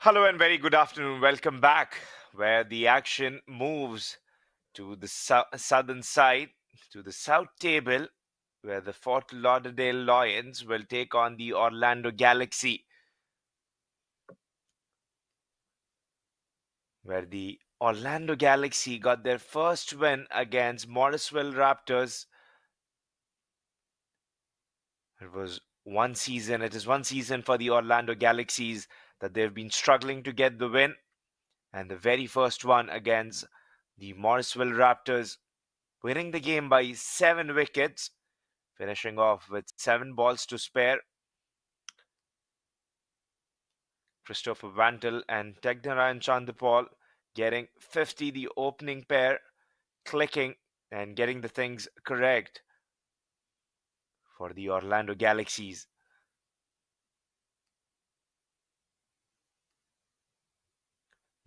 Hello and very good afternoon. Welcome back, where the action moves to the southern side, to the South Table, where the Fort Lauderdale Lions will take on the Orlando Galaxy, where the Orlando Galaxy got their first win against Morrisville Raptors. It is one season for the Orlando Galaxies that they've been struggling to get the win, and the very first one against the Morrisville Raptors, winning the game by 7 wickets, finishing off with 7 balls to spare. Christopher Vantel and Tegnarayan Chandapal getting 50, the opening pair, clicking and getting the things correct for the Orlando Galaxies.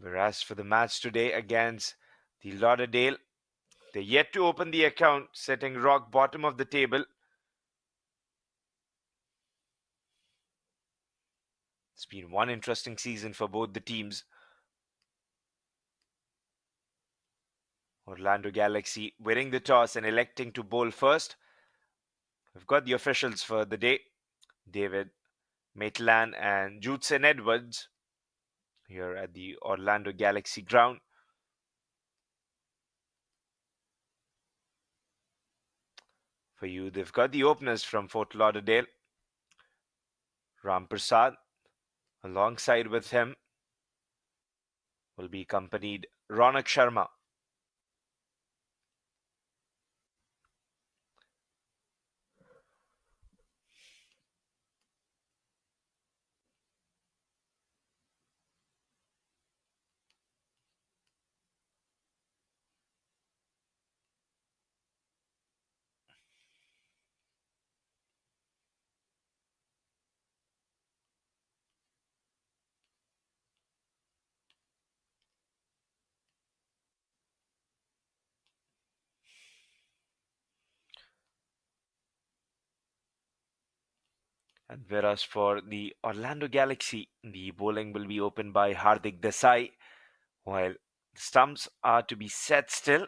Whereas for the match today against the Lauderdale, they're yet to open the account, sitting rock bottom of the table. It's been one interesting season for both the teams. Orlando Galaxy winning the toss and electing to bowl first. We've got the officials for the day, David Maitland and Judson Edwards, here at the Orlando Galaxy ground. For you, they've got the openers from Fort Lauderdale, Ram Prasad. Alongside with him will be accompanied Ronak Sharma. And whereas for the Orlando Galaxy, the bowling will be opened by Hardik Desai, while the stumps are to be set still.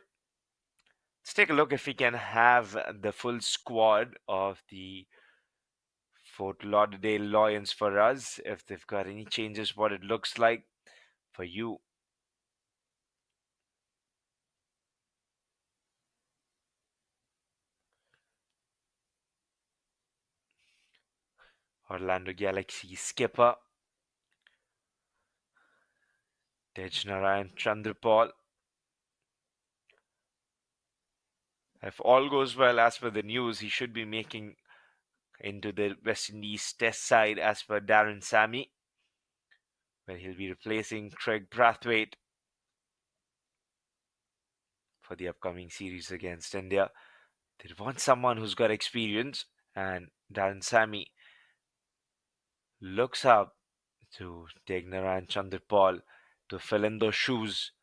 Let's take a look if we can have the full squad of the Fort Lauderdale Lions for us, if they've got any changes, what it looks like for you. Orlando Galaxy skipper Tejnarayan Chandrapal. If all goes well, as per the news, he should be making into the West Indies test side as per Darren Sammy, where he'll be replacing Craig Brathwaite for the upcoming series against India. They want someone who's got experience, and Darren Sammy looks up to Tegnarayan Chandrapal to fill in those shoes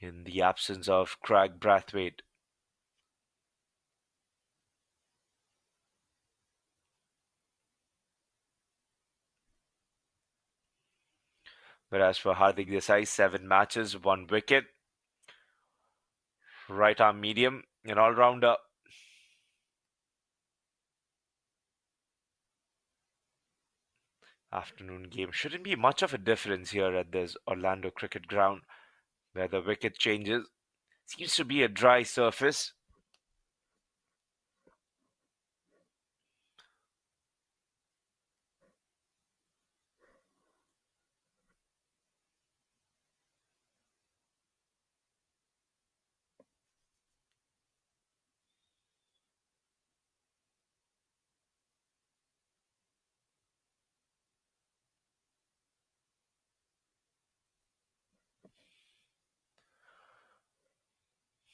in the absence of Craig Brathwaite. Whereas for Hardik Desai, 7 matches, 1 wicket, right arm medium, an all-rounder. Afternoon game shouldn't be much of a difference here at this Orlando cricket ground, where the wicket changes. Seems to be a dry surface.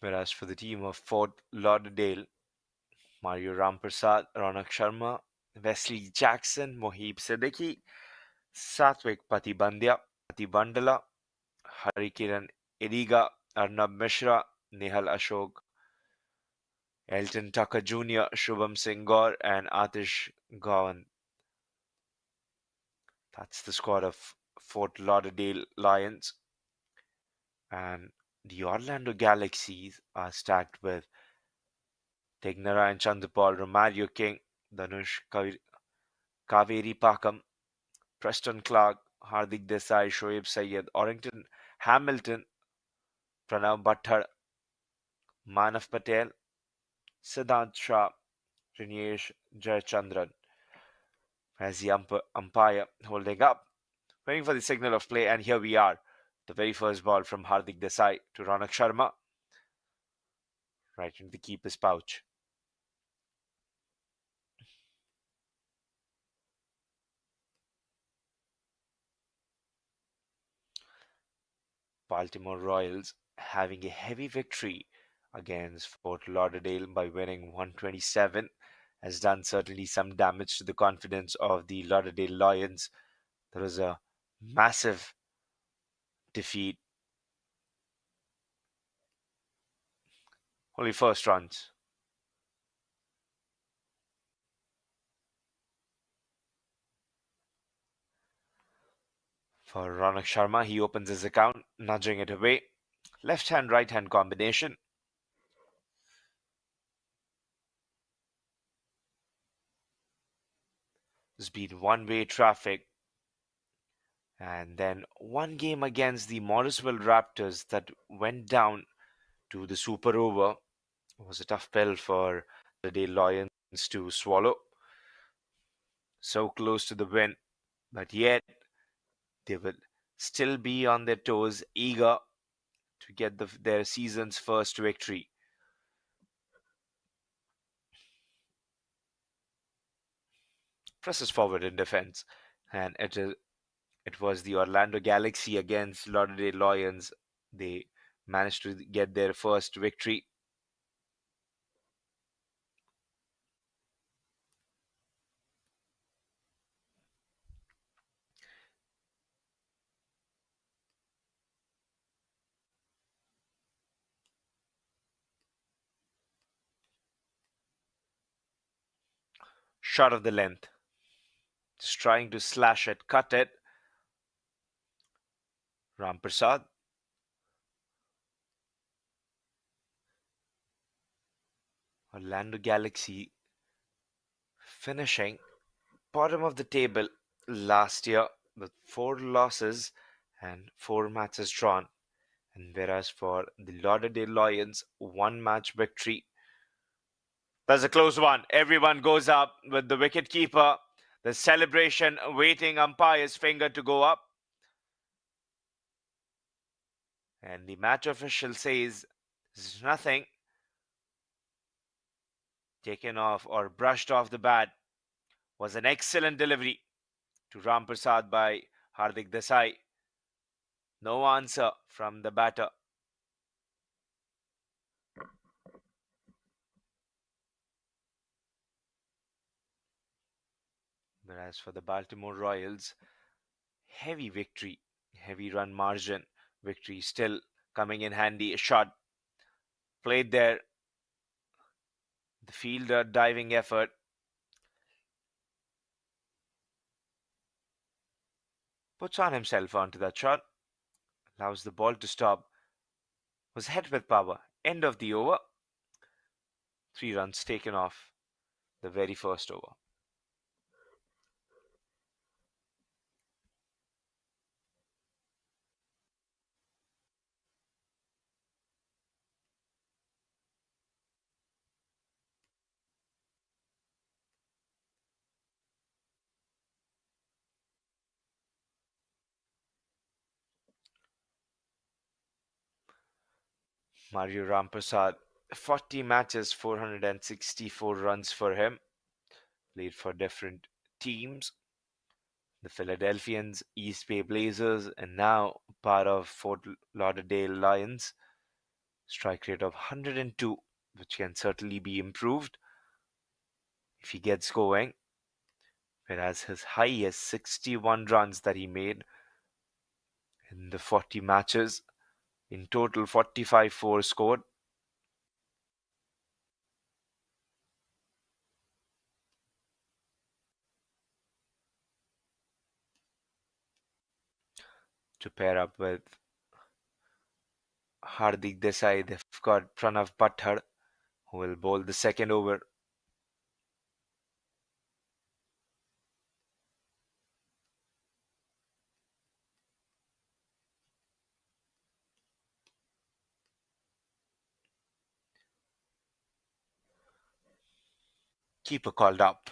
Whereas for the team of Fort Lauderdale, Mario Ramprasad, Ronak Sharma, Wesley Jackson, Mohib Siddiqui, Satvik Patibandala, Harikiran Ediga, Arnab Mishra, Nehal Ashok, Elton Tucker Jr., Shubham Singh Gaur, and Atish Gawan. That's the squad of Fort Lauderdale Lions. And the Orlando Galaxies are stacked with Tegnara and Chandapal, Romario King, Danush Kaveri Pakam, Preston Clark, Hardik Desai, Shoaib Sayed, Orrington Hamilton, Pranav Bhattar, Manav Patel, Siddhant Shah, Rinesh Jayachandran as the umpire holding up, waiting for the signal of play. And here we are. The very first ball from Hardik Desai to Ronak Sharma, right into the keeper's pouch. Baltimore Royals having a heavy victory against Fort Lauderdale by winning 127 has done certainly some damage to the confidence of the Lauderdale Lions. There was a massive defeat, only first runs. For Ronak Sharma, he opens his account, nudging it away. Left hand, right hand combination. There's been one way traffic. And then one game against the Morrisville Raptors that went down to the super over. It was a tough pill for the Day Lions to swallow. So close to the win, but yet they will still be on their toes, eager to get their season's first victory. Presses forward in defense, and it was the Orlando Galaxy against Lauderdale Lions. They managed to get their first victory. Shot of the length, just trying to slash it, cut it. Ram Prasad. Orlando Galaxy finishing bottom of the table last year with 4 losses and 4 matches drawn. And whereas for the Lauderdale Lions, 1 match victory. That's a close one. Everyone goes up with the wicket keeper. The celebration waiting umpire's finger to go up. And the match official says there's nothing taken off or brushed off the bat. Was an excellent delivery to Ram Prasad by Hardik Desai. No answer from the batter. Whereas for the Baltimore Royals, heavy victory, heavy run margin victory still coming in handy. A shot played there. The fielder diving effort. Puts on himself onto that shot. Allows the ball to stop. Was hit with power. End of the over. 3 runs taken off the very first over. Mario Ramprasad, 40 matches, 464 runs for him. Played for different teams. The Philadelphians, East Bay Blazers, and now part of Fort Lauderdale Lions. Strike rate of 102, which can certainly be improved if he gets going. Whereas his high is 61 runs that he made in the 40 matches. In total, 45 4 scored. to pair up with Hardik Desai. They've got Pranav Butthar, who will bowl the second over. Keeper called up.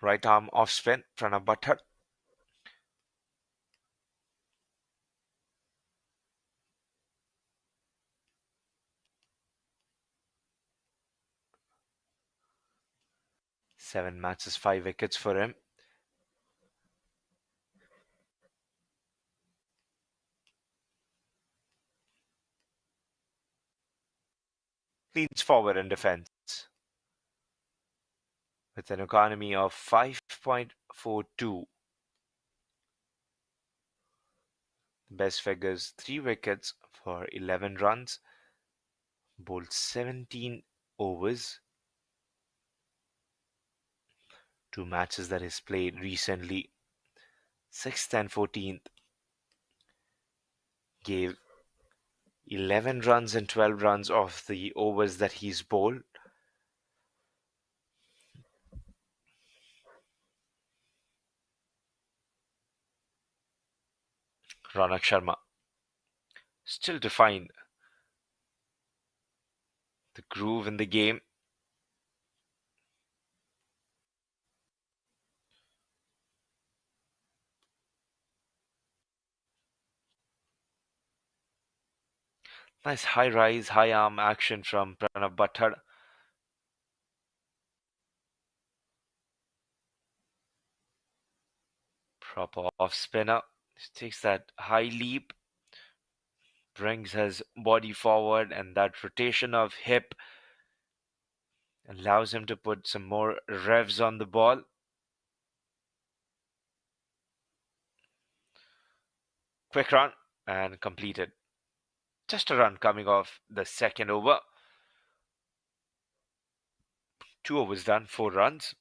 Right arm off spin, Pranav Butthar. Seven matches, 5 wickets for him. Leads forward in defence with an economy of 5.42. Best figures 3 wickets for 11 runs, bowled 17 overs. 2 matches that he's played recently, 6th and 14th, gave 11 runs and 12 runs off the overs that he's bowled. Ronak Sharma still to find the groove in the game. Nice high rise, high arm action from Pranav Butthar. Proper off spinner. Takes that high leap, brings his body forward, and that rotation of hip allows him to put some more revs on the ball. Quick run and completed. Just a run coming off the second over. 2 overs done, 4 runs.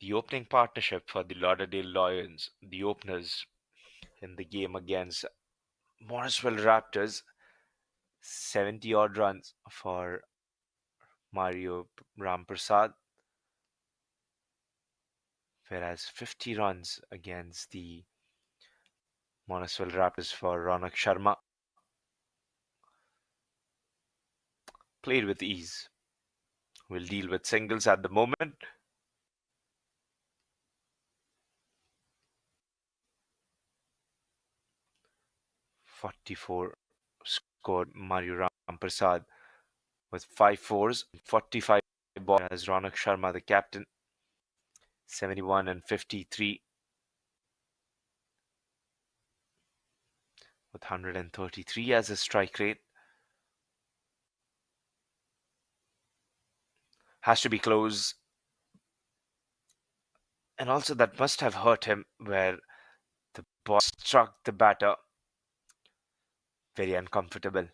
The opening partnership for the Lauderdale Lions, the openers in the game against Morrisville Raptors, 70 odd runs for Mario Ramprasad, whereas 50 runs against the Morrisville Raptors for Ronak Sharma. Played with ease. Will deal with singles at the moment. .44 scored Mario Ramprasad with 5 fours, 45 balls as Ronak Sharma, the captain, 71 and 53 with 133 as a strike rate. Has to be close. And also that must have hurt him where the ball struck the batter. Very uncomfortable.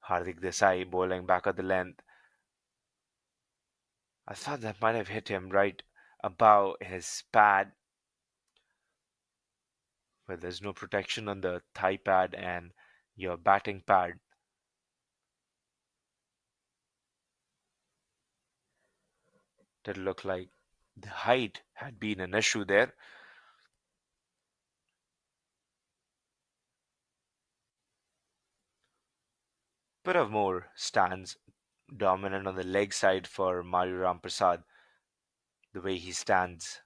Hardik Desai bowling back at the length. I thought that might have hit him right above his pad, where there's no protection on the thigh pad and your batting pad. Did look like the height had been an issue there. Bit of more stands dominant on the leg side for Mario Ramprasad. The way he stands,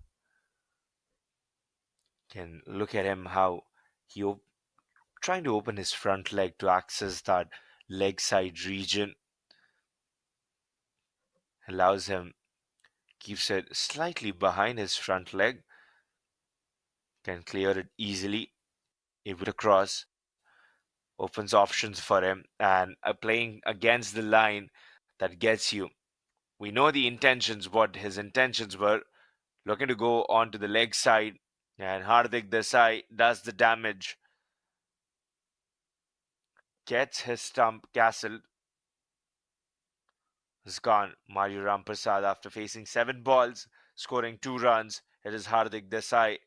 can look at him how he trying to open his front leg to access that leg side region, allows him, keeps it slightly behind his front leg, can clear it easily, able to cross, opens options for him, and playing against the line that gets you. We know the intentions, what his intentions were, looking to go onto the leg side, and Hardik Desai does the damage, gets his stump castled, is gone. Mario Ramprasad, after facing 7 balls, scoring 2 runs, it is Hardik Desai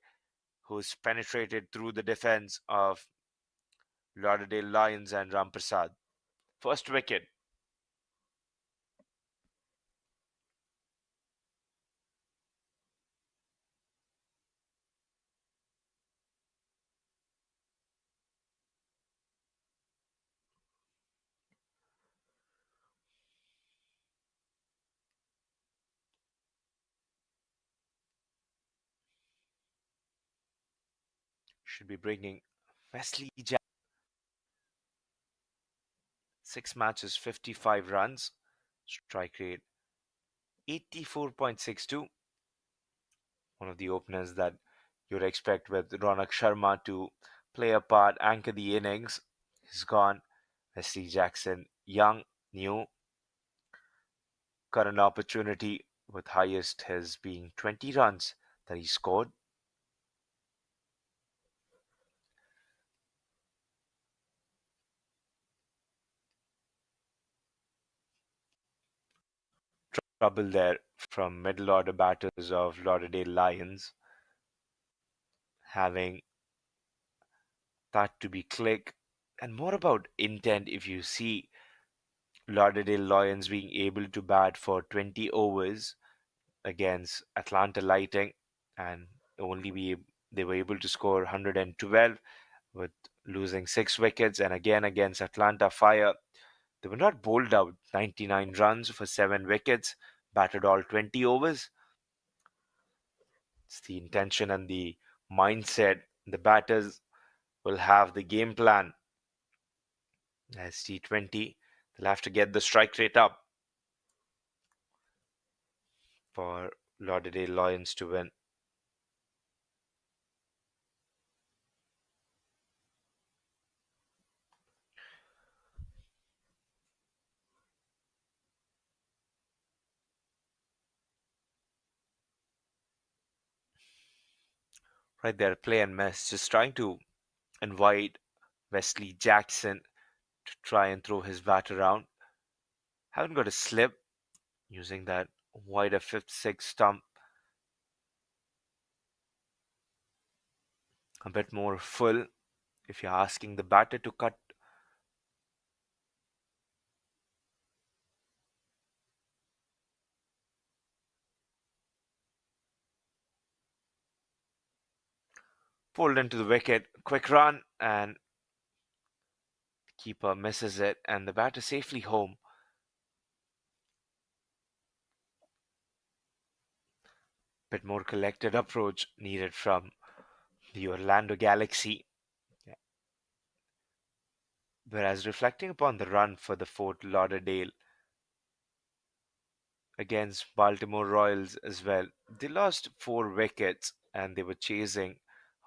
who's penetrated through the defense of Lauderdale Lions and Ramprasad. First wicket. Should be bringing Wesley Jack. 6 matches, 55 runs. Strike rate 84.62. One of the openers that you'd expect with Ronak Sharma to play a part, anchor the innings. He's gone. Wesley Jackson, young, new, current opportunity with highest has been 20 runs that he scored. Trouble there from middle order batters of Lauderdale Lions, having that to be click, and more about intent. If you see Lauderdale Lions being able to bat for 20 overs against Atlanta Lightning, and only be they were able to score 112 with losing 6 wickets, and again against Atlanta Fire they were not bowled out. 99 runs for 7 wickets, batted all 20 overs. It's the intention and the mindset. The batters will have the game plan as T20. They'll have to get the strike rate up for Lauderdale Lions to win. Right there, play and miss, just trying to invite Wesley Jackson to try and throw his bat around. Haven't got a slip using that wider fifth, sixth stump. A bit more full if you're asking the batter to cut. Pulled into the wicket, quick run, and keeper misses it, and the batter safely home. Bit more collected approach needed from the Orlando Galaxy. Yeah. Whereas reflecting upon the run for the Fort Lauderdale against Baltimore Royals as well, they lost 4 wickets and they were chasing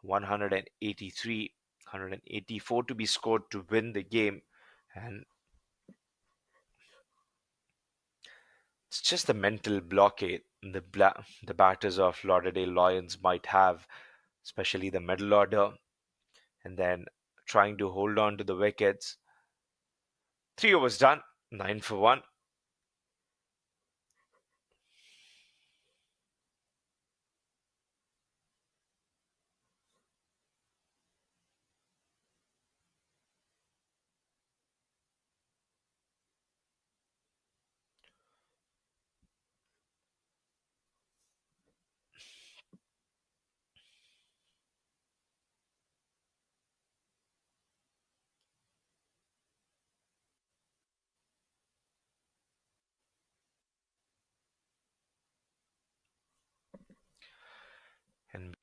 183, 184 to be scored to win the game. And it's just the mental blockade the batters of Lauderdale Lions might have, especially the middle order, and then trying to hold on to the wickets. 3 overs done, 9 for 1. And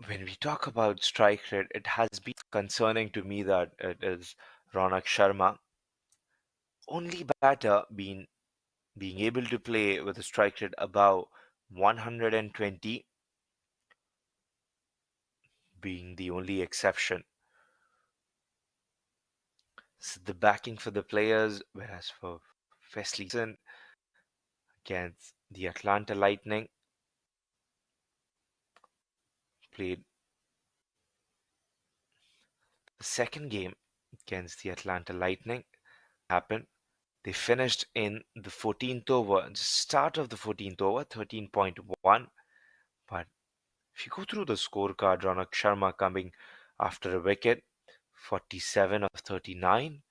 when we talk about strike rate, it has been concerning to me that it is Ronak Sharma, only batter being able to play with a strike rate above 120. being the only exception. So the backing for the players, whereas for Wesley Jackson against the Atlanta Lightning, played the second game against the Atlanta Lightning. Happened. They finished in the 14th over, start of the 14th over, 13.1. But if you go through the scorecard, Ronak Sharma coming after a wicket, 47 of 39.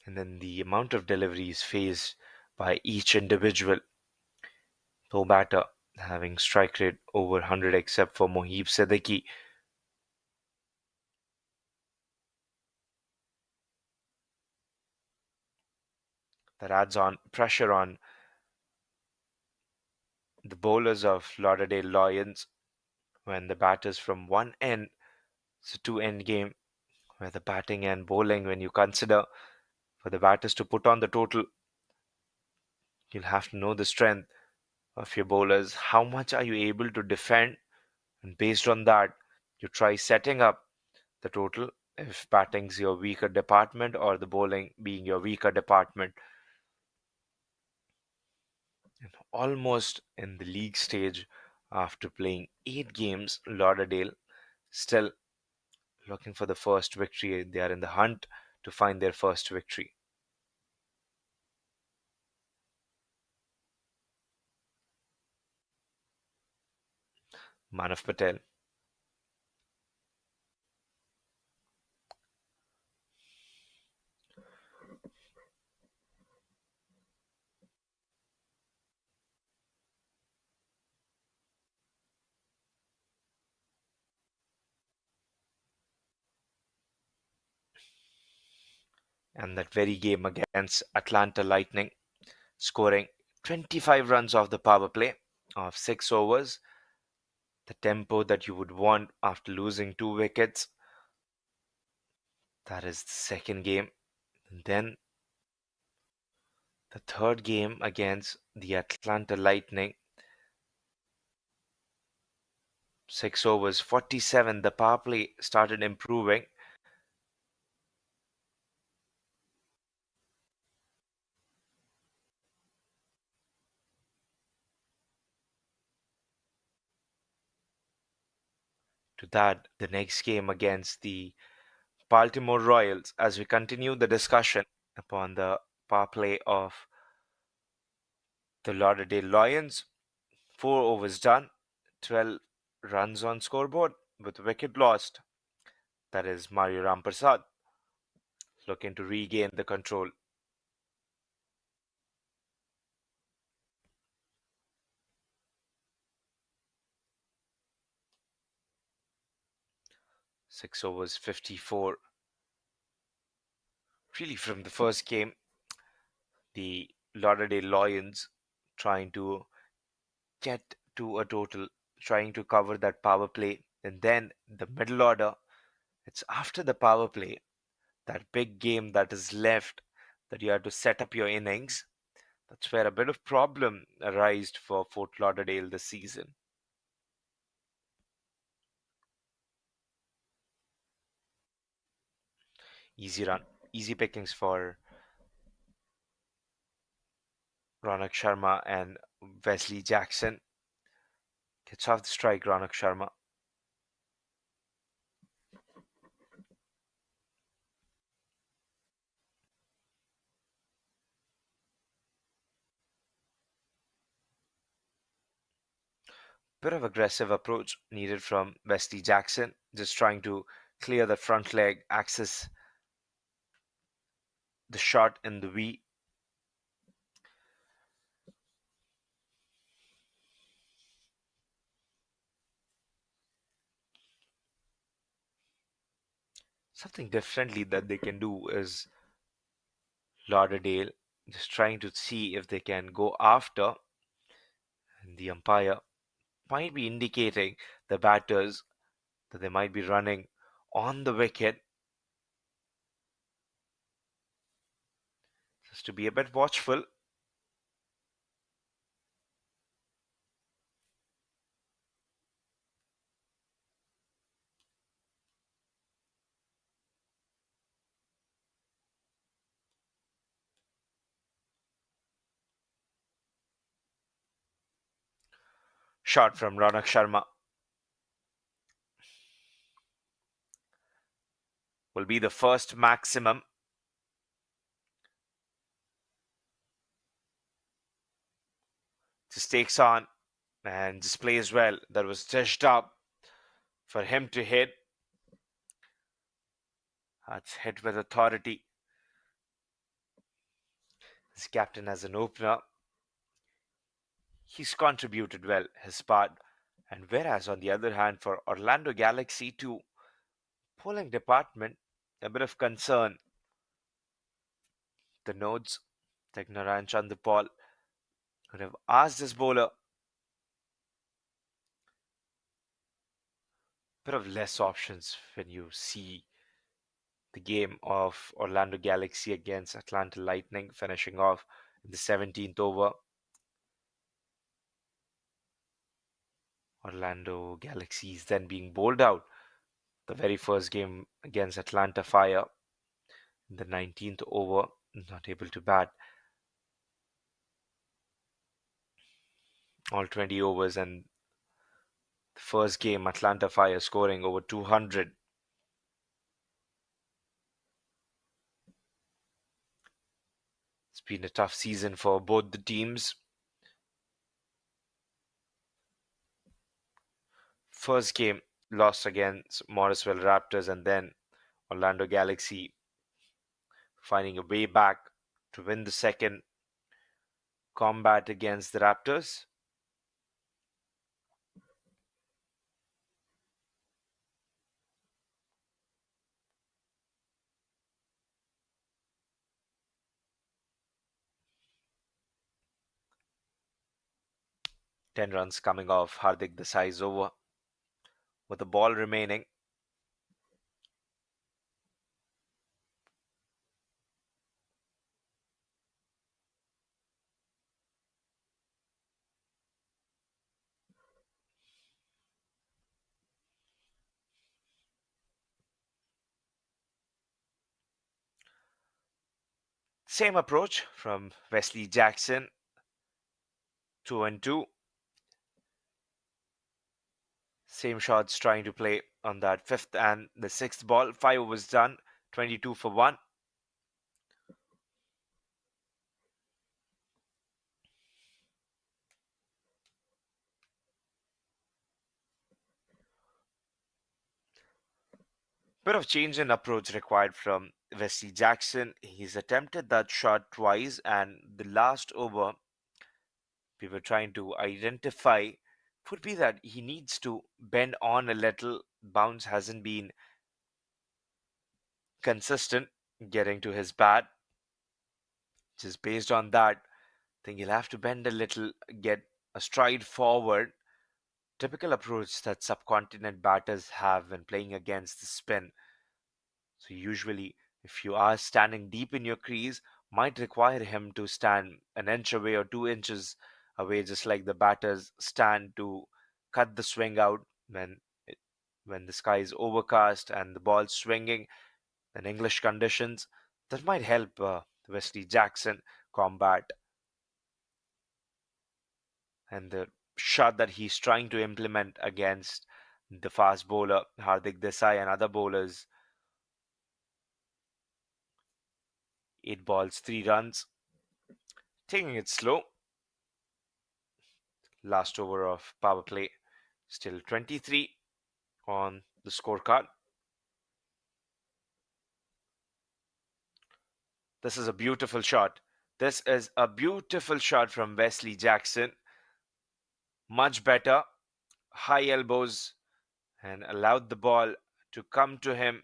And then the amount of deliveries faced by each individual. No batter having strike rate over 100 except for Mohib Siddiqui. That adds on pressure on the bowlers of Lauderdale Lions when the batters from one end, it's a two-end game where the batting and bowling, when you consider for the batters to put on the total, you'll have to know the strength of your bowlers. How much are you able to defend? And based on that, you try setting up the total if batting's your weaker department or the bowling being your weaker department. And almost in the league stage, after playing 8 games, Lauderdale still looking for the first victory. They are in the hunt to find their first victory. Manav Patel. And that very game against Atlanta Lightning, scoring 25 runs off the power play of 6 overs, the tempo that you would want after losing 2 wickets. That is the second game. And then the third game against the Atlanta Lightning, 6 overs, 47. The power play started improving. To that, the next game against the Baltimore Royals, as we continue the discussion upon the power play of the Lauderdale Lions. 4 overs done, 12 runs on scoreboard with wicket lost. That is Mario Rampersad looking to regain the control. 6 overs, 54. Really, from the first game, the Lauderdale Lions trying to get to a total, trying to cover that power play. And then the middle order, it's after the power play, that big game that is left that you have to set up your innings. That's where a bit of problem arose for Fort Lauderdale this season. Easy run, easy pickings for Ronak Sharma and Wesley Jackson. Gets off the strike, Ronak Sharma. Bit of aggressive approach needed from Wesley Jackson, just trying to clear the front leg, access the shot in the V. Something differently that they can do is Lauderdale just trying to see if they can go after, and the umpire might be indicating the batters that they might be running on the wicket, just to be a bit watchful. shot from Ronak Sharma will be the first maximum. Just takes on and just plays well. That was dished up for him to hit. That's hit with authority. His captain as an opener. He's contributed well his part. And whereas on the other hand, for Orlando Galaxy too, bowling department, a bit of concern. The nodes, Teknaran Chandapal, could have asked his bowler bit of less options when you see the game of Orlando Galaxy against Atlanta Lightning finishing off in the 17th over. Orlando Galaxy is then being bowled out. The very first game against Atlanta Fire in the 19th over, not able to bat all 20 overs, and the first game Atlanta Fire scoring over 200. It's been a tough season for both the teams. First game lost against Morrisville Raptors, and then Orlando Galaxy finding a way back to win the second combat against the Raptors. Ten runs coming off Hardik Desai's over with the ball remaining. Same approach from Wesley Jackson, 2 and 2. Same shots trying to play on that fifth and the sixth ball. 5 overs done, 22 for 1. Bit of change in approach required from Wesley Jackson. He's attempted that shot twice, and the last over we were trying to identify would be that he needs to bend on a little. Bounce hasn't been consistent getting to his bat. Just based on that, I think he'll have to bend a little, get a stride forward. Typical approach that subcontinent batters have when playing against the spin. So usually, if you are standing deep in your crease, might require him to stand an inch away or 2 inches away, just like the batters stand to cut the swing out when the sky is overcast and the ball swinging in English conditions. That might help Wesley Jackson combat, and the shot that he's trying to implement against the fast bowler Hardik Desai and other bowlers. 8 balls, 3 runs. Taking it slow. Last over of power play. Still 23 on the scorecard. This is a beautiful shot. This is a beautiful shot from Wesley Jackson. Much better. High elbows and allowed the ball to come to him.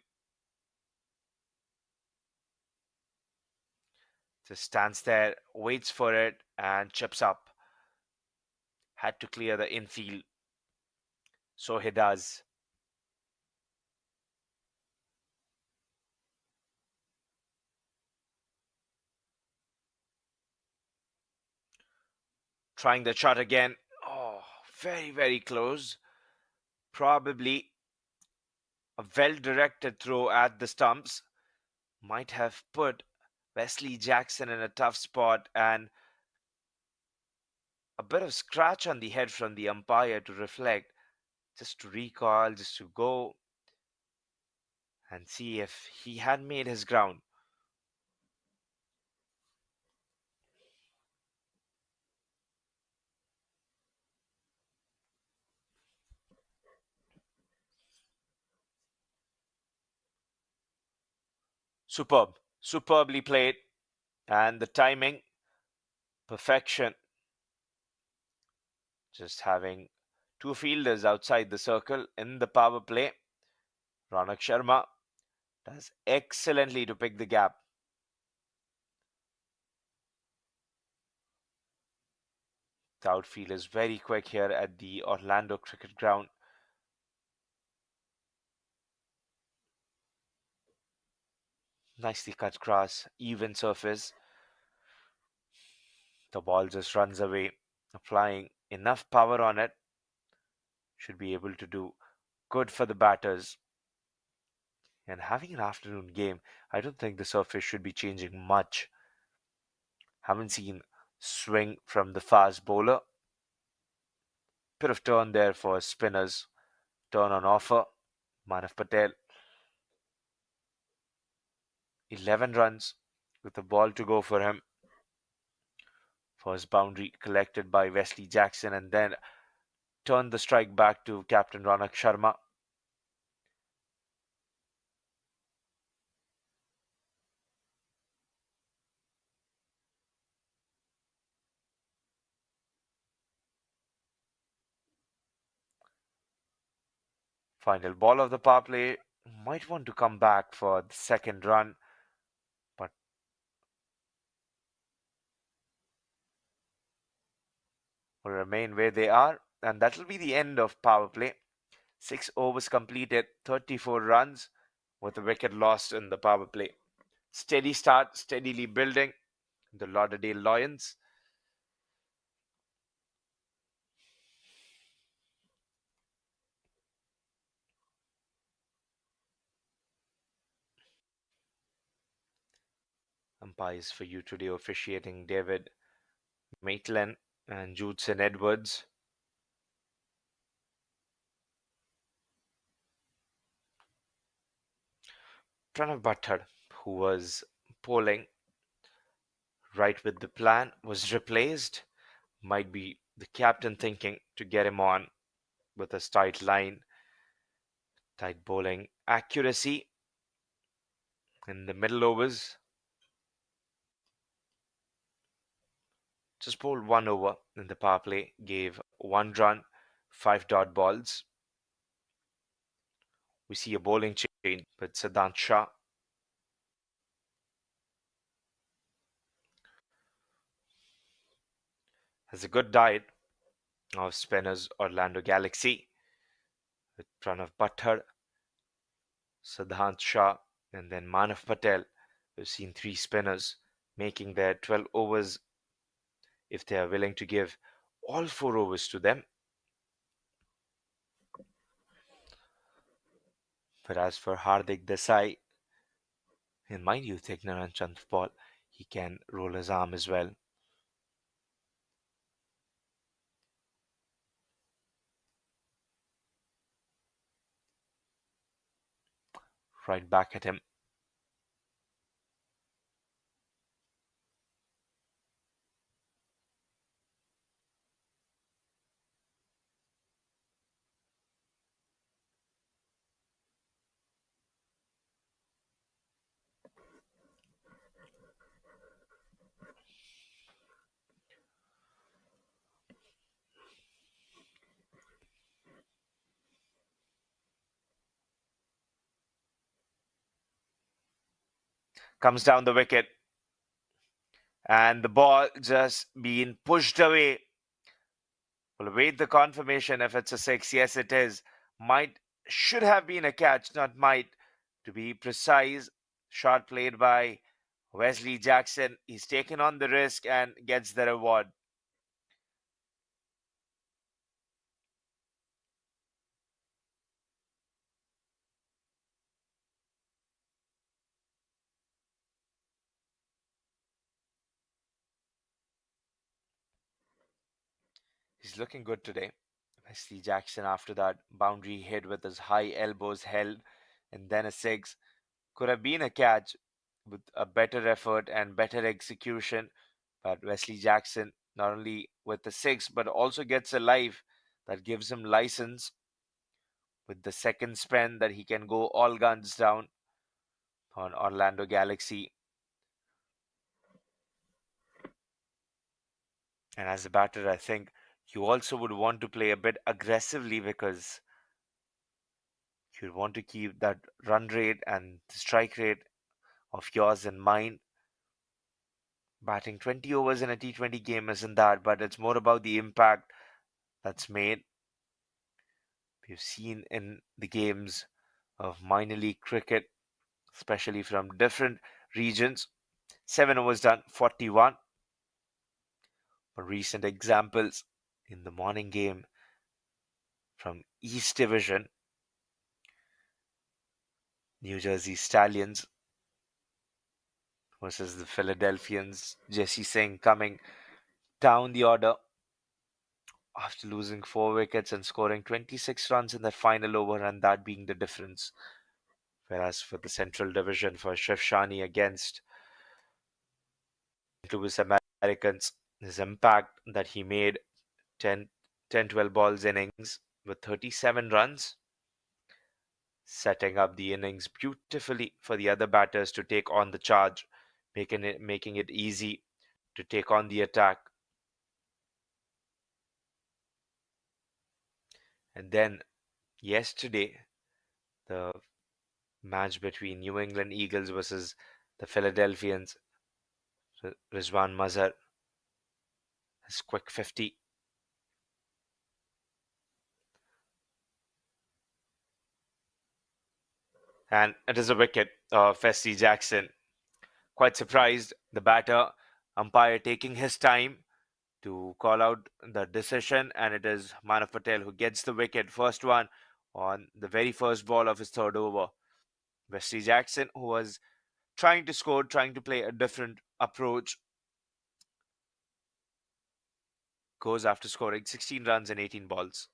Just stands there, waits for it, and chips up. Had to clear the infield. So he does. Trying the shot again. Oh, very, very close. Probably a well directed throw at the stumps. Might have put Wesley Jackson in a tough spot, and A bit of scratch on the head from the umpire to reflect, just to recall, just to go and see if he had made his ground. Superb, superbly played, and the timing, perfection. Just having two fielders outside the circle in the power play. Ronak Sharma does excellently to pick the gap. The outfield is very quick here at the Orlando Cricket Ground. Nicely cut grass, even surface. The ball just runs away, applying enough power on it. Should be able to do good for the batters. And having an afternoon game, I don't think the surface should be changing much. Haven't seen swing from the fast bowler. Bit of turn there for spinners. Turn on offer. Manav Patel, 11 runs with the ball to go for him. First boundary collected by Wesley Jackson and then turned the strike back to Captain Ronak Sharma. Final ball of the power play. Might want to come back for the second run, but will remain where they are. And that'll be the end of power play. 6 overs completed, 34 runs with a wicket lost in the power play. Steady start, steadily building. The Lauderdale Lions. Umpires for you today officiating David Maitland and Judson Edwards. Pranav Butthard, who was bowling right with the plan, was replaced. Might be the captain thinking to get him on with a tight line, tight bowling accuracy in the middle overs. Just bowled 1 over in the power play, gave 1 run, 5 dot balls. We see a bowling change with Siddhant Shah. Has a good diet of spinners Orlando Galaxy with Pranav Butthard, Siddhant Shah, and then Manav Patel. We've seen three spinners making their 12 overs if they are willing to give all 4 overs to them. But as for Hardik Desai, and mind you, Thignan Chandrapal, he can roll his arm as well. Right back at him. Comes down the wicket, and the ball just being pushed away. We'll await the confirmation if it's a six. Yes, it is. Might, should have been a catch, not might. To be precise, shot played by Wesley Jackson. He's taken on the risk and gets the reward. He's looking good today. Wesley Jackson, after that boundary hit with his high elbows held, and then a six. Could have been a catch with a better effort and better execution, but Wesley Jackson, not only with the six, but also gets a life that gives him license with the second spin that he can go all guns down on Orlando Galaxy. And as a batter, I think you also would want to play a bit aggressively because you'd want to keep that run rate and the strike rate of yours in mind. Batting 20 overs in a T20 game isn't that, but it's more about the impact that's made. We've seen in the games of minor league cricket, especially from different regions, 7 overs done, 41. For recent examples, in the morning game from East Division, New Jersey Stallions versus the Philadelphians, Jesse Singh coming down the order after losing 4 wickets and scoring 26 runs in that final over, and that being the difference. Whereas for the Central Division, for Shiv Shani against Louis Americans, his impact that he made 10, 12 balls innings with 37 runs, setting up the innings beautifully for the other batters to take on the charge, making it easy to take on the attack. And then yesterday, the match between New England Eagles versus the Philadelphians, Rizwan Mazhar, his quick 50. And it is a wicket of Wesley Jackson. Quite surprised, the batter, umpire taking his time to call out the decision, and it is Manav Patel who gets the wicket, first one on the very first ball of his third over. Wesley Jackson, who was trying to score, trying to play a different approach, goes after scoring 16 runs in 18 balls.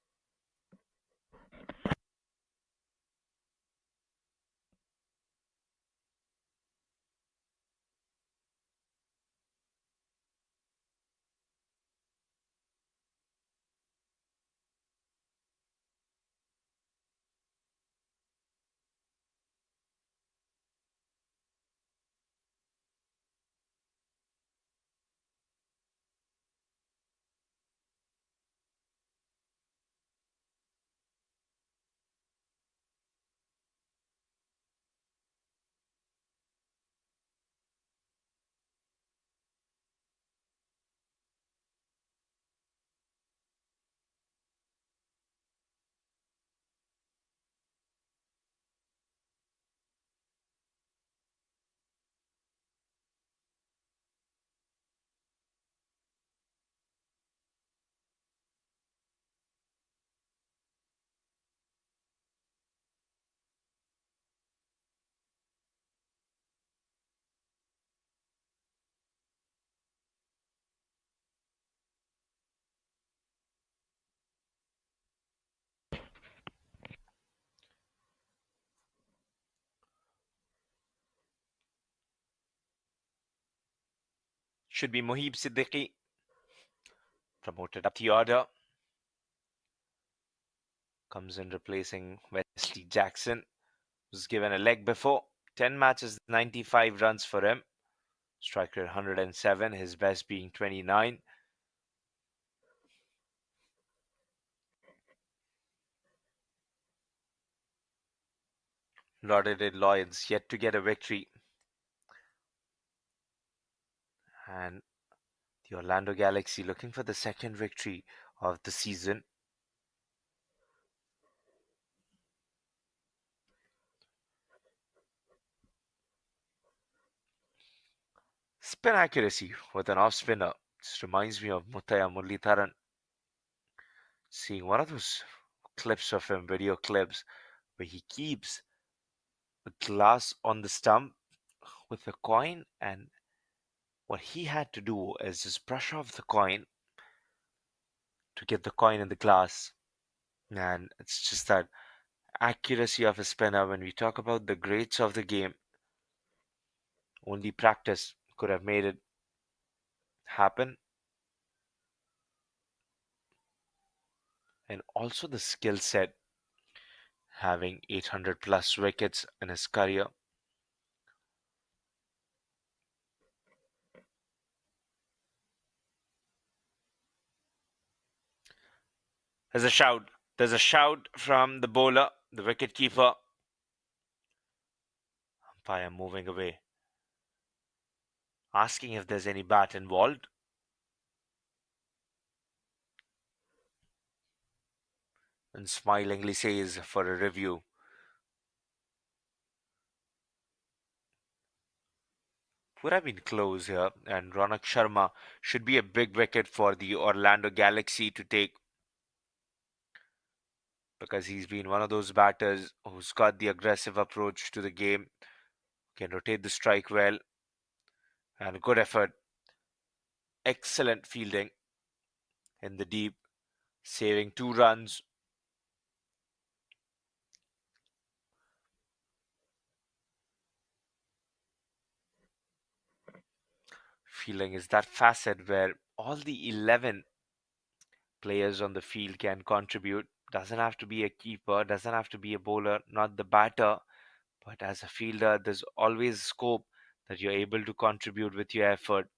Should be Mohib Siddiqui, promoted up the order. Comes in replacing Wesley Jackson, was given a leg before. 10 matches, 95 runs for him. Strike rate 107, his best being 29. Lauderdale Lions yet to get a victory. And the Orlando Galaxy looking for the second victory of the season. Spin accuracy with an off spinner. Just reminds me of Muthaiya Muralitharan. Seeing one of those clips of him, video clips, where he keeps a glass on the stump with a coin, and what he had to do is just brush off the coin to get the coin in the glass. And it's just that accuracy of a spinner. When we talk about the greats of the game, only practice could have made it happen. And also the skill set, having 800 plus wickets in his career. There's a shout. There's a shout from the bowler, the wicket keeper. Umpire moving away, asking if there's any bat involved, and smilingly says for a review. Would have been close here, and Ronak Sharma should be a big wicket for the Orlando Galaxy to take because he's been one of those batters who's got the aggressive approach to the game, can rotate the strike well, and good effort. Excellent fielding in the deep, saving 2 runs. Fielding is that facet where all the 11 players on the field can contribute. Doesn't have to be a keeper, doesn't have to be a bowler, not the batter, but as a fielder, there's always scope that you're able to contribute with your effort.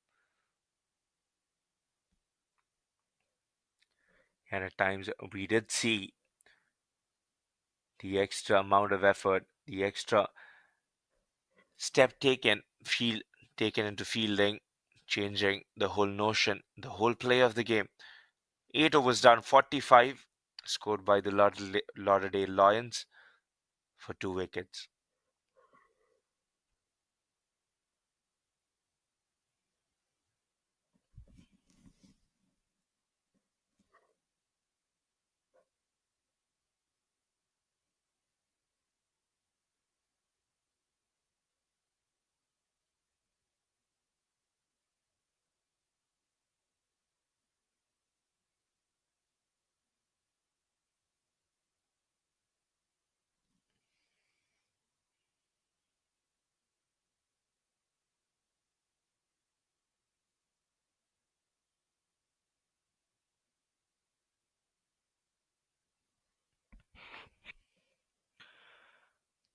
And at times, we did see the extra amount of effort, the extra step taken into fielding, changing the whole notion, the whole play of the game. 8 overs done, 45, scored by the Lauderdale Lions for 2 wickets.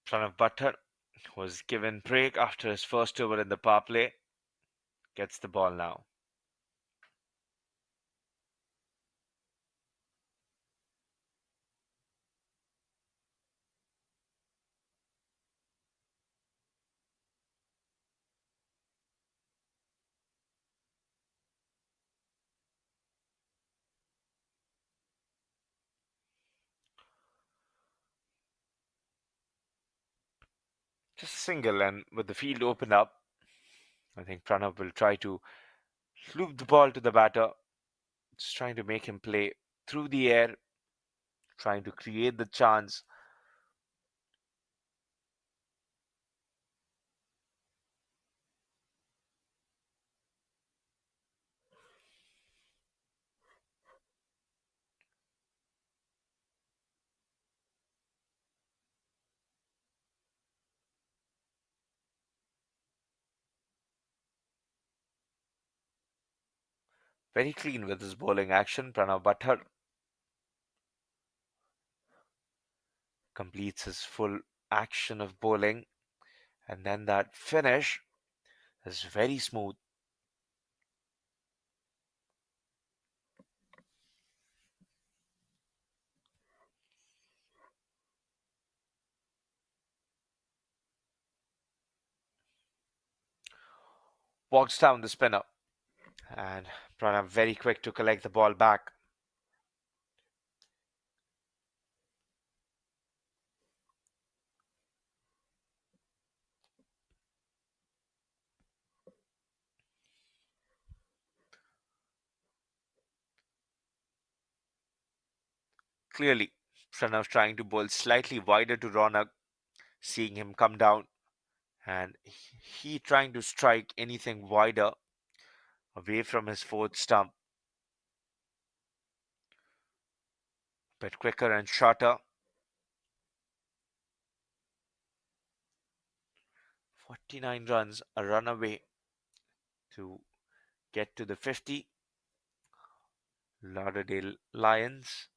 Pranav Butler was given break after his first over in the power play. Gets the ball now. Just a single, and with the field open up, I think Pranav will try to loop the ball to the batter, just trying to make him play through the air, trying to create the chance. Very clean with his bowling action. Pranav Butler completes his full action of bowling, and then that finish is very smooth. Walks down the spinner, and Pranav very quick to collect the ball back. Clearly, Pranav trying to bowl slightly wider to Ronak, seeing him come down, and he trying to strike anything wider away from his fourth stump. bit quicker and shorter. 49 runs, a run away to get to the 50. Lauderdale Lions.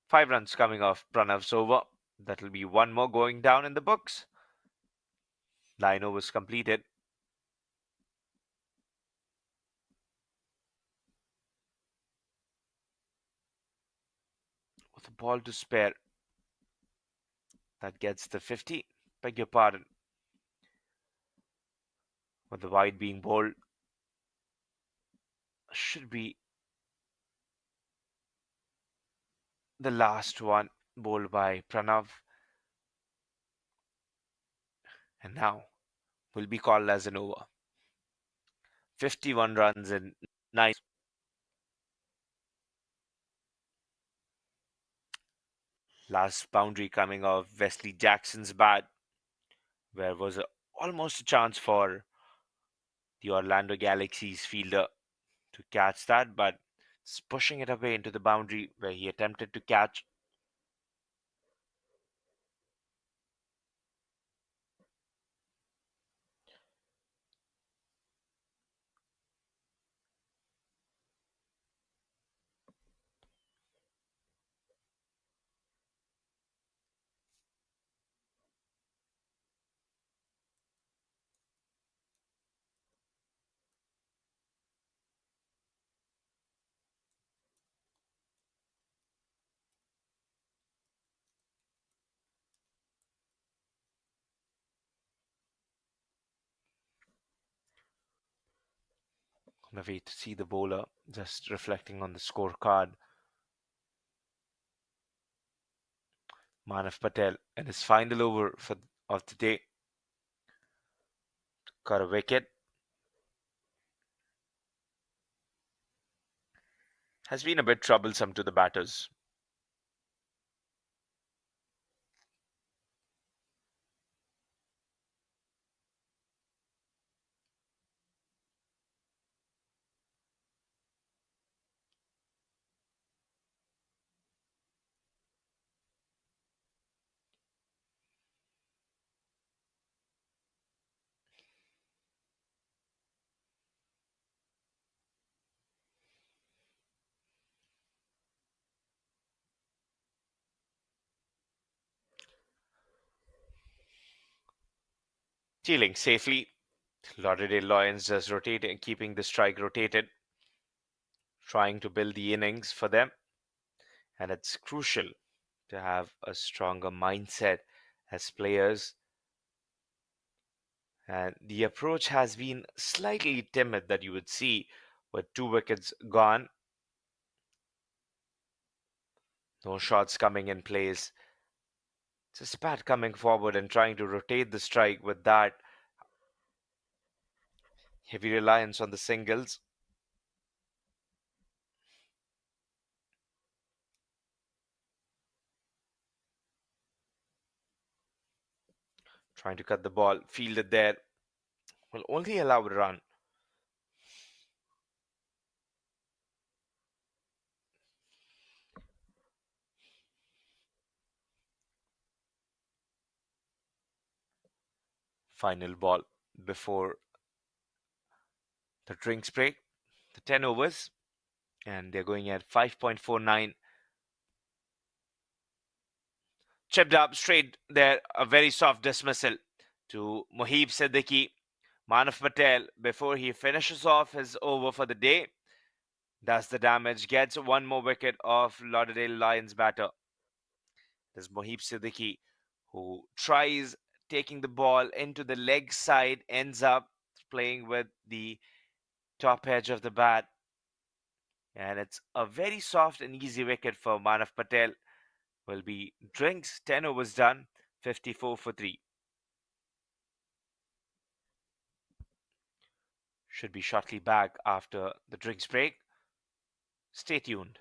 5 runs coming off Pranav's over. That'll be one more going down in the books. 9 overs completed. With a ball to spare, that gets the 50. Beg your pardon. With the wide being bowled, should be the last one bowled by Pranav. And now will be called as an over. 51 runs in 9. Last boundary coming off Wesley Jackson's bat, where was almost a chance for the Orlando Galaxy's fielder to catch that, but pushing it away into the boundary where he attempted to catch. On the way to see the bowler, just reflecting on the scorecard. Manav Patel in his final over of the day got a wicket. Has been a bit troublesome to the batters. Dealing safely. Lauderdale Lions just rotating, keeping the strike rotated, trying to build the innings for them. And it's crucial to have a stronger mindset as players. And the approach has been slightly timid that you would see with 2 wickets gone. No shots coming in place. Just Pat coming forward and trying to rotate the strike with that heavy reliance on the singles. Trying to cut the ball, fielded there. Will only allow a run. Final ball before the drinks break. The 10 overs. And they're going at 5.49. Chipped up straight there. A very soft dismissal to Mohib Siddiqui. Manav Patel, before he finishes off his over for the day, does the damage, gets one more wicket off Lauderdale Lions batter. There's Mohib Siddiqui, who tries taking the ball into the leg side, ends up playing with the top edge of the bat. And it's a very soft and easy wicket for Manav Patel. Will be drinks, 10 overs done, 54 for 3. Should be shortly back after the drinks break. Stay tuned.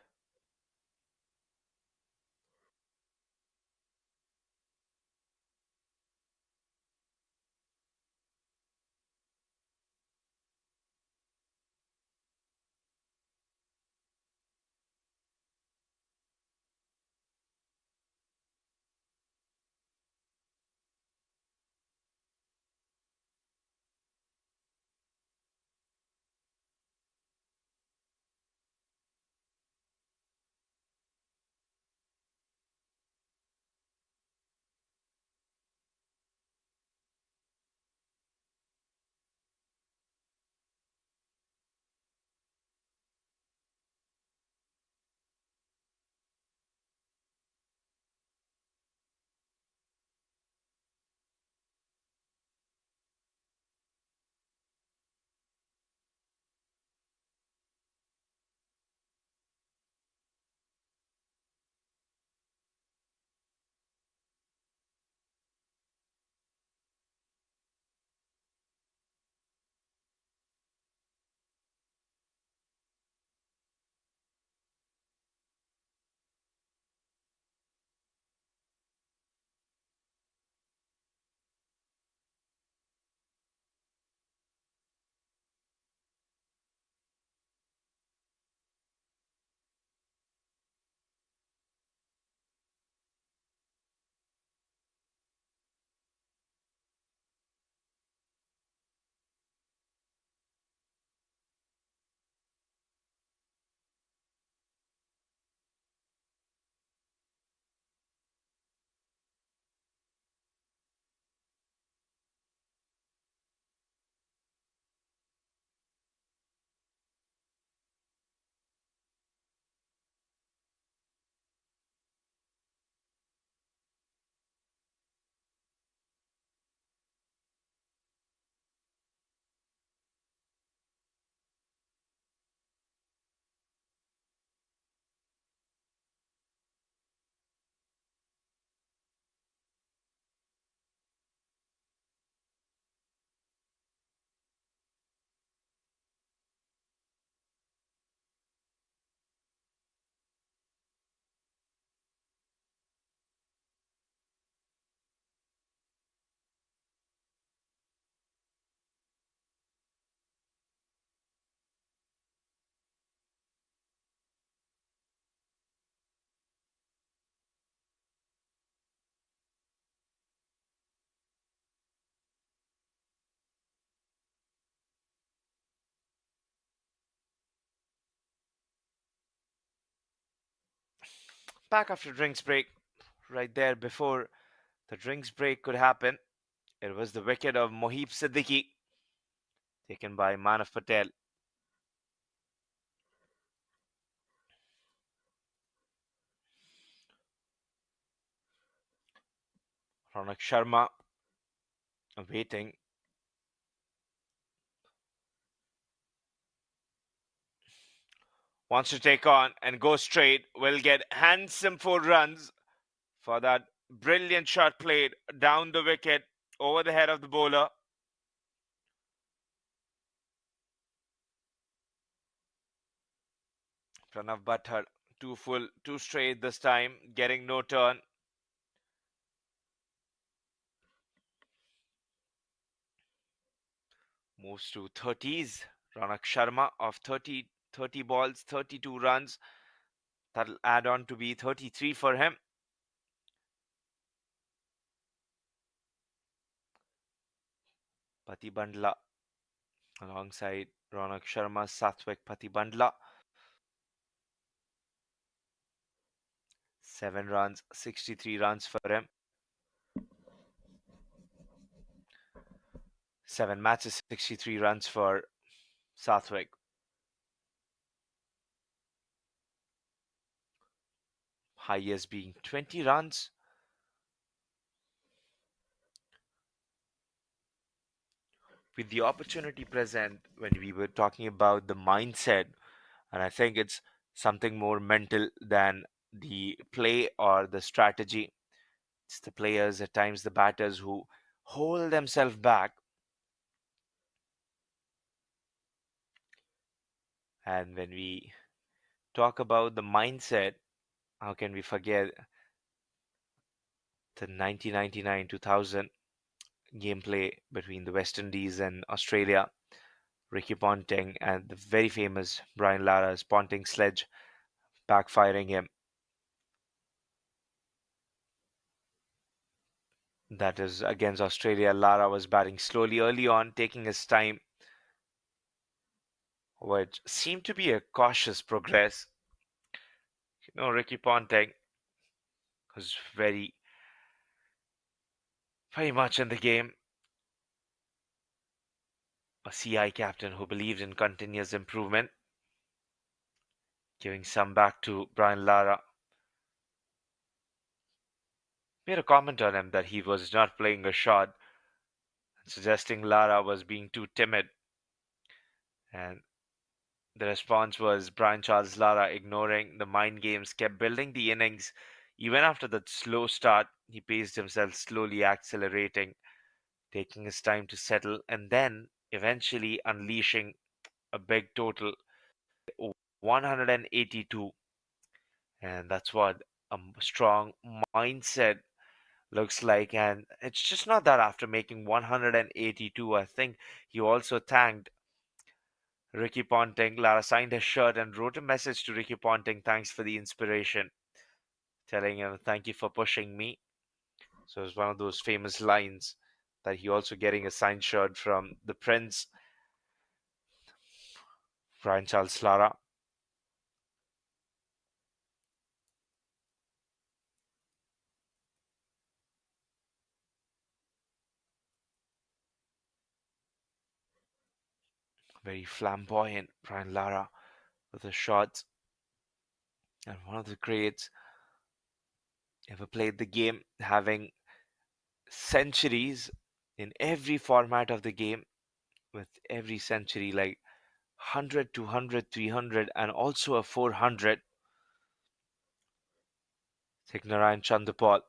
Back after drinks break. Right there before the drinks break could happen, it was the wicket of Mohib Siddiqui taken by Manav Patel. Ronak Sharma waiting. Wants to take on and go straight. Will get handsome 4 runs for that brilliant shot played down the wicket over the head of the bowler. Pranav Butthar, two full, two straight this time, getting no turn. Moves to 30s. Ronak Sharma of 30 balls, 32 runs. That'll add on to be 33 for him. Pati Bandla alongside Ronak Sharma, Sathwik Pati Bandla. 7 runs, 63 runs for him. 7 matches, 63 runs for Sathwik. Highest being 20 runs. With the opportunity present when we were talking about the mindset And I think it's something more mental than the play or the strategy. It's the players, at times the batters, who hold themselves back. And when we talk about the mindset, how can we forget the 1999 2000 gameplay between the West Indies and Australia? Ricky Ponting and the very famous Brian Lara's Ponting sledge backfiring him. That is against Australia. Lara was batting slowly early on, taking his time, which seemed to be a cautious progress. Ricky Ponting was very much in the game, a CI captain who believed in continuous improvement, giving some back to Brian Lara. Made a comment on him that he was not playing a shot, suggesting Lara was being too timid. And the response was Brian Charles Lara, ignoring the mind games, kept building the innings. Even after the slow start, he paced himself, slowly accelerating, taking his time to settle, and then eventually unleashing a big total 182. And that's what a strong mindset looks like. And it's just not that after making 182, I think he also thanked Ricky Ponting. Lara signed his shirt and wrote a message to Ricky Ponting, thanks for the inspiration, telling him, thank you for pushing me. So it's one of those famous lines that he also getting a signed shirt from the Prince, Brian Charles Lara. Very flamboyant, Brian Lara, with his shots, and one of the greats ever played the game, having centuries in every format of the game, with every century like 100, 200, 300, and also a 400. Narayan Chandapal,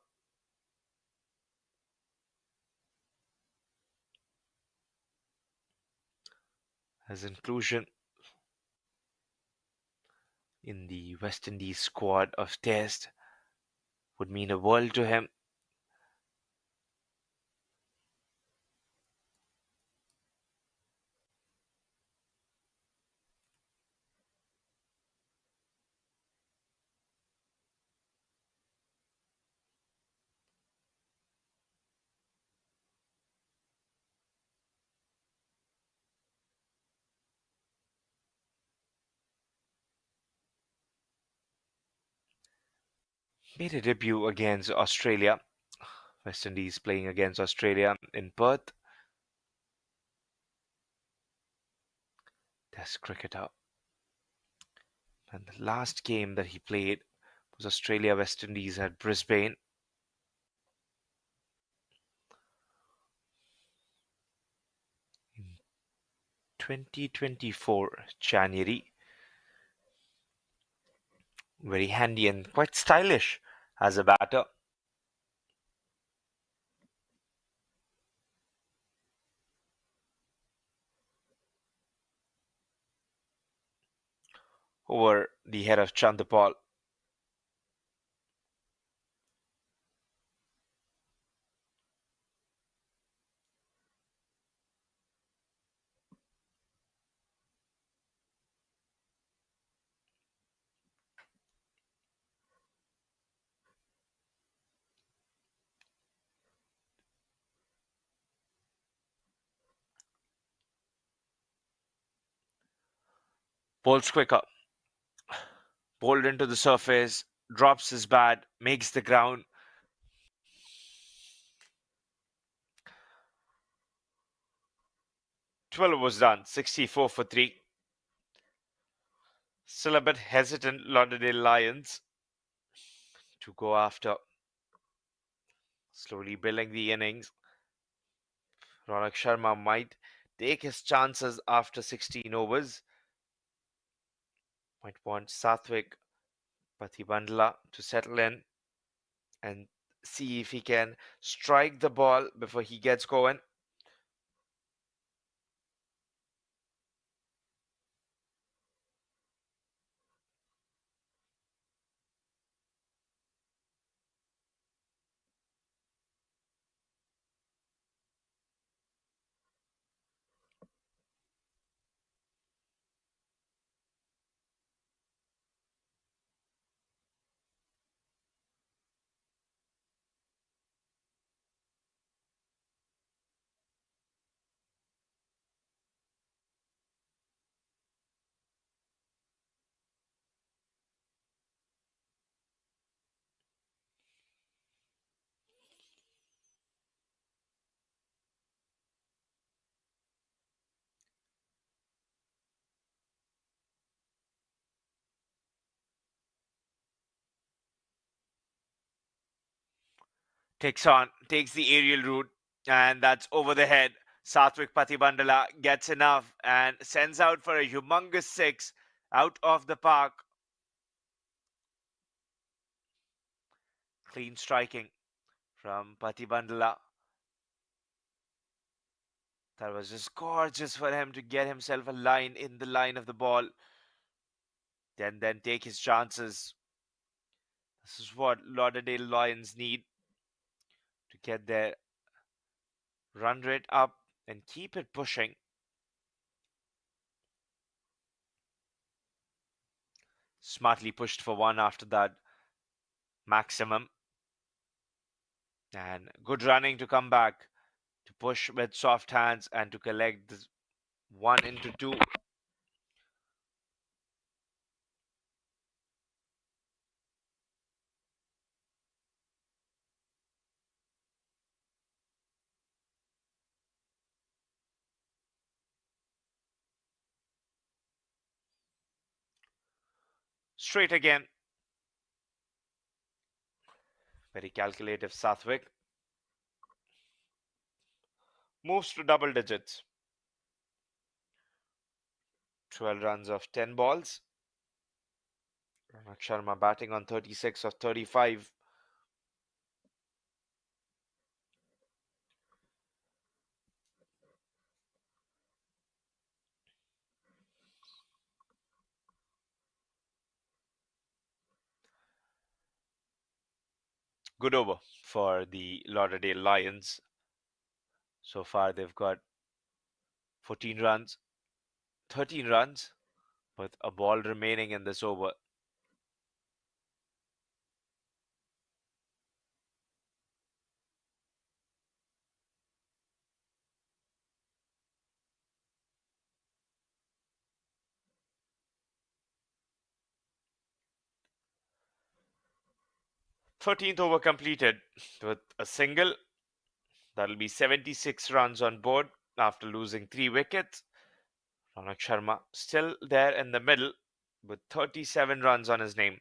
his inclusion in the West Indies squad of Test would mean a world to him. Made a debut against Australia. West Indies playing against Australia in Perth. Test cricketer. And the last game that he played was Australia West Indies at Brisbane. In 2024 January. Very handy and quite stylish as a batter. Over the head of Chandapal. Bowls quicker. Bowled into the surface. Drops his bat. Makes the ground. 12 was done. 64 for 3. Still a bit hesitant Lauderdale Lions to go after. Slowly building the innings. Ronak Sharma might take his chances after 16 overs. Might want Sathwik Pathibandla to settle in and see if he can strike the ball before he gets going. Takes the aerial route, and that's over the head. Sathwik Pathibandala gets enough and sends out for a humongous six out of the park. Clean striking from Pathibandala. That was just gorgeous for him to get himself a line in the line of the ball. Then take his chances. This is what Lauderdale Lions need to get their run rate up and keep it pushing. Smartly pushed for one after that maximum. And good running to come back, to push with soft hands and to collect this one into two. Straight again. Very calculative Sathwik. Moves to double digits. 12 runs of 10 balls. Ronak Sharma batting on 36 of 35. Good over for the Lauderdale Lions. So far, they've got 14 runs, 13 runs, with a ball remaining in this over. Thirteenth over completed with a single. That'll be 76 runs on board after losing 3 wickets. Ronak Sharma still there in the middle with 37 runs on his name.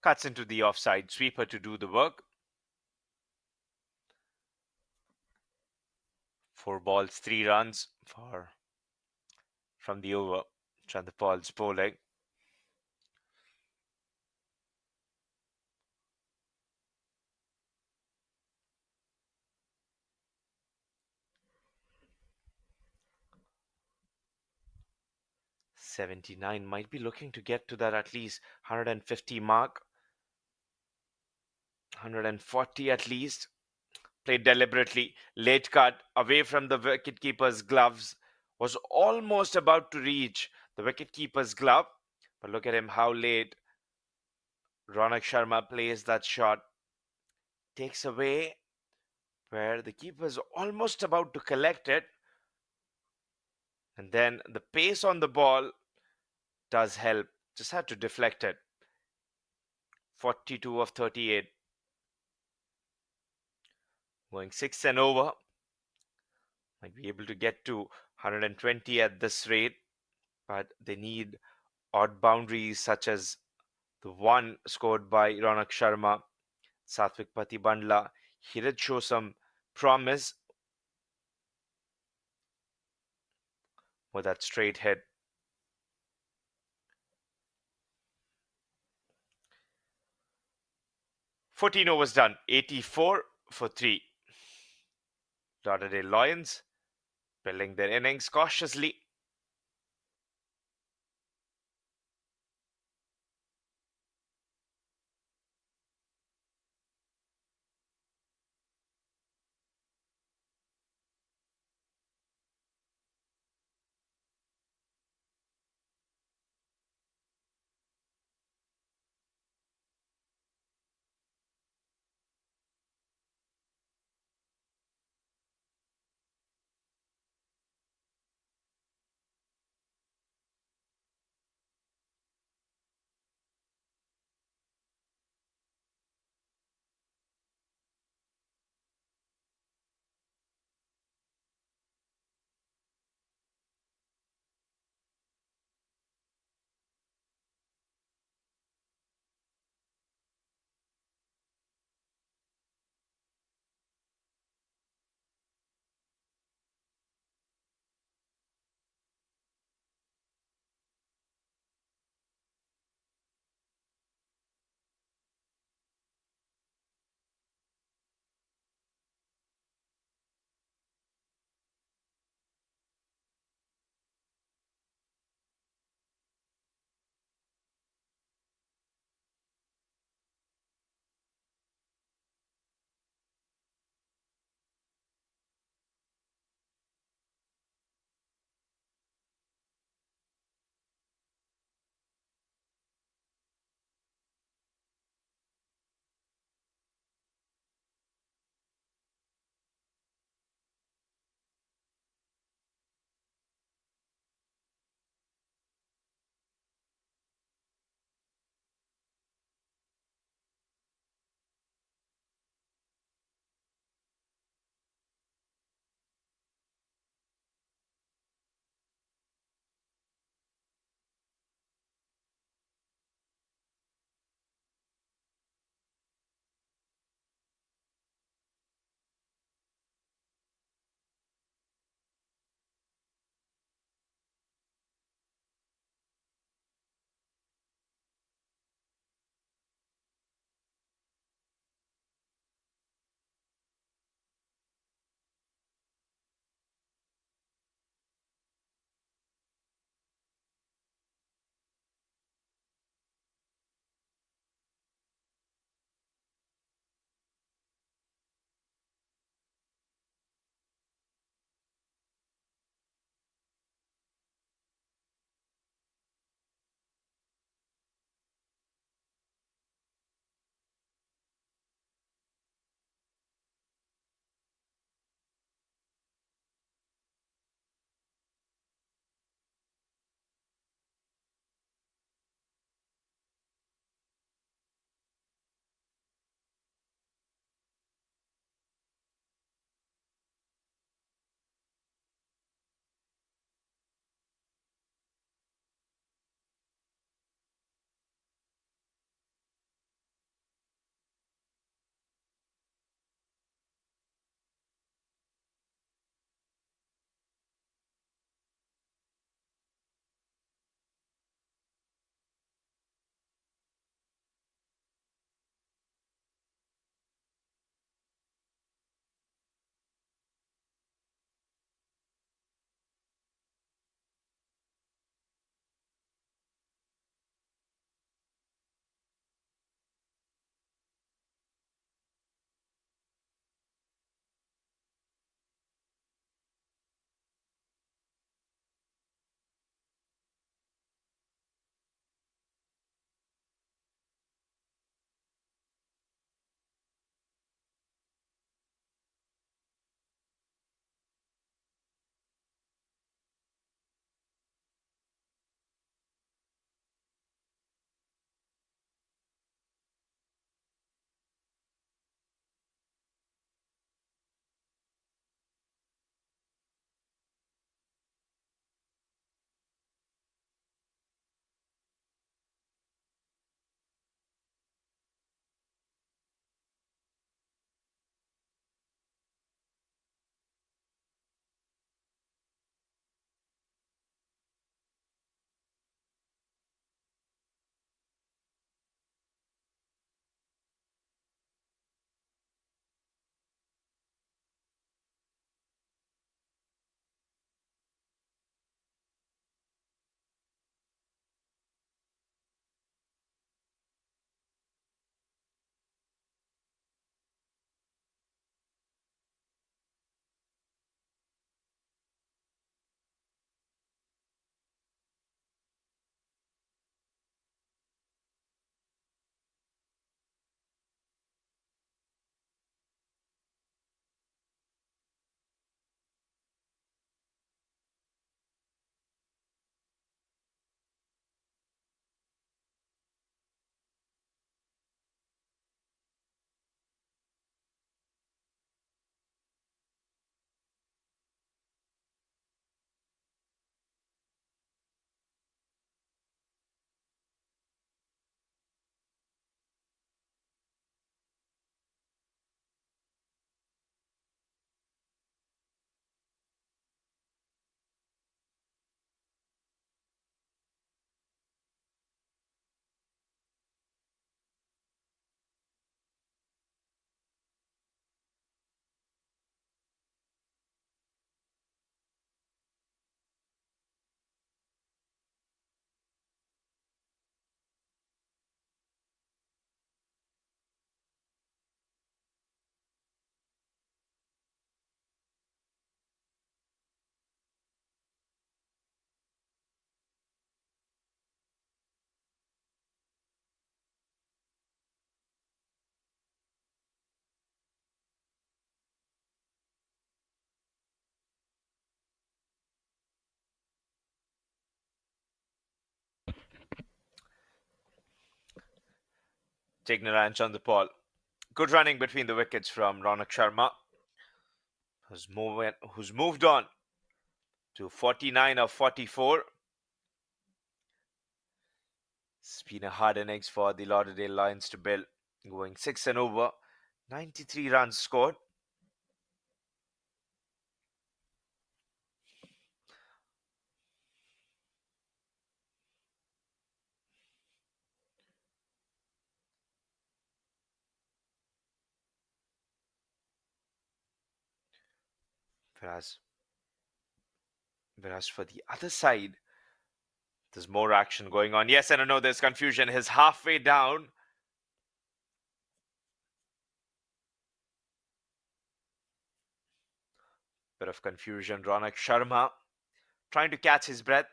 Cuts into the offside sweeper to do the work. 4 balls, 3 runs for from the over. Chandrapal's bowling. 79 might be looking to get to that at least 150 mark. 140 at least. Played deliberately. Late cut away from the wicketkeeper's gloves. Was almost about to reach the wicketkeeper's glove. But look at him, how late Ronak Sharma plays that shot. Takes away where the keeper's almost about to collect it. And then the pace on the ball does help. Just had to deflect it. 42 of 38. Going 6 and over. Might be able to get to 120 at this rate. But they need odd boundaries such as the one scored by Ronak Sharma, Satvik Patibandla. He did show some promise with that straight hit. 14 overs done, 84 for 3. Lauderdale Lions building their innings cautiously. taking a ranch on the ball. Good running between the wickets from Ronak Sharma, who's moved on to 49 of 44. It's been a hard innings for the Lauderdale Lions to build, going 6 and over, 93 runs scored. Whereas, whereas for the other side, there's more action going on. Yes, and I know there's confusion. He's halfway down. Bit of confusion. Ronak Sharma trying to catch his breath.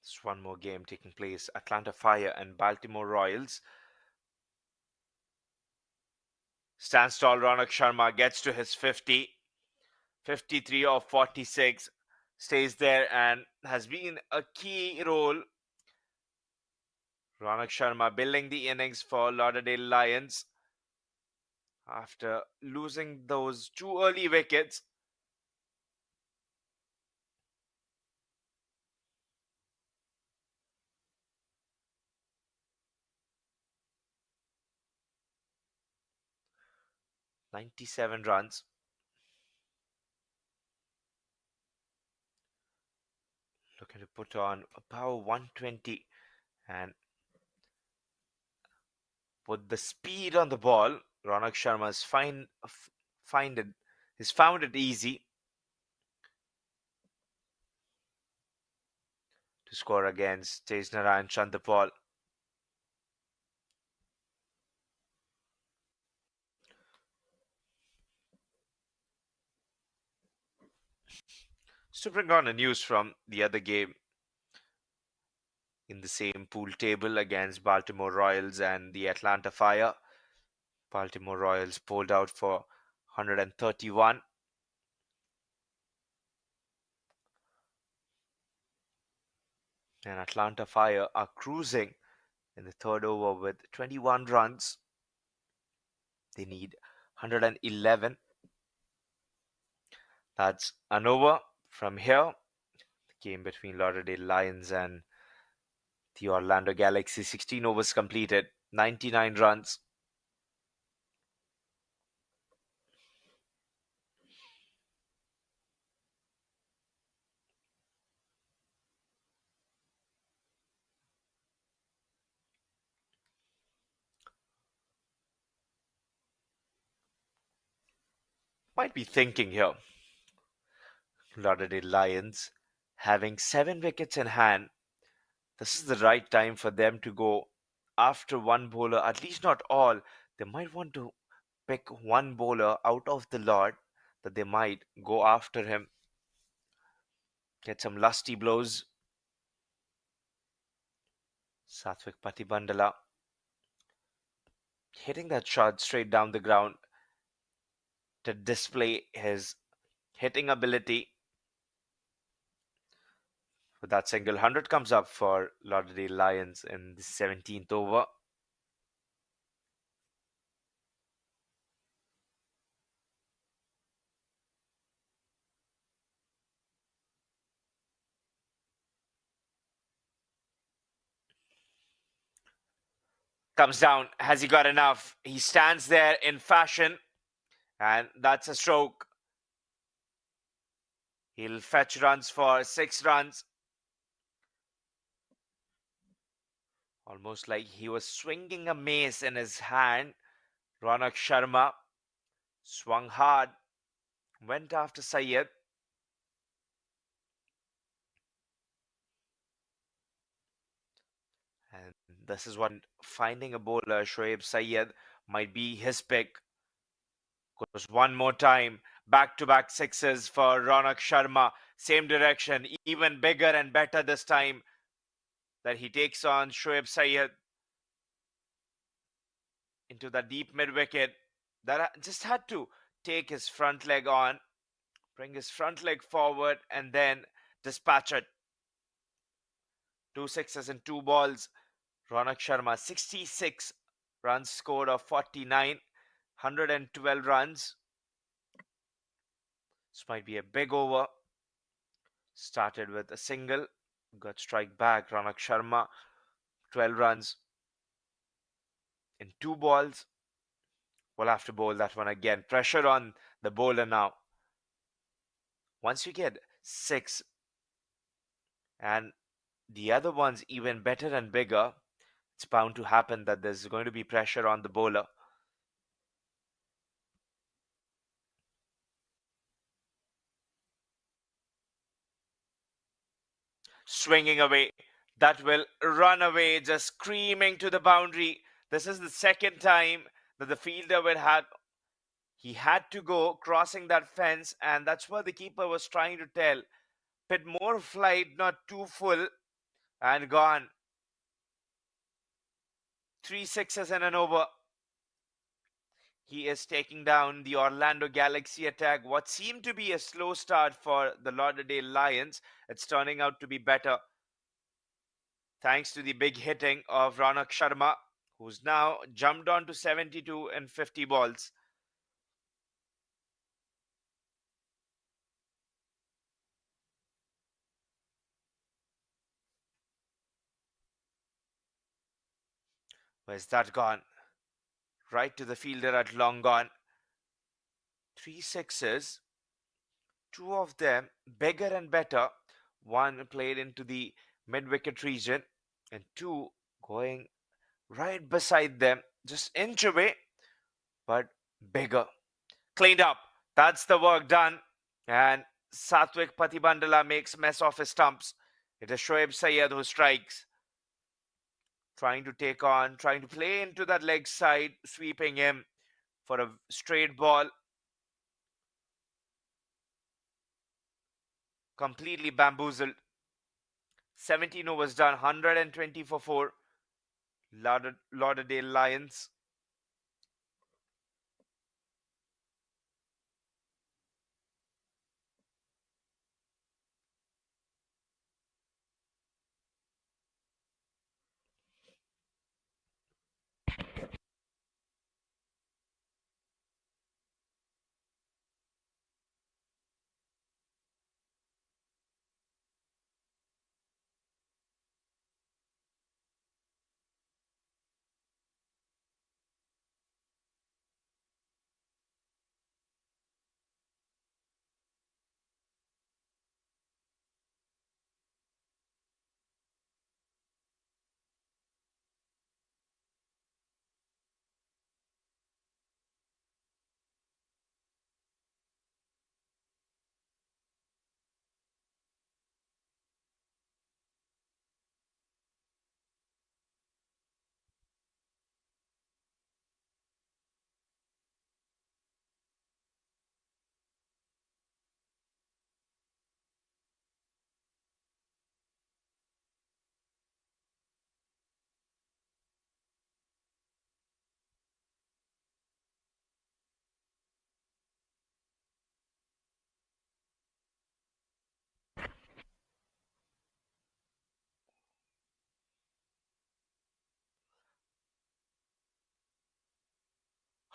There's one more game taking place. Atlanta Fire and Baltimore Royals. Stands tall. Ronak Sharma gets to his 50. 53 of 46. Stays there and has been a key role. Ronak Sharma building the innings for Lauderdale Lions after losing those two early wickets. "97 runs. Looking to put on a power 120 and put the speed on the ball. Ronak Sharma's find it. He's found it easy to score against Tejas and Chandapal. To bring on a news from the other game in the same pool table against Baltimore Royals and the Atlanta Fire. Baltimore Royals pulled out for 131. And Atlanta Fire are cruising in the third over with 21 runs. They need 111. That's an over from here. The game between Lauderdale Lions and the Orlando Galaxy. 16 overs completed, 99 runs. Might be thinking here, Lauderdale Lions having 7 wickets in hand. This is the right time for them to go after one bowler, at least not all. They might want to pick one bowler out of the lot that they might go after him, get some lusty blows. Satvik Patibandala hitting that shot straight down the ground to display his hitting ability. With that single, 100 comes up for Lauderdale Lions in the 17th over. Comes down. Has he got enough? He stands there in fashion, and that's a stroke. He'll fetch runs for 6 runs. Almost like he was swinging a mace in his hand. Ronak Sharma swung hard, went after Syed. And this is what finding a bowler, Shoaib Syed, might be his pick. Goes one more time. Back to back sixes for Ronak Sharma. Same direction, even bigger and better this time that he takes on Shoaib Syed into the deep mid wicket. That just had to take his front leg on. Bring his front leg forward and then dispatch it. Two sixes and two balls. Ronak Sharma, 66 runs scored of 49, 112 runs. This might be a big over. Started with a single, got strike back. Ronak Sharma, 12 runs in two balls. We'll have to bowl that one again. Pressure on the bowler now. Once you get six and the other one's even better and bigger, it's bound to happen that there's going to be pressure on the bowler. Swinging away. That will run away, just screaming to the boundary. This is the second time that the fielder will had he had to go crossing that fence, and that's what the keeper was trying to tell. Bit more flight, not too full, and gone. Three sixes and an over. He is taking down the Orlando Galaxy attack. What seemed to be a slow start for the Lauderdale Lions, it's turning out to be better. Thanks to the big hitting of Ronak Sharma, who's now jumped on to 72 and 50 balls. Where's that gone? Right to the fielder at long gone. Three sixes, two of them bigger and better. One played into the mid wicket region, and two going right beside them, just inch away, but bigger. Cleaned up. That's the work done. And Satwik Patibandala makes mess of his stumps. It is Shoaib Sayed who strikes. Trying to take on, trying to play into that leg side, sweeping him for a straight ball. Completely bamboozled. 17 overs done, 120 for 4. Lauderdale Lions.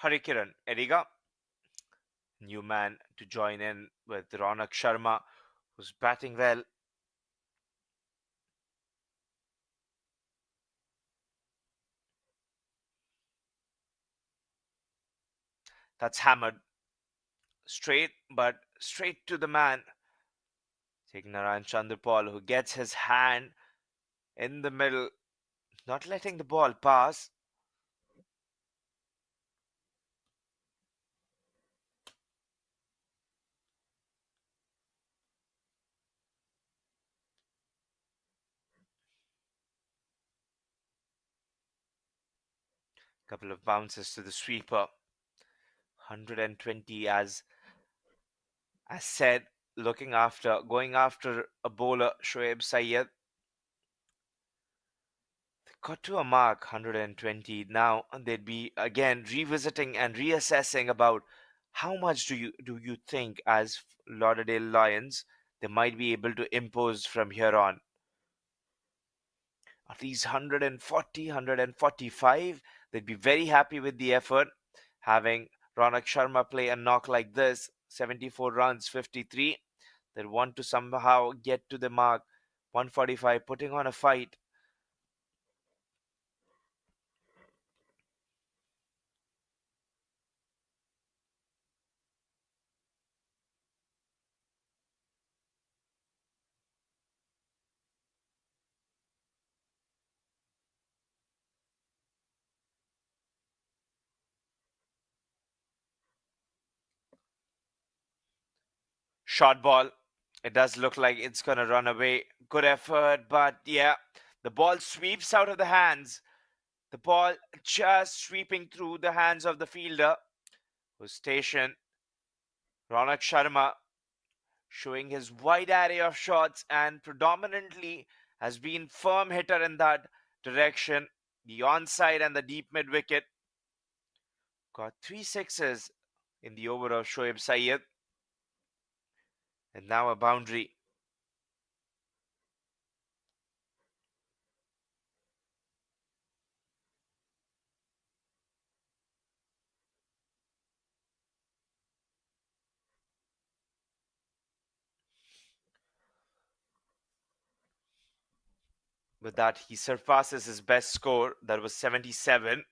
Harikiran Eriga, new man to join in with Ronak Sharma, who's batting well. That's hammered straight, but straight to the man. Taking Narayan Chandrapal, who gets his hand in the middle, not letting the ball pass. Couple of bounces to the sweeper. 120 as said, going after a bowler, Shoaib Sayed. They got to a mark, 120. Now they'd be again revisiting and reassessing about how much do you think as Lauderdale Lions. They might be able to impose from here on. At least 140, 145. They'd be very happy with the effort. Having Ronak Sharma play a knock like this, 74 runs, 53. They want to somehow get to the mark. 145, putting on a fight. Short ball. It does look like it's going to run away. Good effort, but yeah, the ball sweeps out of the hands. The ball just sweeping through the hands of the fielder who's stationed. Ronak Sharma showing his wide array of shots and predominantly has been firm hitter in that direction. The onside and the deep mid wicket. Got three sixes in the over of Shoaib Sayed. And now a boundary. With that, he surpasses his best score, that was 77.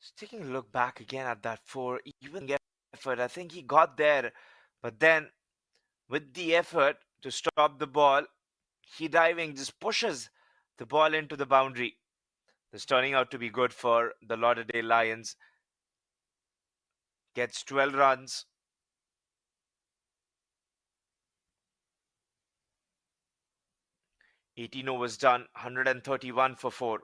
Just taking a look back again at that four, even effort, I think he got there, but then with the effort to stop the ball, he diving just pushes the ball into the boundary. This turning out to be good for the Lauderdale Lions. Gets 12 runs. 18 overs done, 131 for 4.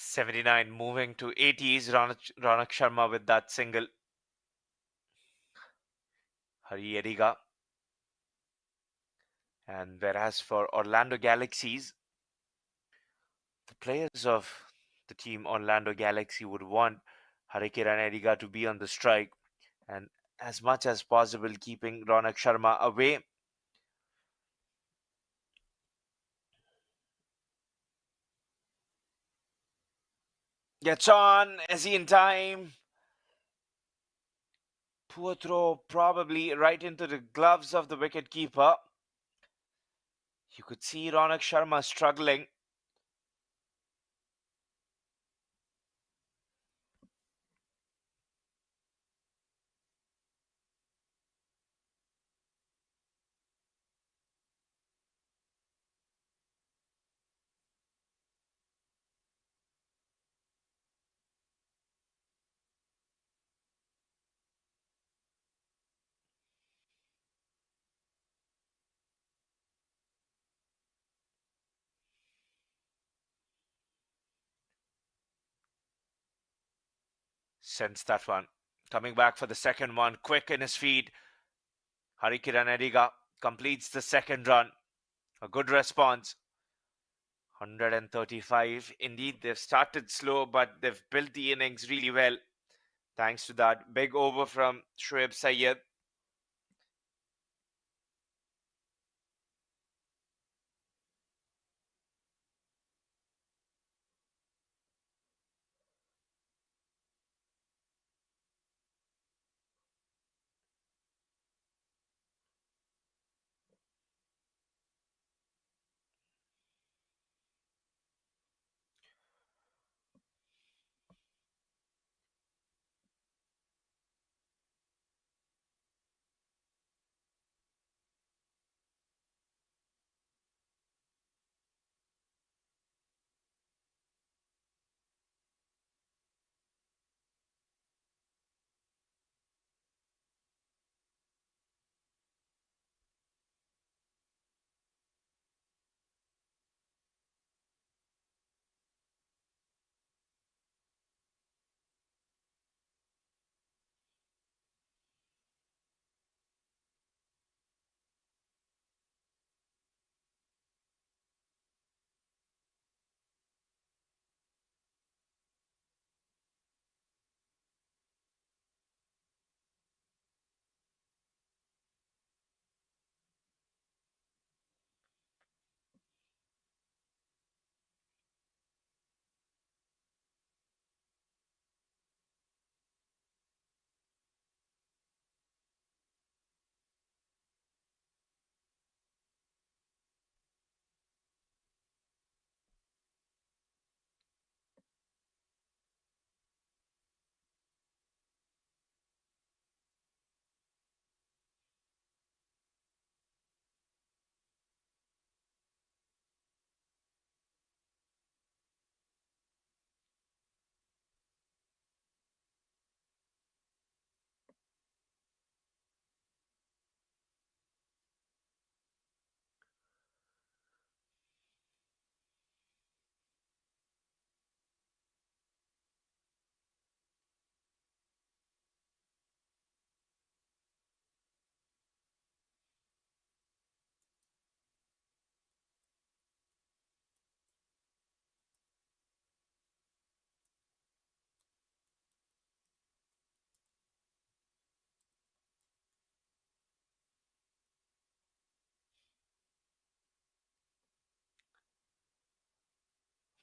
'79 moving to '80s. Ronak Sharma with that single. Hari Eriga. And whereas for Orlando Galaxies, the players of the team Orlando Galaxy would want Harikiran Eriga to be on the strike and as much as possible keeping Ronak Sharma away. Gets on, is he in time? Poor throw, probably right into the gloves of the wicketkeeper. You could see Ronak Sharma struggling. Sends that one. Coming back for the second one, quick in his feet. Harikiran Ediga completes the second run. A good response. 135. Indeed, they've started slow, but they've built the innings really well. Thanks to that big over from Shoaib Sayed.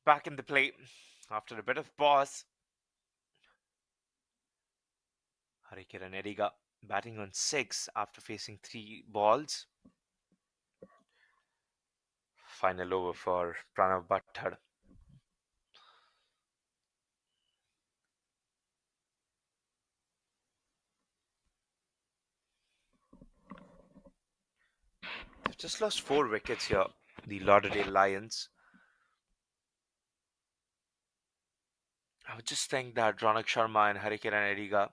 Back in the play. After a bit of pause, Harikiran Ediga batting on 6 after facing 3 balls. Final over for Pranav Bhattar. They've just lost 4 wickets here, the Lauderdale Lions. I would just think that Ronak Sharma and Harikiran Ediga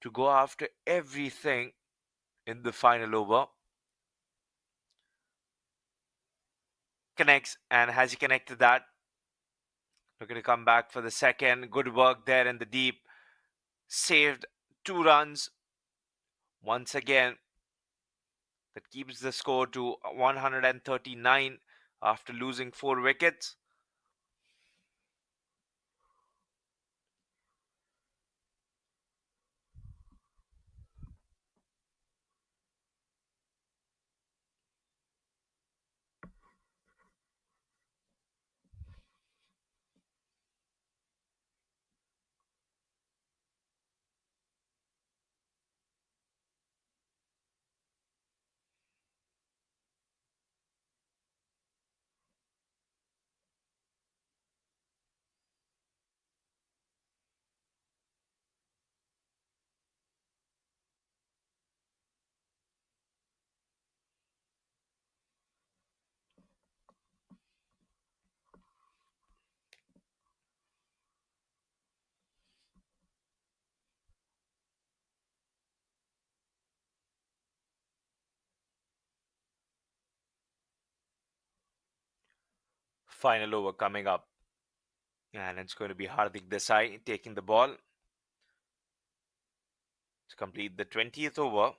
to go after everything in the final over. Connects, and has he connected that? Looking to come back for the second. Good work there in the deep. Saved 2 runs. Once again, that keeps the score to 139 after losing 4 wickets. Final over coming up. And it's going to be Hardik Desai taking the ball. to complete the 20th over.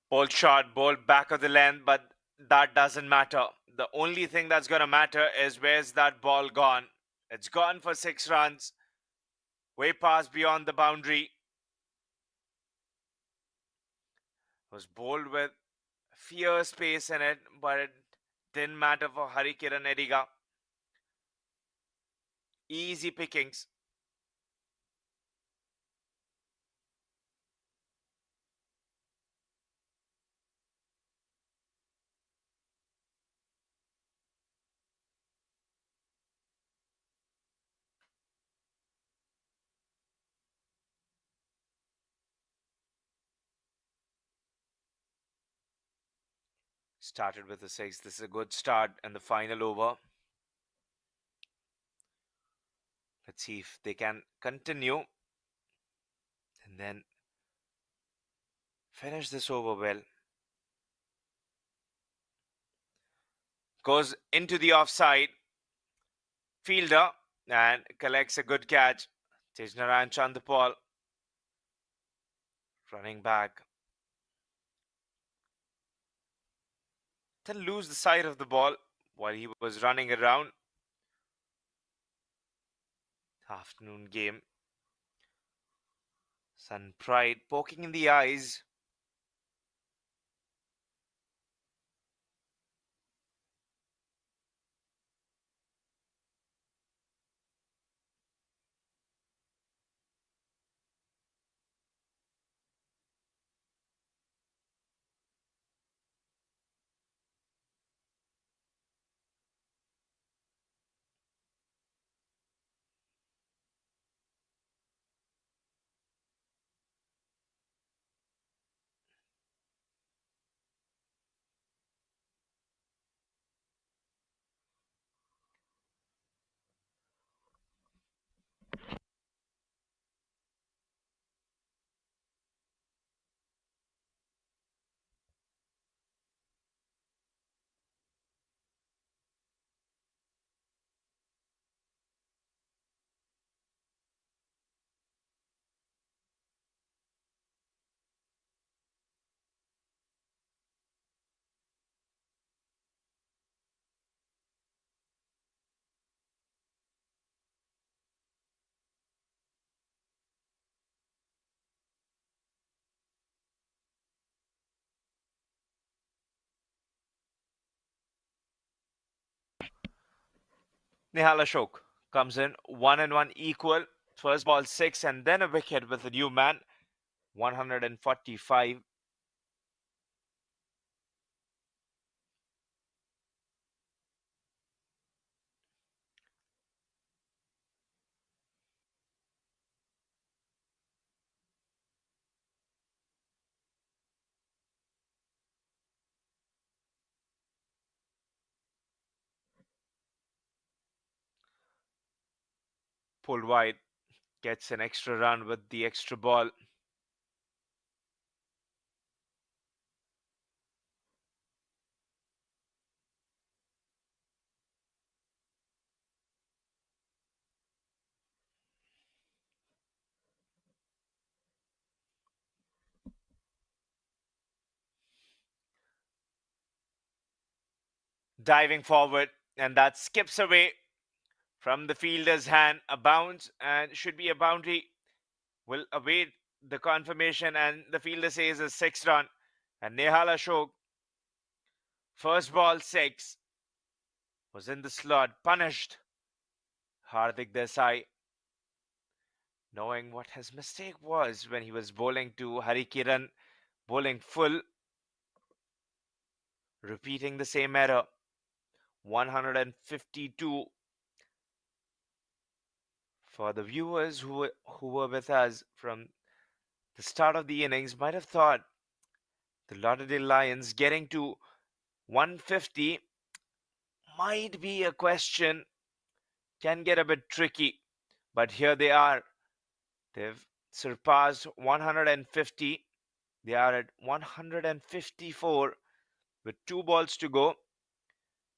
Ball shot, ball back of the length, but that doesn't matter. The only thing that's going to matter is where's that ball gone. It's gone for 6 runs, way past beyond the boundary. It was bowled with fierce pace in it, but it didn't matter for Harikiran Ediga. Easy pickings. Started with a 6. This is a good start in the final over. Let's see if they can continue and then finish this over well. Goes into the offside. Fielder and collects a good catch. Tejnaran Chandapal running back. Then lose the side of the ball while he was running around. Afternoon game. Sun Pride poking in the eyes. Nihal Ashok comes in 1-1 equal. First ball 6 and then a wicket with a new man. 145. Pulled wide. Gets an extra run with the extra ball. Diving forward, and that skips away from the fielder's hand. A bounce and should be a boundary. Will await the confirmation, and the fielder says a 6 run. And Nehal Ashok, first ball 6, was in the slot, punished. Hardik Desai, knowing what his mistake was when he was bowling to Harikiran, bowling full, repeating the same error. 152 for the viewers who were with us from the start of the innings might have thought the Lauderdale Lions getting to 150 might be a question, can get a bit tricky, but here they are. They've surpassed 150. They are at 154 with two balls to go.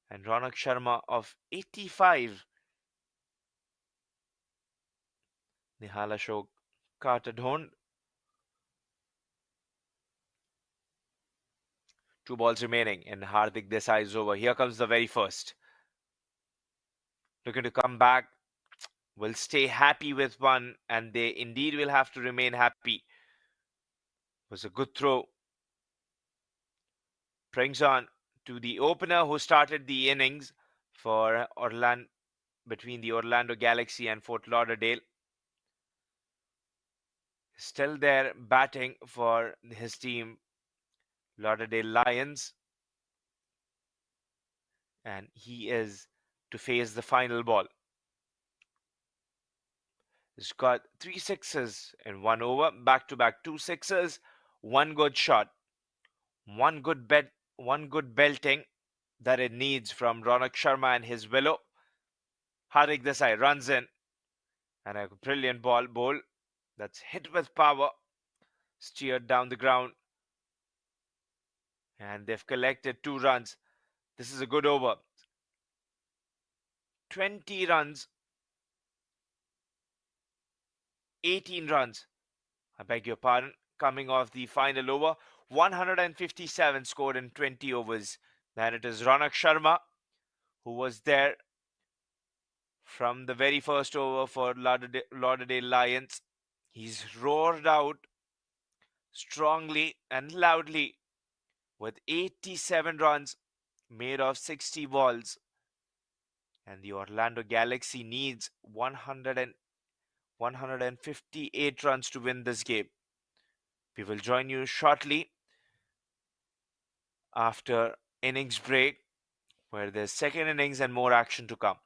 And Ronak Sharma of 85. Nihala Shok Katadhon. Two balls remaining, and Hardik Desai is over. Here comes the very first. Looking to come back. Will stay happy with one, and they indeed will have to remain happy. Was a good throw. Brings on to the opener who started the innings for Orlando between the Orlando Galaxy and Fort Lauderdale. Still there batting for his team, Lauderdale Lions, and he is to face the final ball. He's got three sixes in one over, back to back two sixes, one good shot, one good belting that it needs from Ronak Sharma and his willow. Hardik Desai runs in, and a brilliant bowl that's hit with power, steered down the ground, and they've collected 2 runs. This is a good over. 20 runs, 18 runs. I beg your pardon. Coming off the final over, 157 scored in 20 overs. Then it is Ronak Sharma who was there from the very first over for Lauderdale Lions. He's roared out strongly and loudly with 87 runs made of 60 balls. And the Orlando Galaxy needs 158 runs to win this game. We will join you shortly after innings break, where there's second innings and more action to come.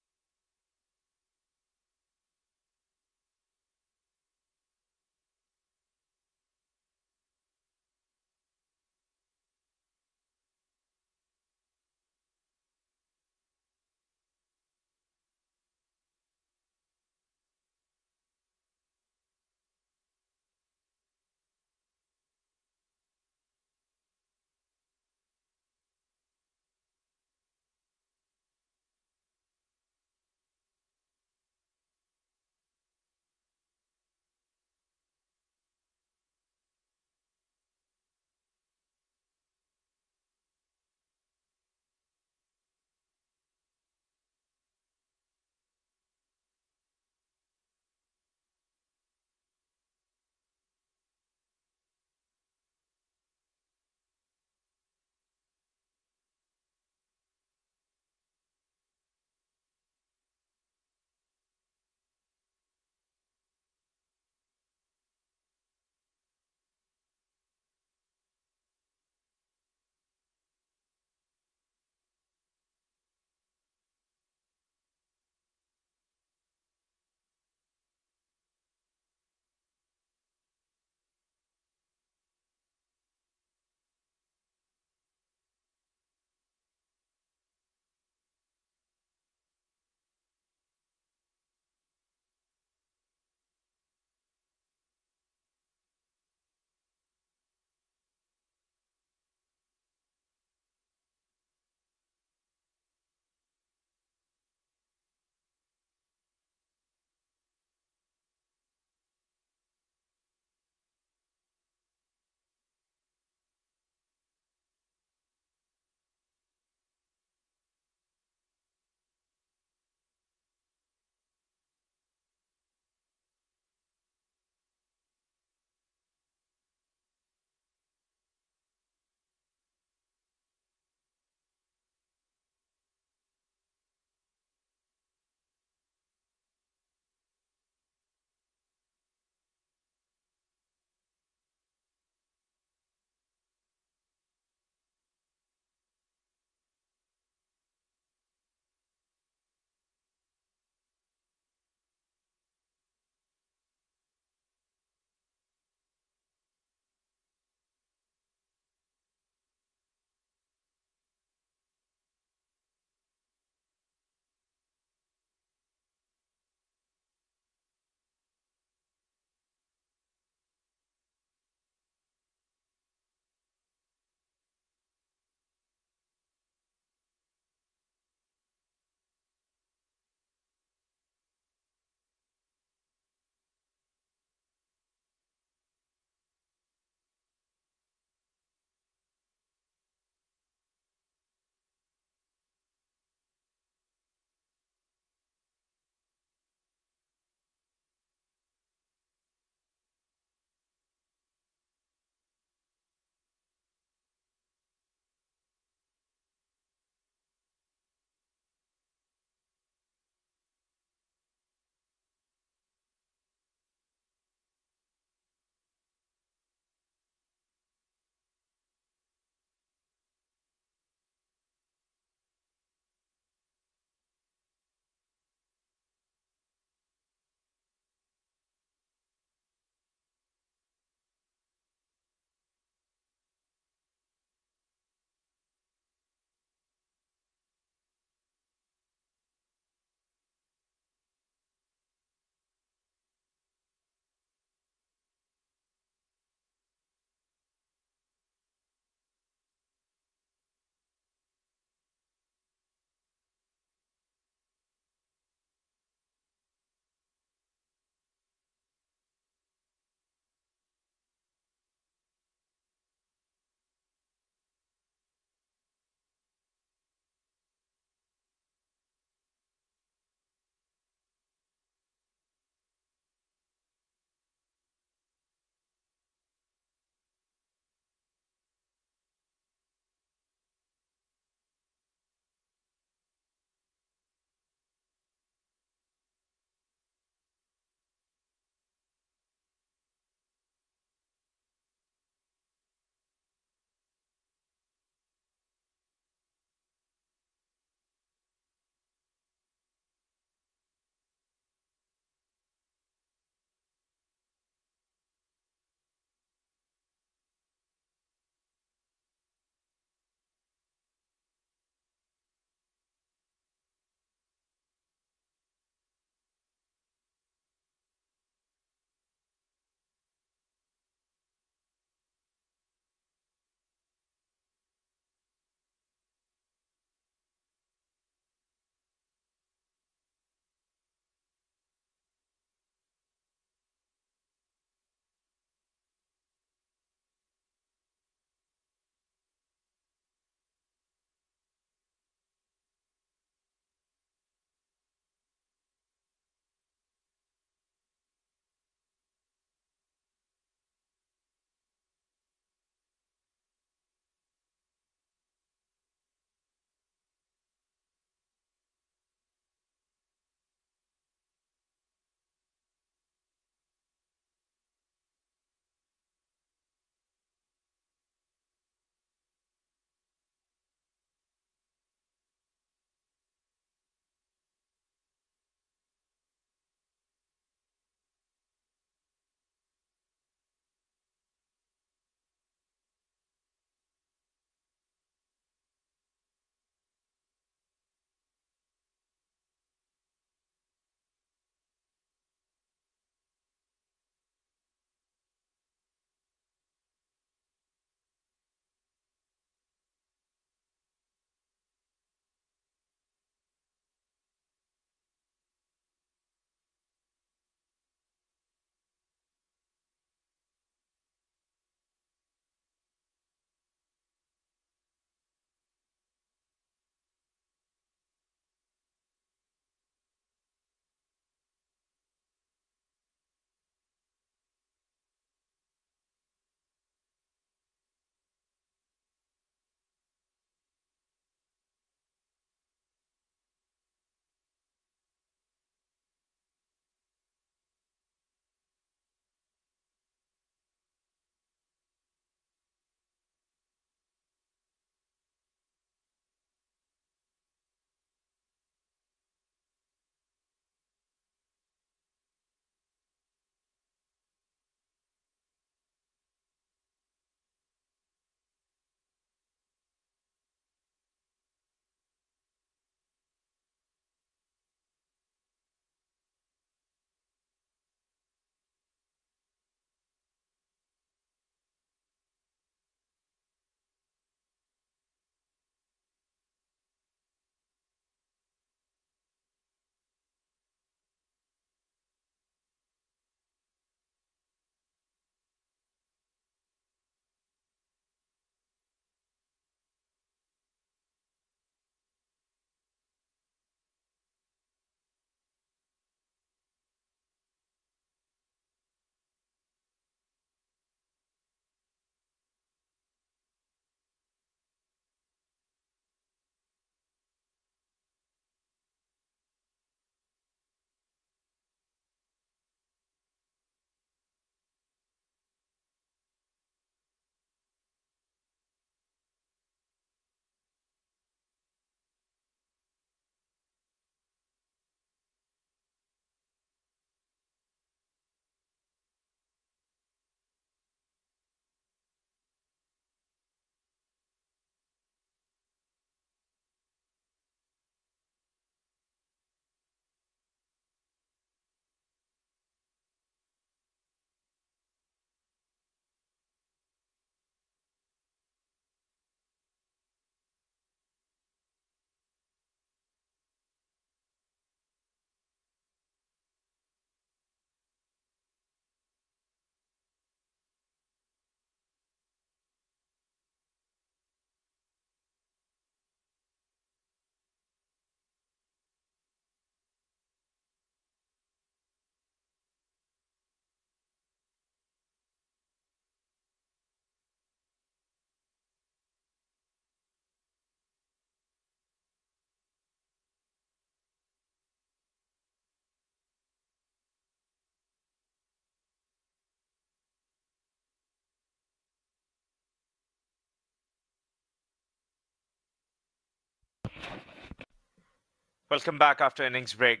Welcome back after innings break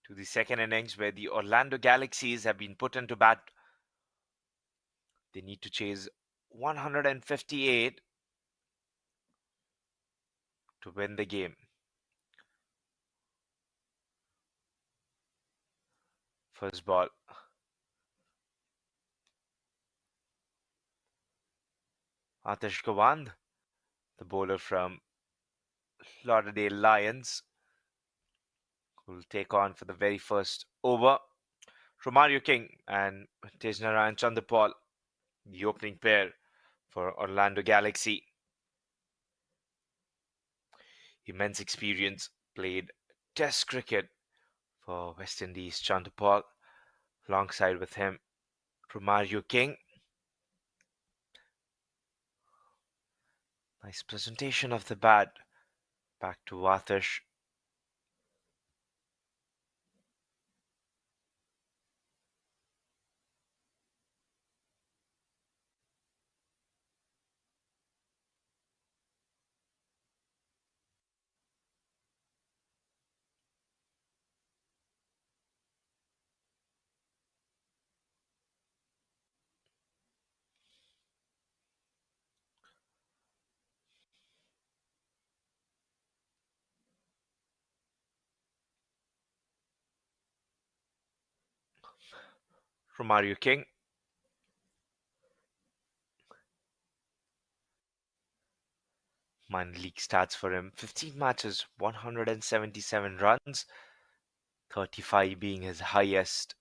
to the second innings where the Orlando Galaxies have been put into bat. They need to chase 158 to win the game. First ball. Atish Gawand, the bowler from Lauderdale Lions, who will take on for the very first over. Romario King and Tejnarayan Chanderpaul, the opening pair for Orlando Galaxy. Immense experience, played Test cricket for West Indies. Chanderpaul, alongside with him, Romario King. Nice presentation of the bat. Back to Atish. Romario King. Minor league stats for him: 15 matches, 177 runs, 35 being his highest.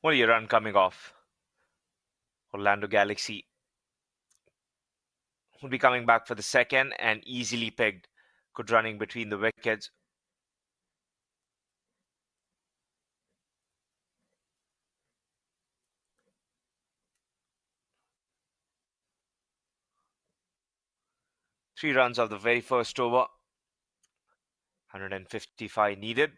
Only a run coming off. Orlando Galaxy will be coming back for the second and easily pegged. Good running between the wickets. Three runs of the very first over. 155 needed.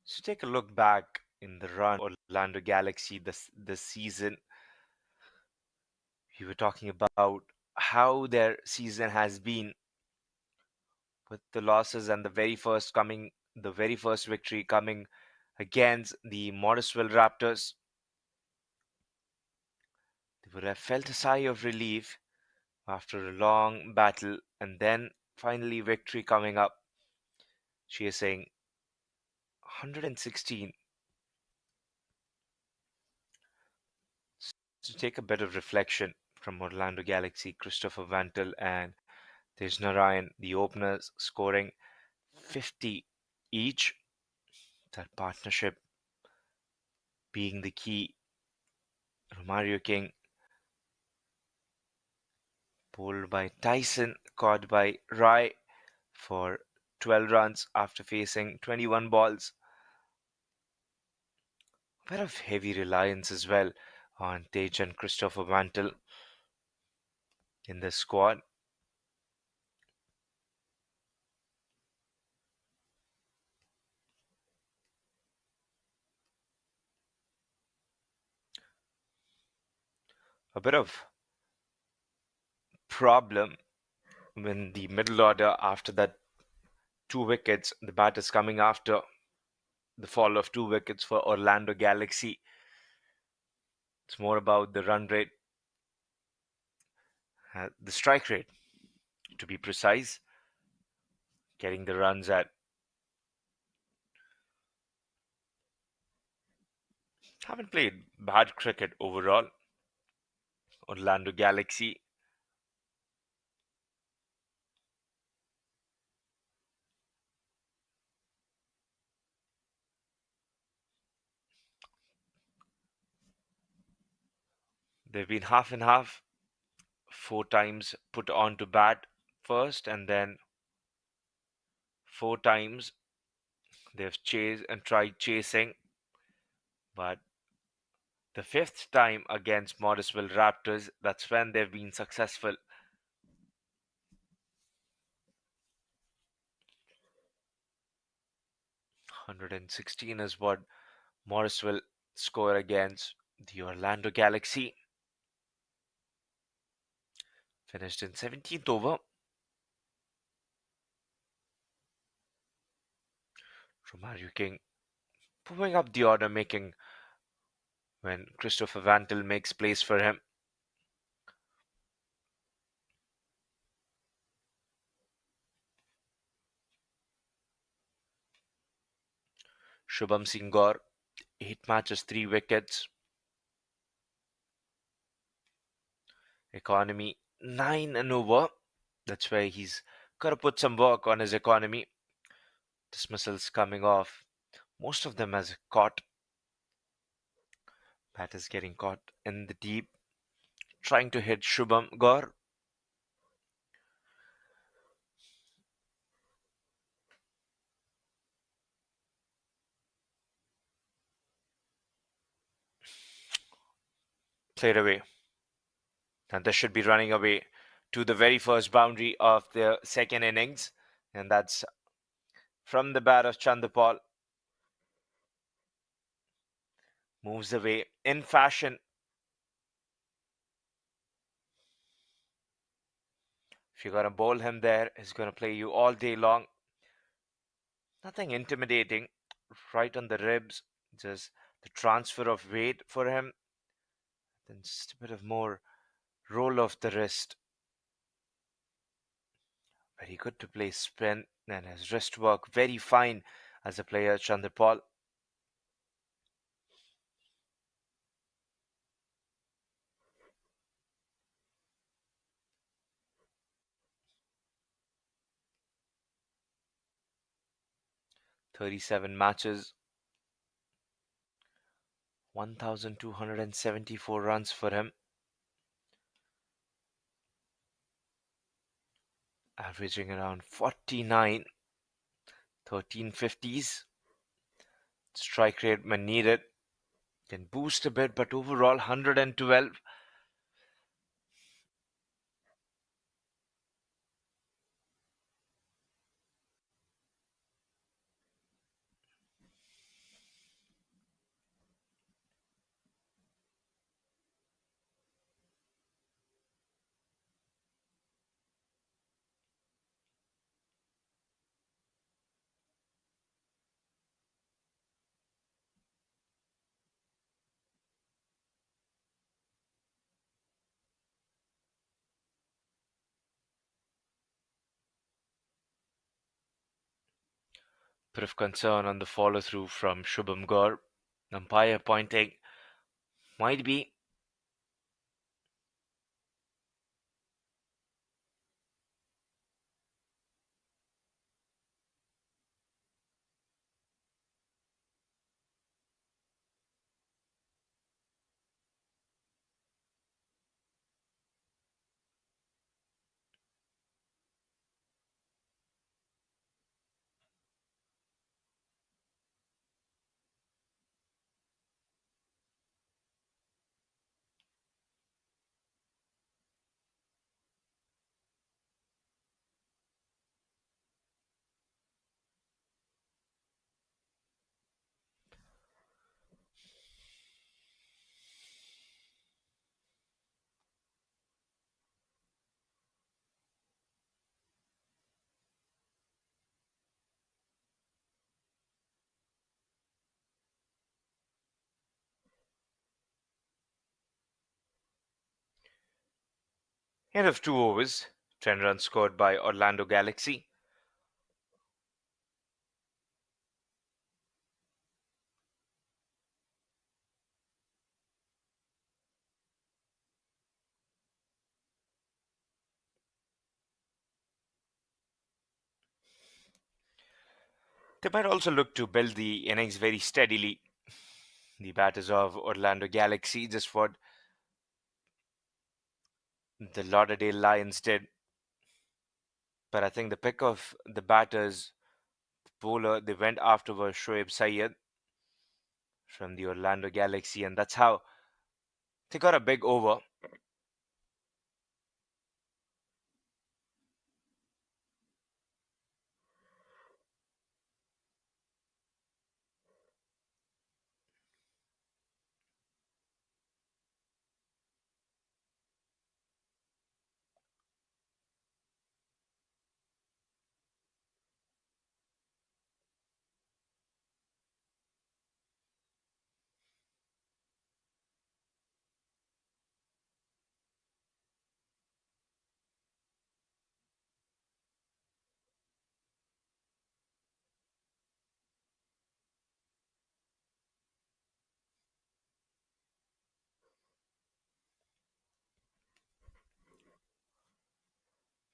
So take a look back in the run Orlando Galaxy this season. We were talking about how their season has been with the losses and the very first victory coming against the Morrisville Raptors. They would have felt a sigh of relief after a long battle, and then finally victory coming up. She is saying 116. To take a bit of reflection from Orlando Galaxy, Christopher Vantel and there's Narayan, the openers, scoring 50 each. That partnership being the key. Romario King, bowled by Tyson, caught by Rai for 12 runs after facing 21 balls. A bit of heavy reliance as well on Tej and Christopher Mantle in the squad. a bit of problem in the middle order after that 2 wickets. The bat is coming after the fall of 2 wickets for Orlando Galaxy. It's more about the run rate, the strike rate, to be precise, getting the runs at. Haven't played bad cricket overall. Orlando Galaxy. They've been half and half. 4 times put on to bat first, and then 4 times they've chased and tried chasing. But the fifth time against Morrisville Raptors, that's when they've been successful. 116 is what Morrisville score against the Orlando Galaxy. Finished in 17th over. Romario King moving up the order, making when Christopher Vantil makes place for him. Shubham Singh Gaur, 8 matches, 3 wickets. Economy 9 and over. That's where he's got to put some work on his economy. Dismissals coming off. Most of them as caught. Bat is getting caught in the deep. Trying to hit Shubham Gaur. Played away. And this should be running away to the very first boundary of the second innings. And that's from the bat of Chandapal. Moves away in fashion. If you're going to bowl him there, he's going to play you all day long. Nothing intimidating. Right on the ribs. Just the transfer of weight for him. Then just a bit of more roll of the wrist. Very good to play spin, and his wrist work very fine as a player, Chandrapal. .37 matches, 1,274 runs for him, averaging around 49, 1350s. Strike rate when needed can boost a bit, but overall 112. Bit of concern on the follow through from Shubham Gaur. Umpire pointing might be. End of 2 overs, 10 runs scored by Orlando Galaxy. They might also look to build the innings very steadily. The batters of Orlando Galaxy, just what the Lauderdale Lions did. But I think the pick of the batters, bowler they went after was Shoaib Sayed from the Orlando Galaxy, and that's how they got a big over.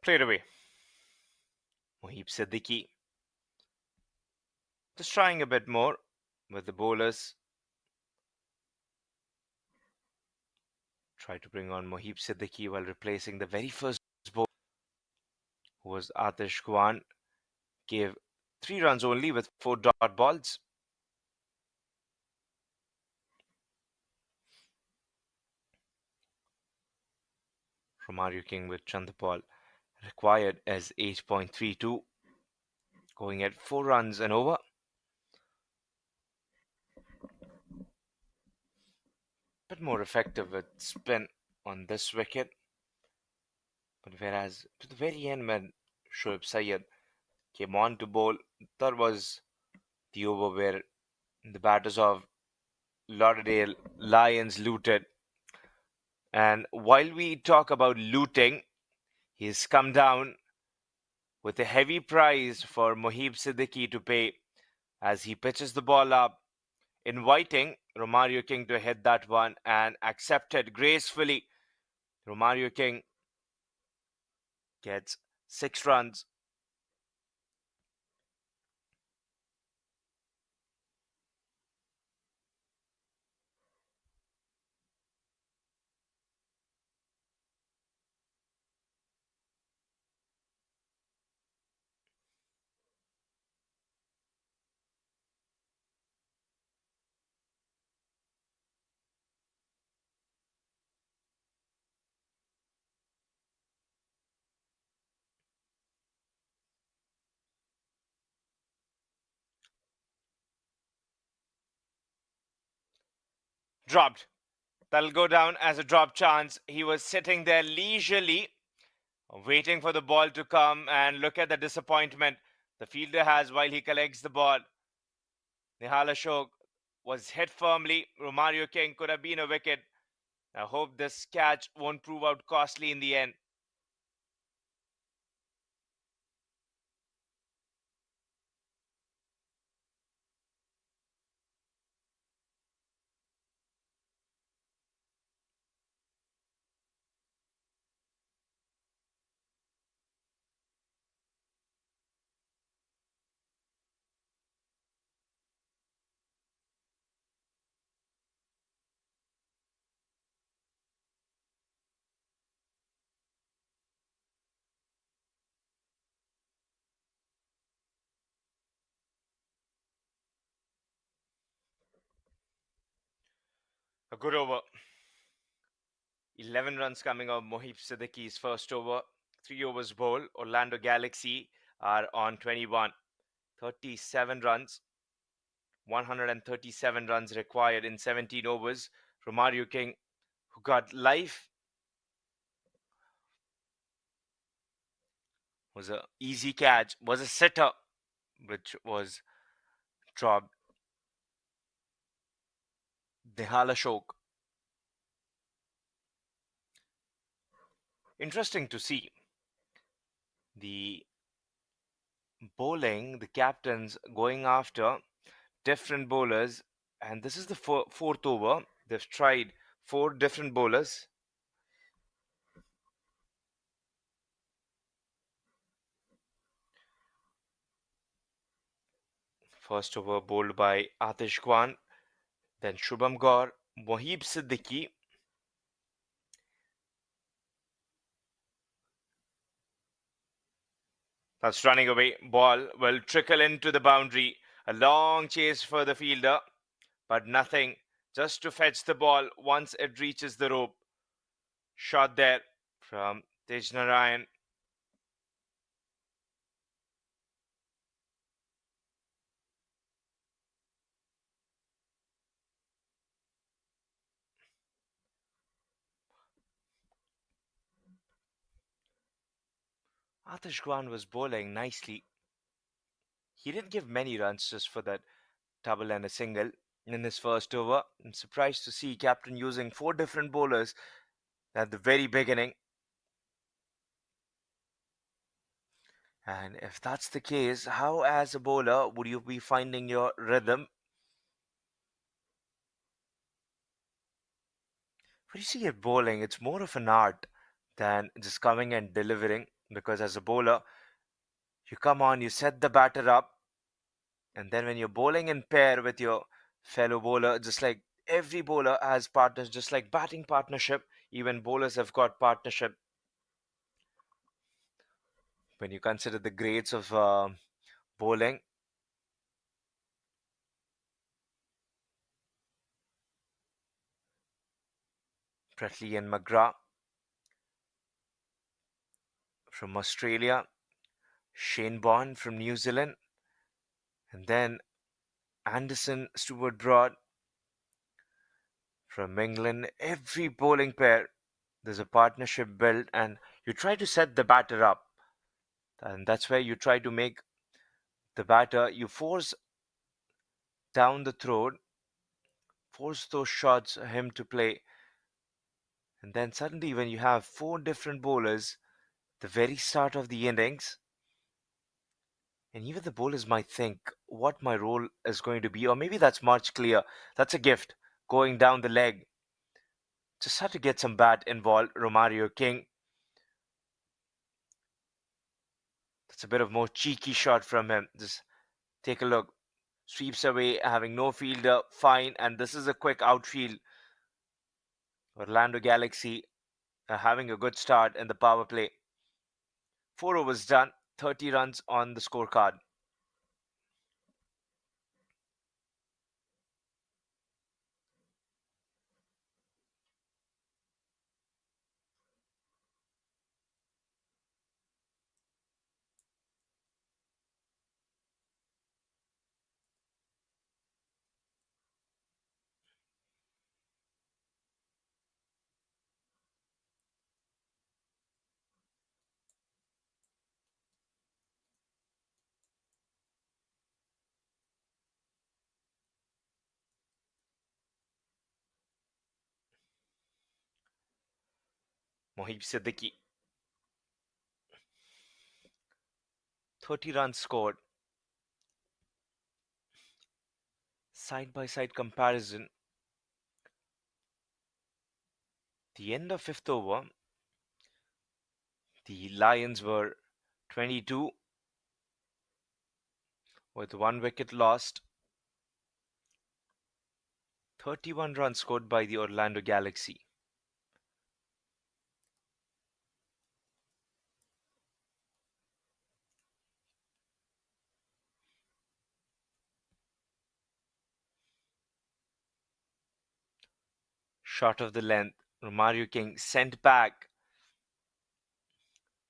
Played away. Mohib Siddiqui just trying a bit more with the bowlers. Tried to bring on Mohib Siddiqui while replacing the very first bowler, who was Atish Kwan. Gave 3 runs only with 4 dot balls. Romario King with Chandapal required as 8.32, going at 4 runs and over. Bit more effective with spin on this wicket. But whereas to the very end, when Shoaib Sayed came on to bowl, that was the over where the batters of Lauderdale Lions looted. And while we talk about looting, he's come down with a heavy prize for Mohib Siddiqui to pay as he pitches the ball up, inviting Romario King to hit that one and accepted gracefully. Romario King gets 6 runs. Dropped. That'll go down as a drop chance. He was sitting there leisurely, waiting for the ball to come, and look at the disappointment the fielder has while he collects the ball. Nihal Ashok was hit firmly. Romario King could have been a wicket. I hope this catch won't prove out costly in the end. A good over. 11 runs coming off Mohib Siddiqui's first over. 3 overs bowl. Orlando Galaxy are on 21. 37 runs. 137 runs required in 17 overs. Romario King, who got life, was a easy catch, was a sitter, which was dropped. Nihal Ashok Interesting to see the bowling, the captains going after different bowlers, and this is the fourth over. They've tried four different bowlers. First over bowled by Atish Kwan, then Shubham Gaur, Mohib Siddiqui. That's running away. Ball will trickle into the boundary. A long chase for the fielder, but nothing. Just to fetch the ball once it reaches the rope. Shot there from Tej Narayan. Atish Kwan was bowling nicely. He didn't give many runs just for that double and a single in his first over. I'm surprised to see captain using four different bowlers at the very beginning. And if that's the case, how as a bowler would you be finding your rhythm? When you see it bowling, it's more of an art than just coming and delivering. Because as a bowler, you come on, you set the batter up, and then when you're bowling in pair with your fellow bowler, just like every bowler has partners, just like batting partnership, even bowlers have got partnership. When you consider the grades of bowling, Pretley and McGrath from Australia, Shane Bond from New Zealand, and then Anderson Stewart Broad from England. Every bowling pair, there's a partnership built, and you try to set the batter up, and that's where you try to make the batter, you force down the throat, force those shots him to play, and then suddenly when you have four different bowlers, the very start of the innings, and even the bowlers might think what my role is going to be, or maybe that's much clear. That's a gift going down the leg. Just had to get some bat involved. Romario King. That's a bit of more cheeky shot from him. Just take a look. Sweeps away, having no fielder. Fine. And this is a quick outfield. Orlando Galaxy having a good start in the power play. 4 overs done. 30 runs on the scorecard. Mohib Siddiqui. 30 runs scored. Side by side comparison. The end of fifth over, the Lions were 22 with one wicket lost. 31 runs scored by the Orlando Galaxy. Short of the length, Romario King sent back,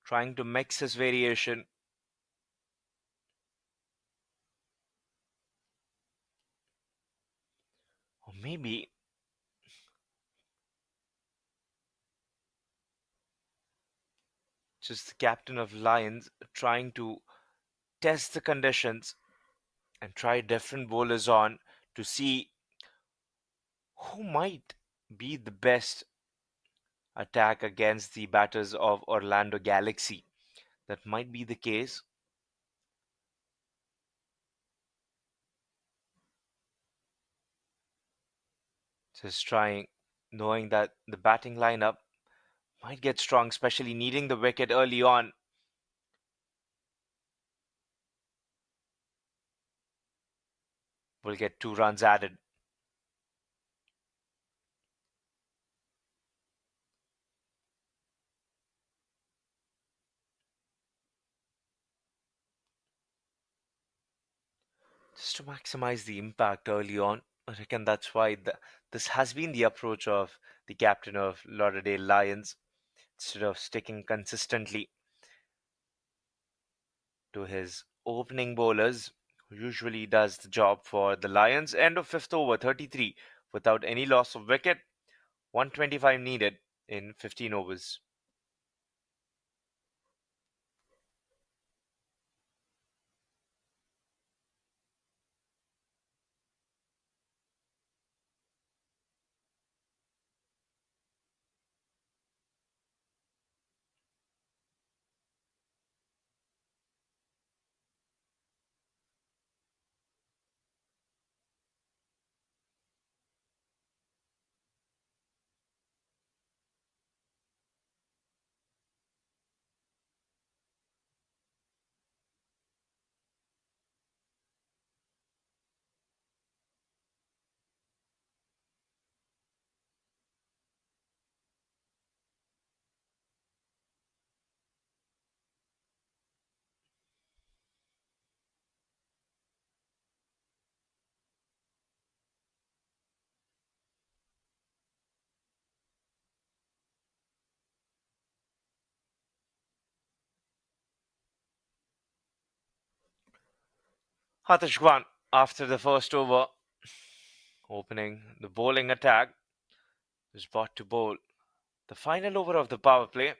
trying to mix his variation. Or maybe just the captain of Lions trying to test the conditions and try different bowlers on to see who might be the best attack against the batters of Orlando Galaxy. That might be the case. Just trying, knowing that the batting lineup might get strong, especially needing the wicket early on. Will get 2 runs added. Just to maximize the impact early on. I reckon that's why this has been the approach of the captain of Lauderdale Lions. Instead of sticking consistently to his opening bowlers, who usually does the job for the Lions. End of fifth over, 33, without any loss of wicket, 125 needed in 15 overs. Hatishwan, after the first over, opening the bowling attack, was brought to bowl the final over of the power play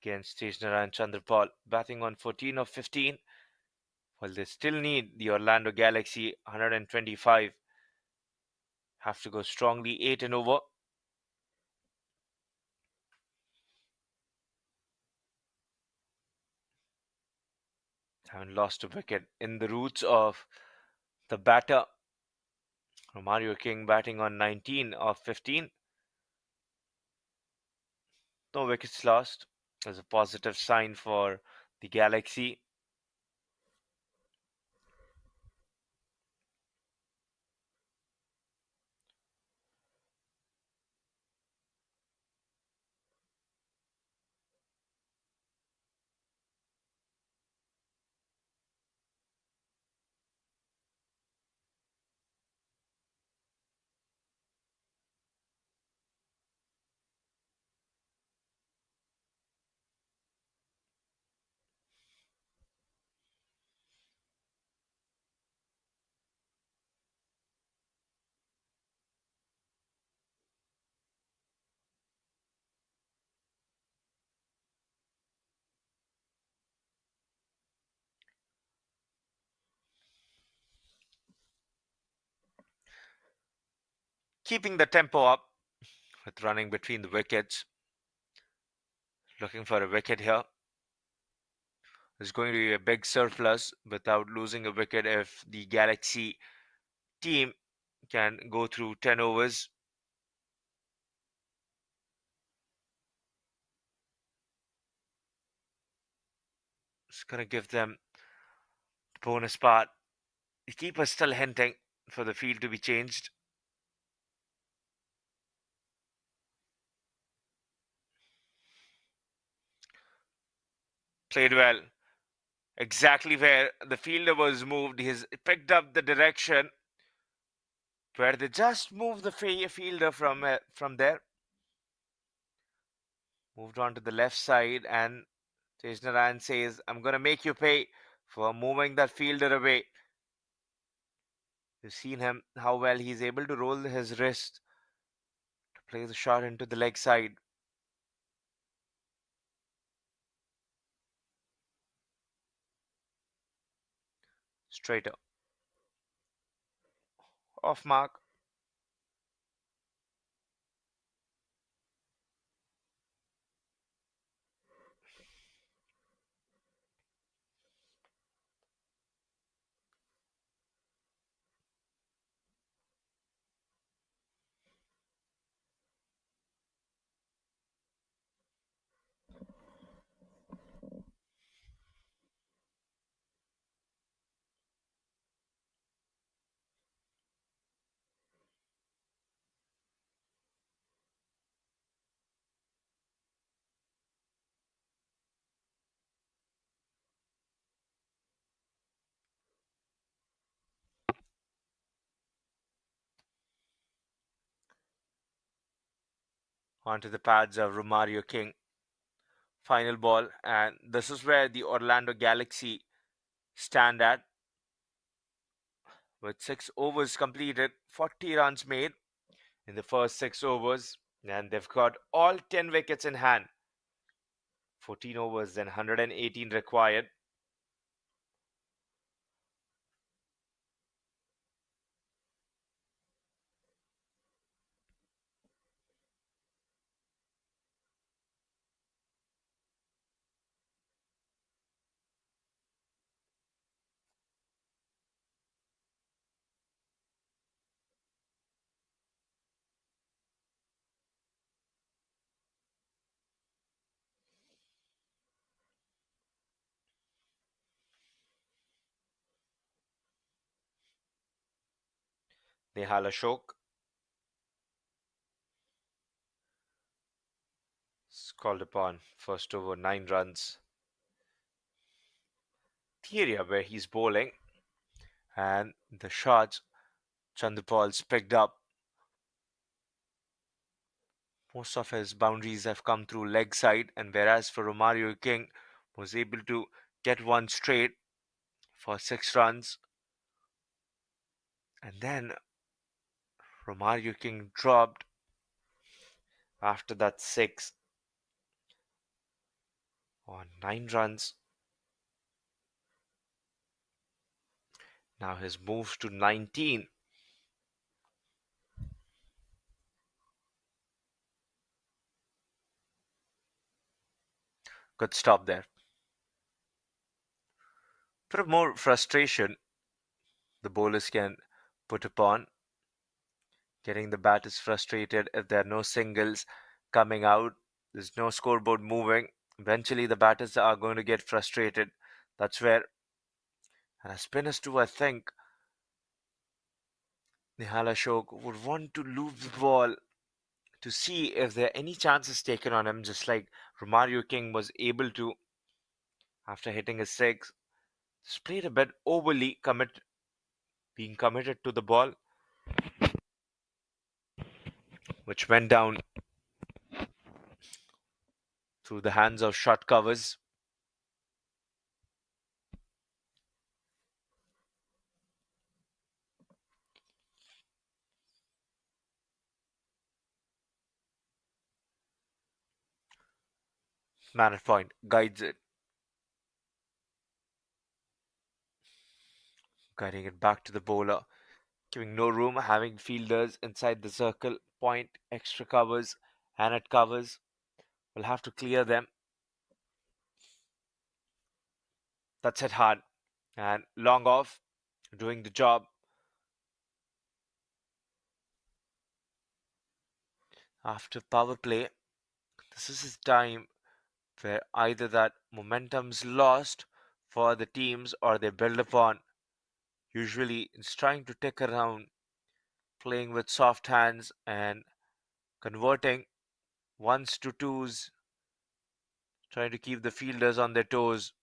against Tejnara and Chandrapal, batting on 14 of 15. While they still need the Orlando Galaxy 125, have to go strongly 8 and over. Haven't lost a wicket in the roots of the batter. Mario King batting on 19 of 15. No wickets lost. As a positive sign for the Galaxy. Keeping the tempo up with running between the wickets. Looking for a wicket here. There's going to be a big surplus without losing a wicket if the Galaxy team can go through 10 overs. It's going to give them the bonus part. The keeper's still hinting for the field to be changed. Played well. Exactly where the fielder was moved. He's picked up the direction where they just moved the fielder from there. Moved on to the left side, and Tejnaran says, I'm going to make you pay for moving that fielder away. You've seen him, how well he's able to roll his wrist to play the shot into the leg side. Straighter. Off mark. onto the pads of Romario King. Final ball, and this is where the Orlando Galaxy stand at with 6 overs completed, 40 runs made in the first 6 overs, and they've got all 10 wickets in hand. 14 overs, then 118 required. Nehal Ashok is called upon. First over, 9 runs. The area where he's bowling, and the shots Chandrapal's picked up. Most of his boundaries have come through leg side, and whereas for Romario King was able to get one straight for 6 runs, and then Romario King dropped after that 6 on 9 runs. Now his moves to 19. Good stop there. Bit of more frustration the bowlers can put upon. Getting the batters frustrated if there are no singles coming out, there's no scoreboard moving. Eventually, the batters are going to get frustrated. That's where, and as spinners too, I think Nihal Ashok would want to loop the ball to see if there are any chances taken on him, just like Romario King was able to after hitting a 6. Just played a bit overly being committed to the ball, which went down through the hands of short covers. Man at point guides it, guiding it back to the bowler, giving no room, having fielders inside the circle, point, extra covers, and at covers. We'll have to clear them. That's it hard. And long off, doing the job. After power play, this is his time where either that momentum's lost for the teams or they build upon. Usually, it's trying to tick around, playing with soft hands and converting ones to twos, trying to keep the fielders on their toes.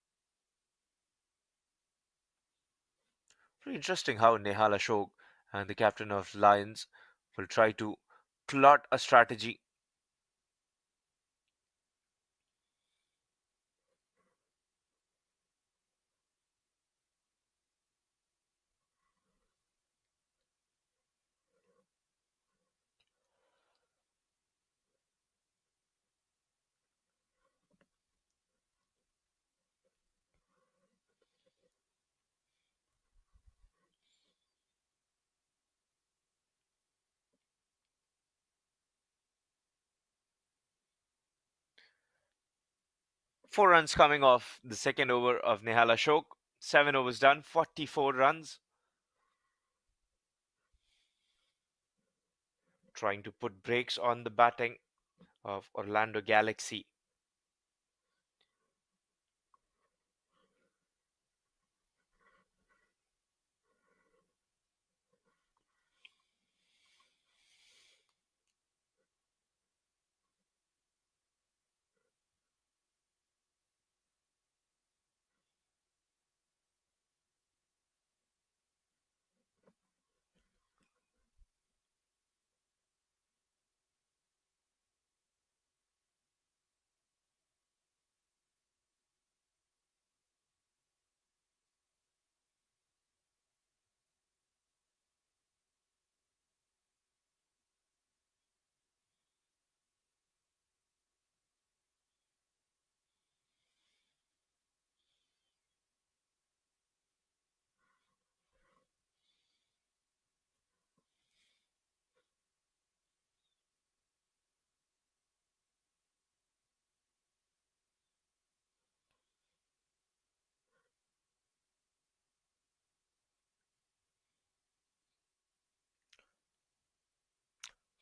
Very interesting how Nehal Ashok and the captain of Lions will try to plot a strategy. Four runs coming off the second over of Nehal Ashok. 7 overs done, 44 runs. Trying to put brakes on the batting of Orlando Galaxy.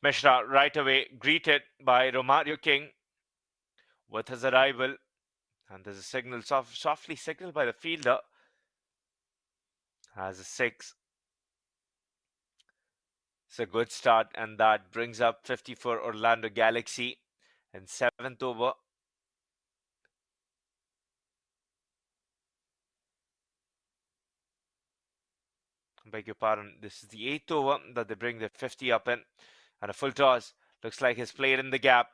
Mishra right away greeted by Romario King with his arrival, and there's a signal, softly signaled by the fielder as a six. It's a good start, and that brings up 50 for Orlando Galaxy in seventh over. Beg your pardon. This is the eighth over that they bring the 50 up in, and a full toss. Looks like he's played in the gap.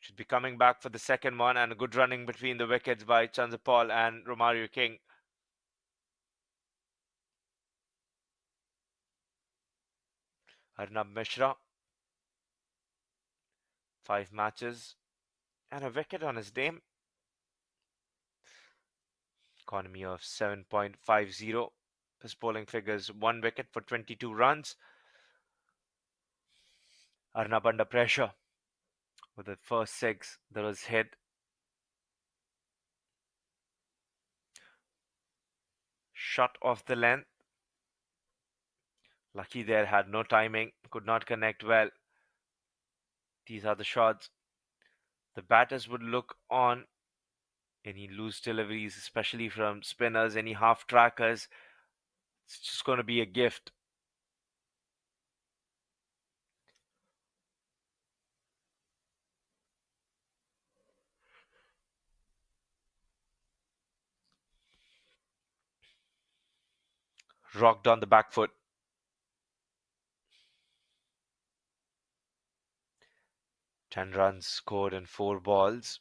Should be coming back for the second one, and a good running between the wickets by Chandrapal and Romario King. Arnab Mishra, 5 matches and a wicket on his name. Economy of 7.50. His bowling figures 1 wicket for 22 runs. Arnab under pressure with the first six that was hit. Shot off the length. Lucky there, had no timing, could not connect well. These are the shots the batters would look on. Any loose deliveries, especially from spinners, any half trackers, it's just going to be a gift. Rocked on the back foot. 10 runs scored in 4 balls.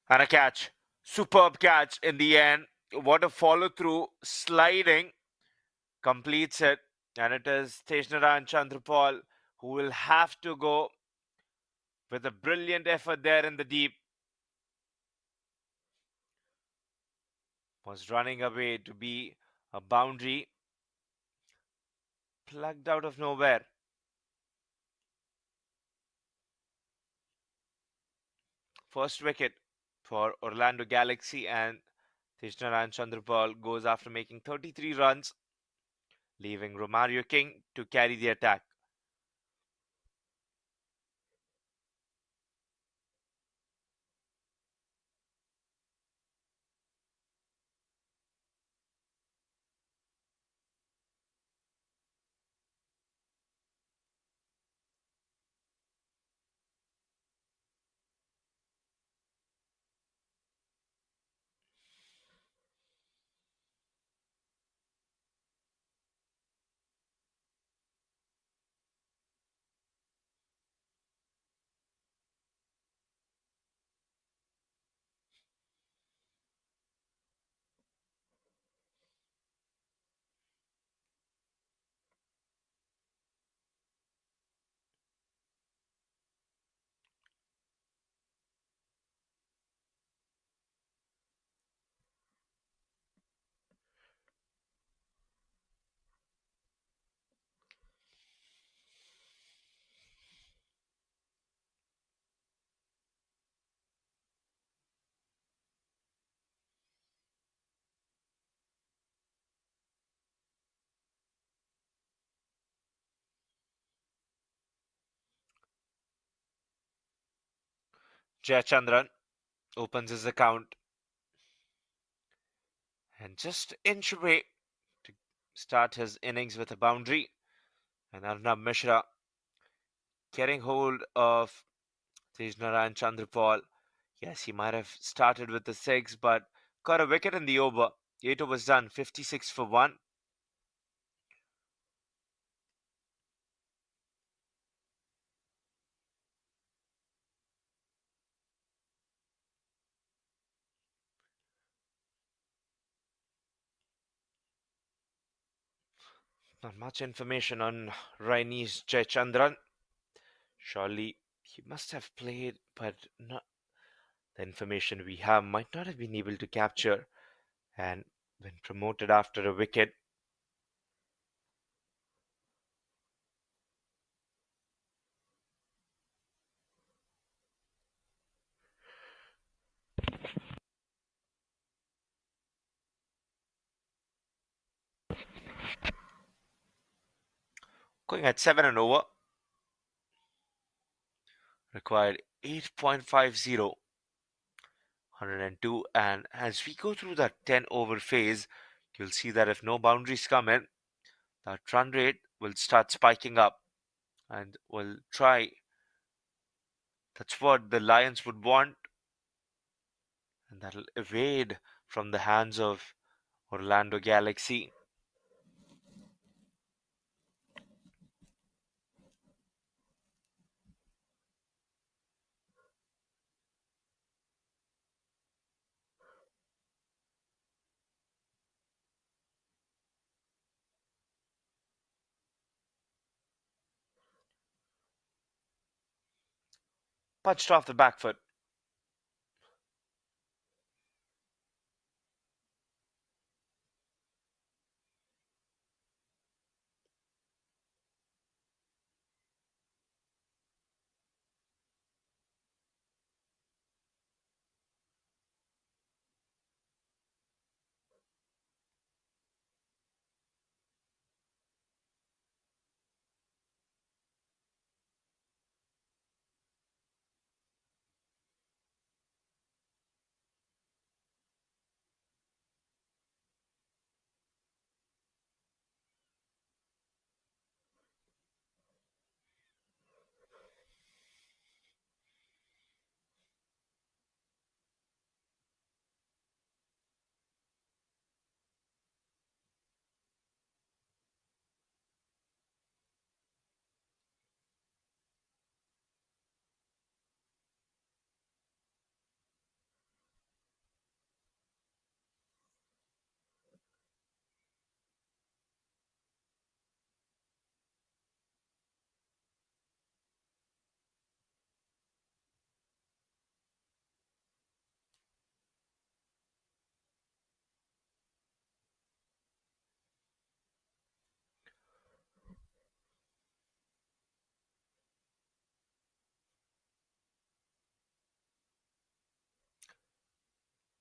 And a catch. Superb catch in the end. What a follow through. Sliding. Completes it. And it is Tejnaran Chandrapal who will have to go with a brilliant effort there in the deep. Was running away to be a boundary. Plugged out of nowhere. First wicket for Orlando Galaxy, and Tejnaran Chandrapal goes after making 33 runs, leaving Romario King to carry the attack. Jayachandran opens his account and just inch away to start his innings with a boundary. And Arnab Mishra getting hold of Tejnaran Chandrapal. Yes, he might have started with the six, but got a wicket in the over. 8 overs done, 56 for 1. Not much information on Rainesh Jayachandran. Surely he must have played, but not. The information we have might not have been able to capture, and when promoted after a wicket, going at 7 and over, required 8.50, 102. And as we go through that 10 over phase, you'll see that if no boundaries come in, that run rate will start spiking up and will try. That's what the Lions would want, and that'll evade from the hands of Orlando Galaxy. Punched off the back foot.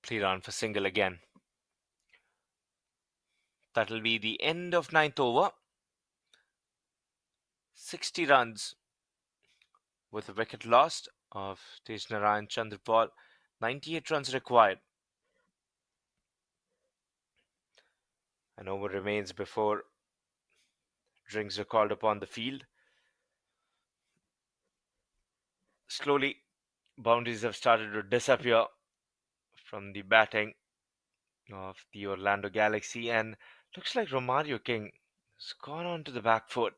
Played on for single again. That'll be the end of ninth over. 60 runs with a wicket lost of Tejnarayan Chandrapal. 98 runs required. An over remains before drinks are called upon the field. Slowly, boundaries have started to disappear from the batting of the Orlando Galaxy, and looks like Romario King has gone on to the back foot.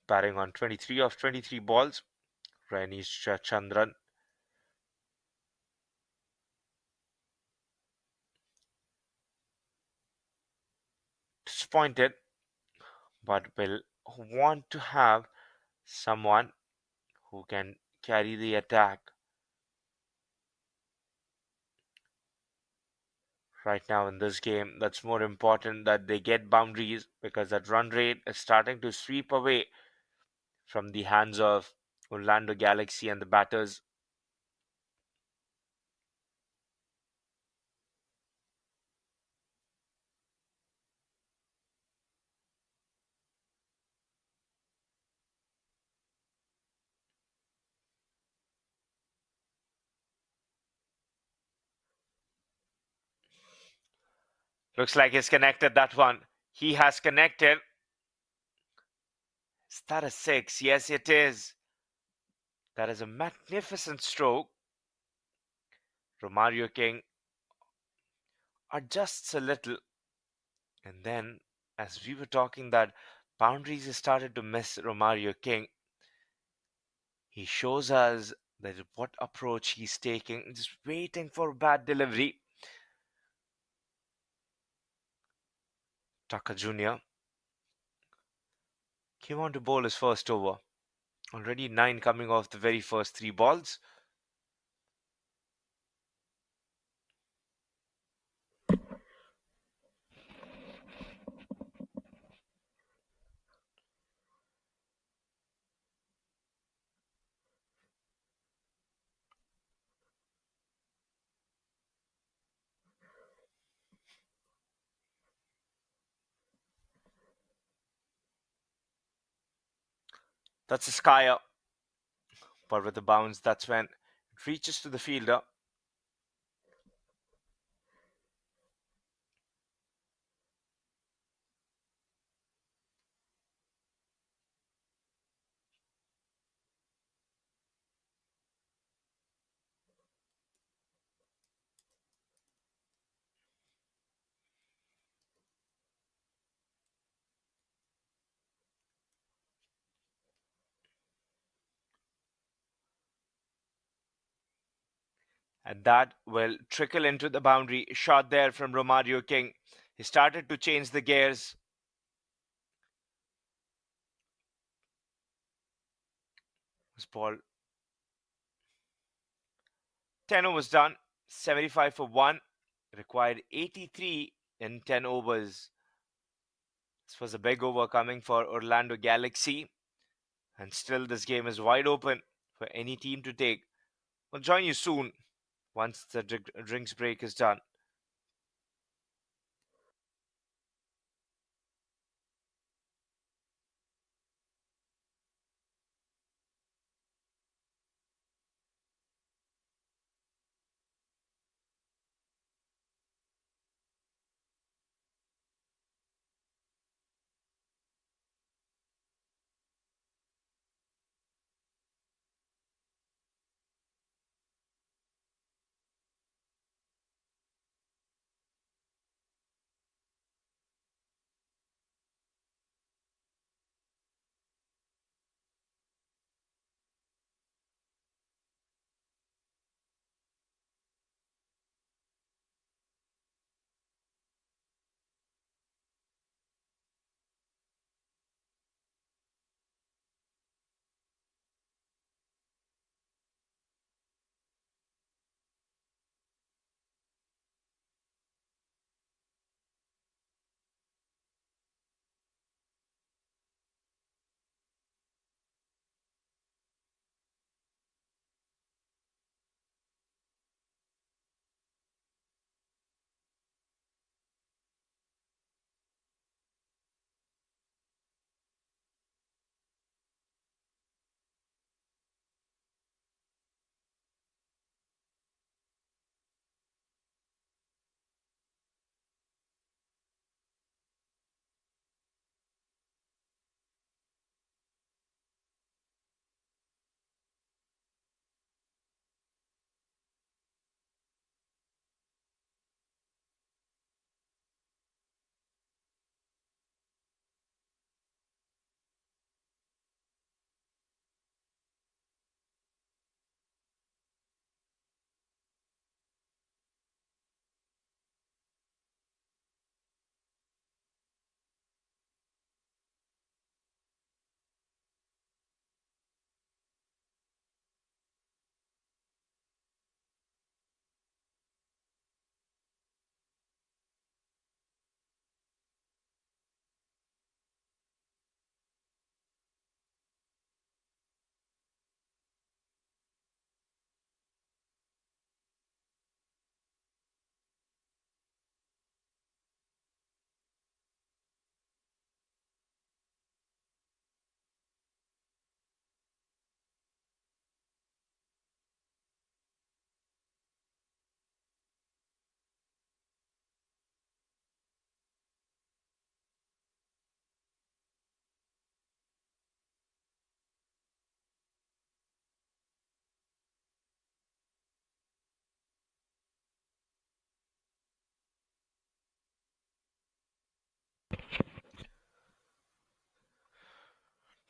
Batting on 23 of 23 balls, Rainesh Chandran disappointed, but will want to have someone who can carry the attack. Right now in this game, that's more important that they get boundaries because that run rate is starting to sweep away from the hands of Orlando Galaxy and the batters. Looks like he's connected that one. He has connected. Is that a six? Yes, it is. That is a magnificent stroke. Romario King adjusts a little, and then, as we were talking, that boundaries started to miss Romario King. He shows us that what approach he's taking, just waiting for bad delivery. Tucker Jr. came on to bowl his first over. Already 9 coming off the very first 3 balls. That's a skyer, but with a bounce, that's when it reaches to the fielder. And that will trickle into the boundary. Shot there from Romario King. He started to change the gears. This ball 10 overs done, 75 for 1. Required 83 in 10 overs. This was a big over coming for Orlando Galaxy. And still, this game is wide open for any team to take. We'll join you soon once the drinks break is done.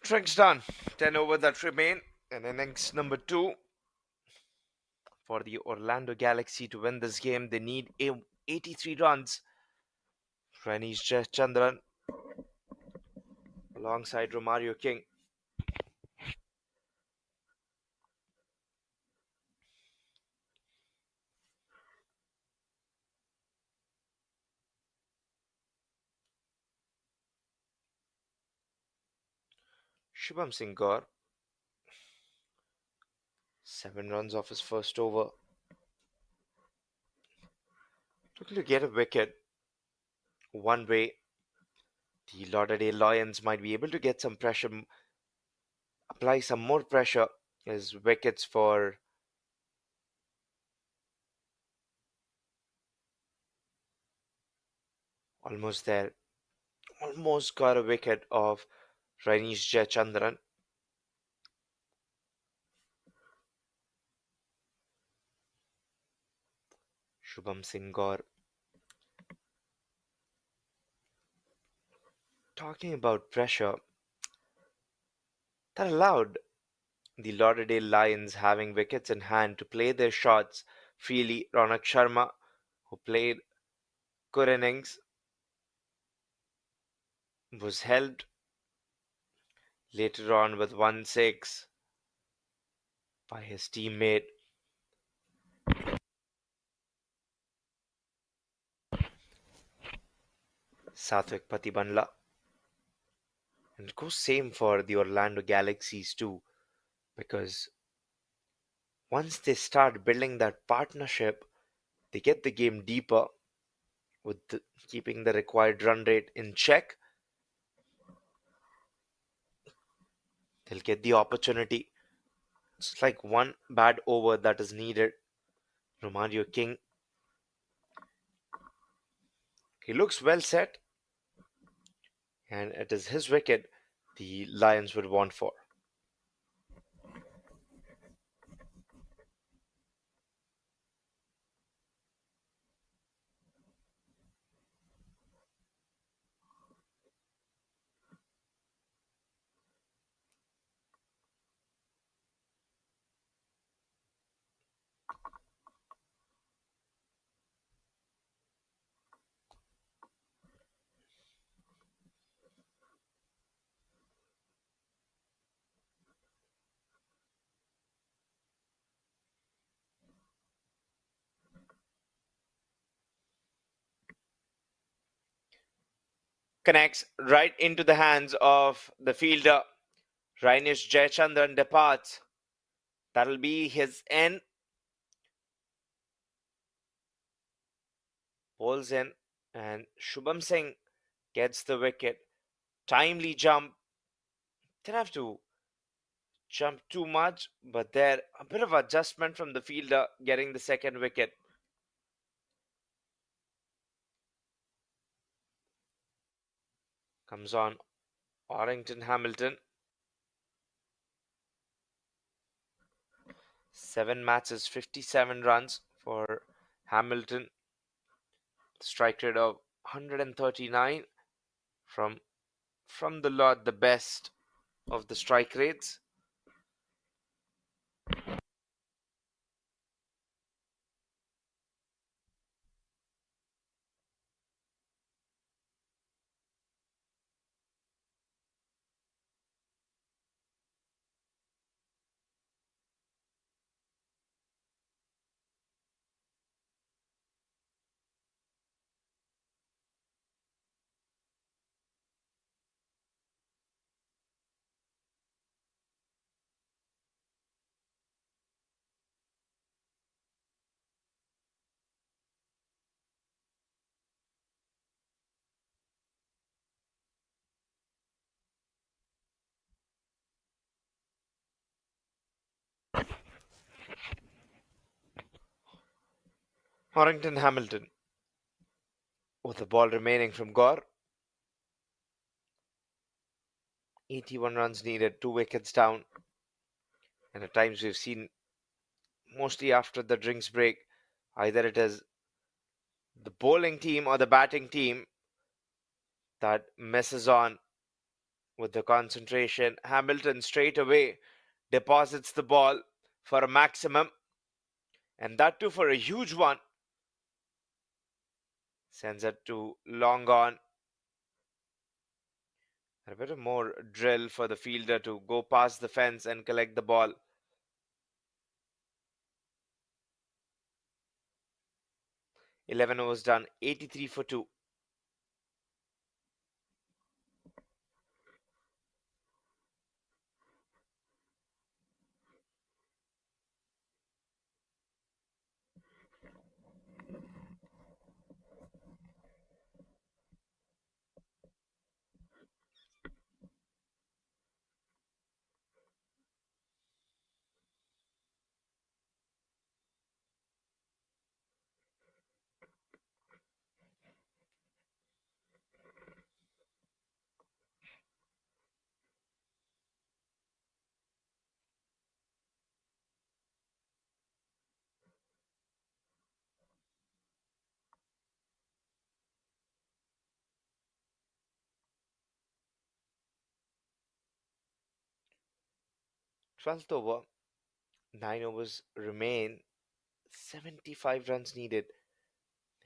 Drinks done. 10 over that remain. And innings number 2 for the Orlando Galaxy to win this game. They need 83 runs. Ranish Chandran alongside Romario King. Shubham Singh Gaur, 7 runs off his first over. Looking to get a wicket. One way, the Lauderdale Lions might be able to get some pressure, apply some more pressure. His wickets for almost there. Almost got a wicket of Ranish Jayachandran. Shubham Singh Gaur. Talking about pressure, that allowed the Lauderdale Lions having wickets in hand to play their shots freely. Ronak Sharma, who played good innings, was helped later on with 1-6 by his teammate Satvik Patibanla. And it goes same for the Orlando Galaxies too, because once they start building that partnership, they get the game deeper with keeping the required run rate in check. They'll get the opportunity. It's like one bad over that is needed. Romario King, he looks well set, and it is his wicket the Lions would want for. Connects right into the hands of the fielder. Rainish Jayachandran departs. That'll be his end. Bowls in, and Shubham Singh gets the wicket. Timely jump. Didn't have to jump too much, but there a bit of adjustment from the fielder getting the second wicket. Comes on Orrington Hamilton. 7 matches, 57 runs for Hamilton. Strike rate of 139 from the lot, the best of the strike rates. Orrington Hamilton with the ball remaining from Gore. 81 runs needed, 2 wickets down. And at times we've seen, mostly after the drinks break, either it is the bowling team or the batting team that messes on with the concentration. Hamilton straight away deposits the ball for a maximum, and that too for a huge one. Sends it to long on. A bit of more drill for the fielder to go past the fence and collect the ball. 11 overs done, 83 for 2. 12th over, 9 overs remain, 75 runs needed,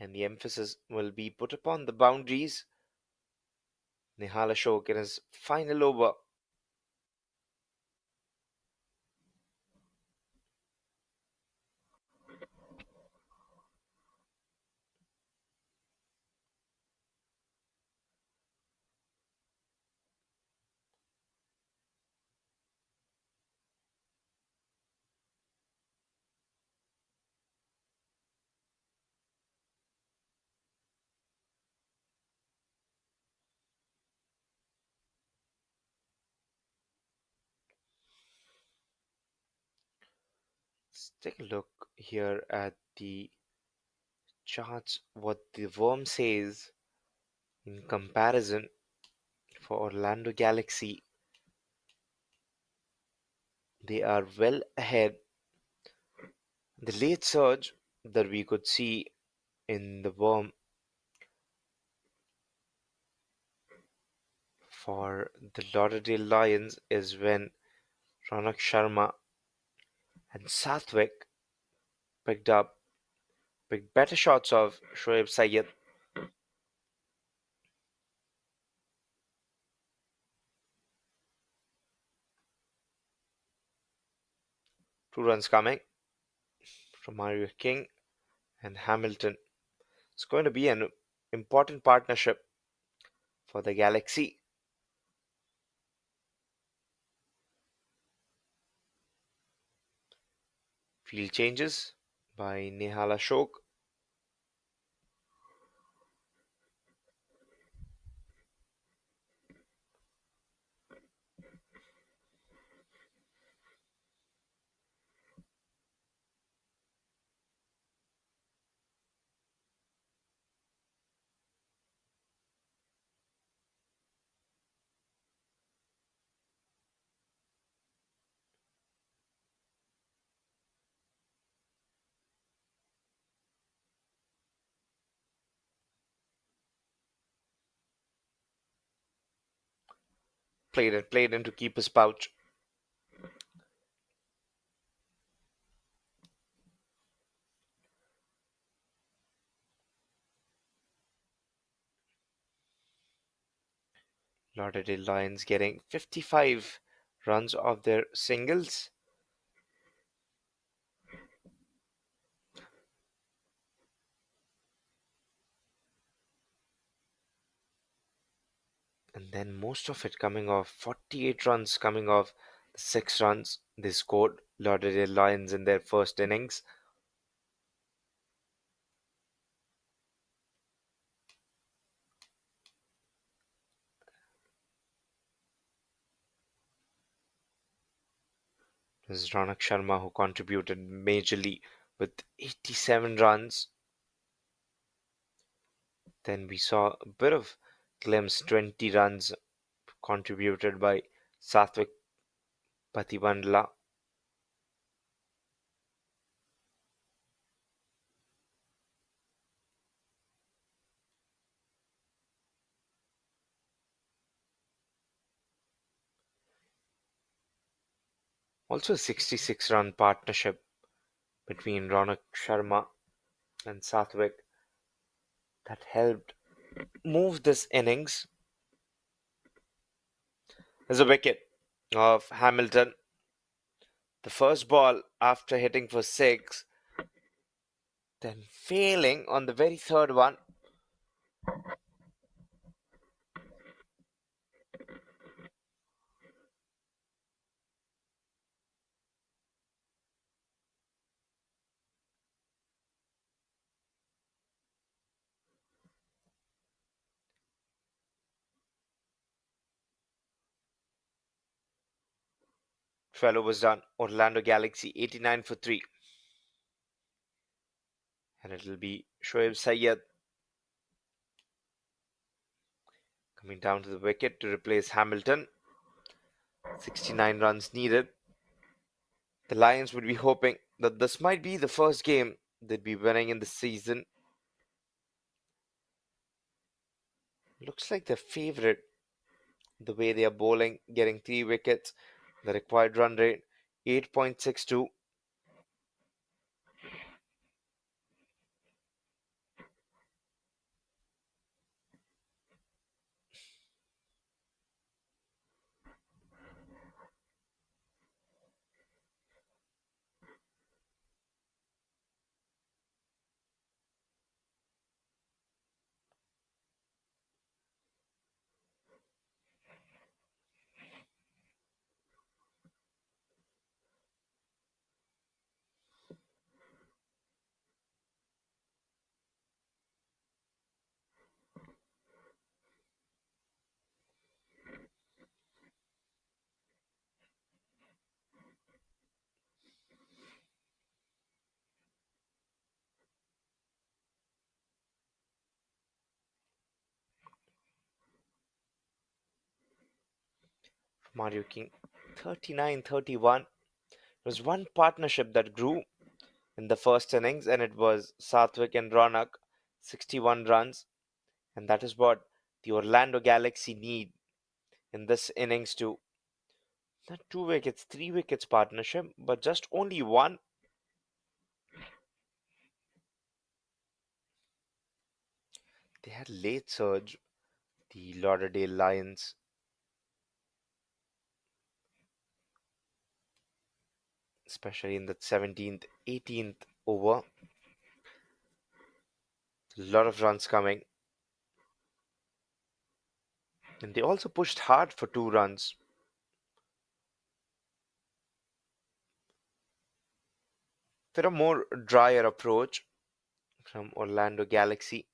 and the emphasis will be put upon the boundaries. Nihal Ashok in his final over. Let's take a look here at the charts, what the worm says in comparison for Orlando Galaxy. They are well ahead. The late surge that we could see in the worm for the Lauderdale Lions is when Ronak Sharma and Sathwik picked better shots of Shoaib Sayed. 2 runs coming from Mario King and Hamilton. It's going to be an important partnership for the Galaxy. Field changes by Nihal Ashok. Played into keeper's pouch. Lauderdale Lions getting 55 runs off their singles. And then most of it coming off 48 runs coming off the 6 runs they scored, Lauderdale Lions, in their first innings. This is Ronak Sharma who contributed majorly with 87 runs. Then we saw a bit of glimpse, 20 runs contributed by Sathwik Patibandla. Also, a 66-run partnership between Ronak Sharma and Sathwik that helped move this innings. There's a wicket of Hamilton. The first ball after hitting for six, then failing on the very third one. 12 overs done. Orlando Galaxy 89 for 3. And it'll be Shoaib Sayed coming down to the wicket to replace Hamilton. 69 runs needed. The Lions would be hoping that this might be the first game they'd be winning in the season. Looks like the favorite, the way they are bowling, getting 3 wickets, the required run rate 8.62. Mario King 39-31. There was one partnership that grew in the first innings, and it was Sathwik and Ronak, 61 runs. And that is what the Orlando Galaxy need in this innings to not 2 wickets, 3 wickets partnership, but just only one. They had late surge, the Lauderdale Lions, especially in the 17th, 18th over. A lot of runs coming. And they also pushed hard for 2 runs. There a more drier approach from Orlando Galaxy.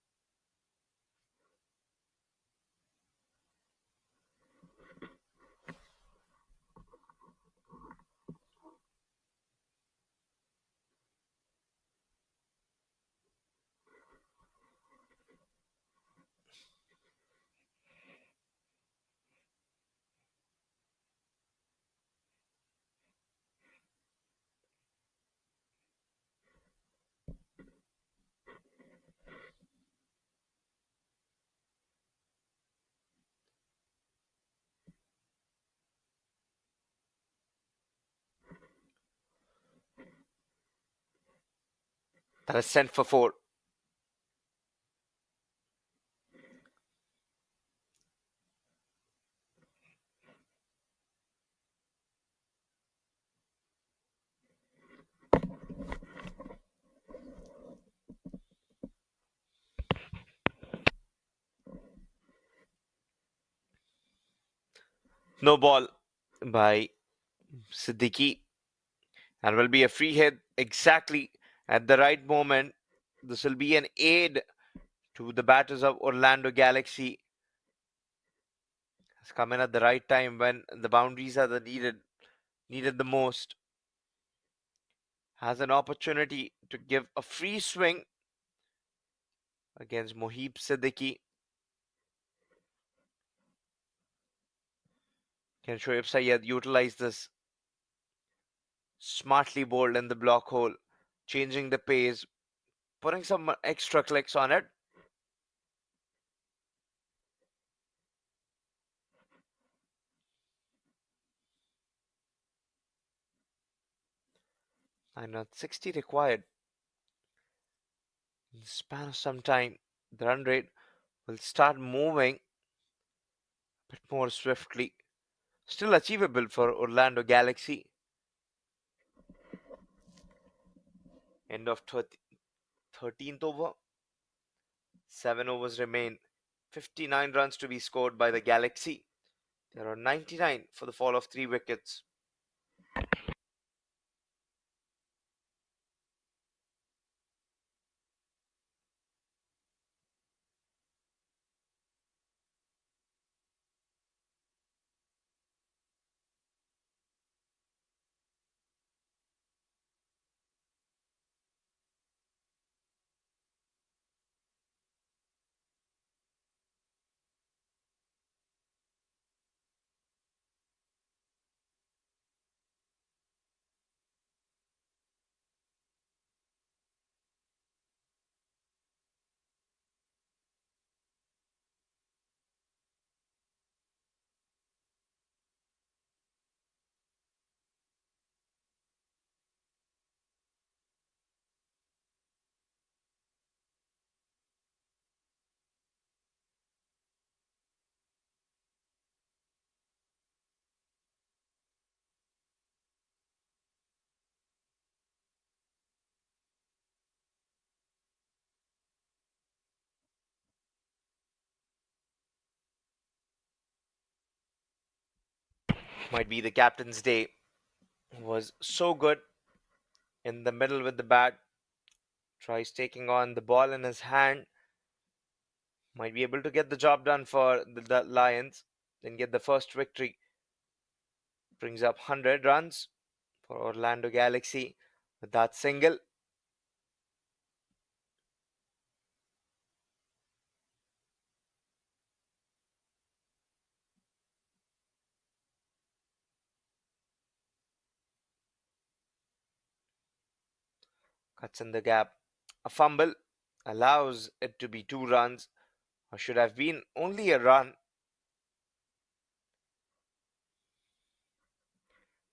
That is sent for 4. No ball by Siddiqui, and will be a free hit exactly at the right moment. This will be an aid to the batters of Orlando Galaxy. Has come in at the right time when the boundaries are the needed the most. Has an opportunity to give a free swing against Mohib Siddiqui. Can Shoaib Sayed utilize this? Smartly bowled in the block hole, changing the pace, putting some extra clicks on it. And not 60 required. In the span of some time, the run rate will start moving a bit more swiftly. Still achievable for Orlando Galaxy. End of 13th over. 7 overs remain. 59 runs to be scored by the Galaxy. There are 99 for the fall of 3 wickets. Might be the captain's day. Was so good in the middle with the bat. Tries taking on the ball in his hand. Might be able to get the job done for the Lions. Then get the first victory. Brings up 100 runs for Orlando Galaxy with that single. Cuts in the gap. A fumble allows it to be 2 runs, or should have been only a run.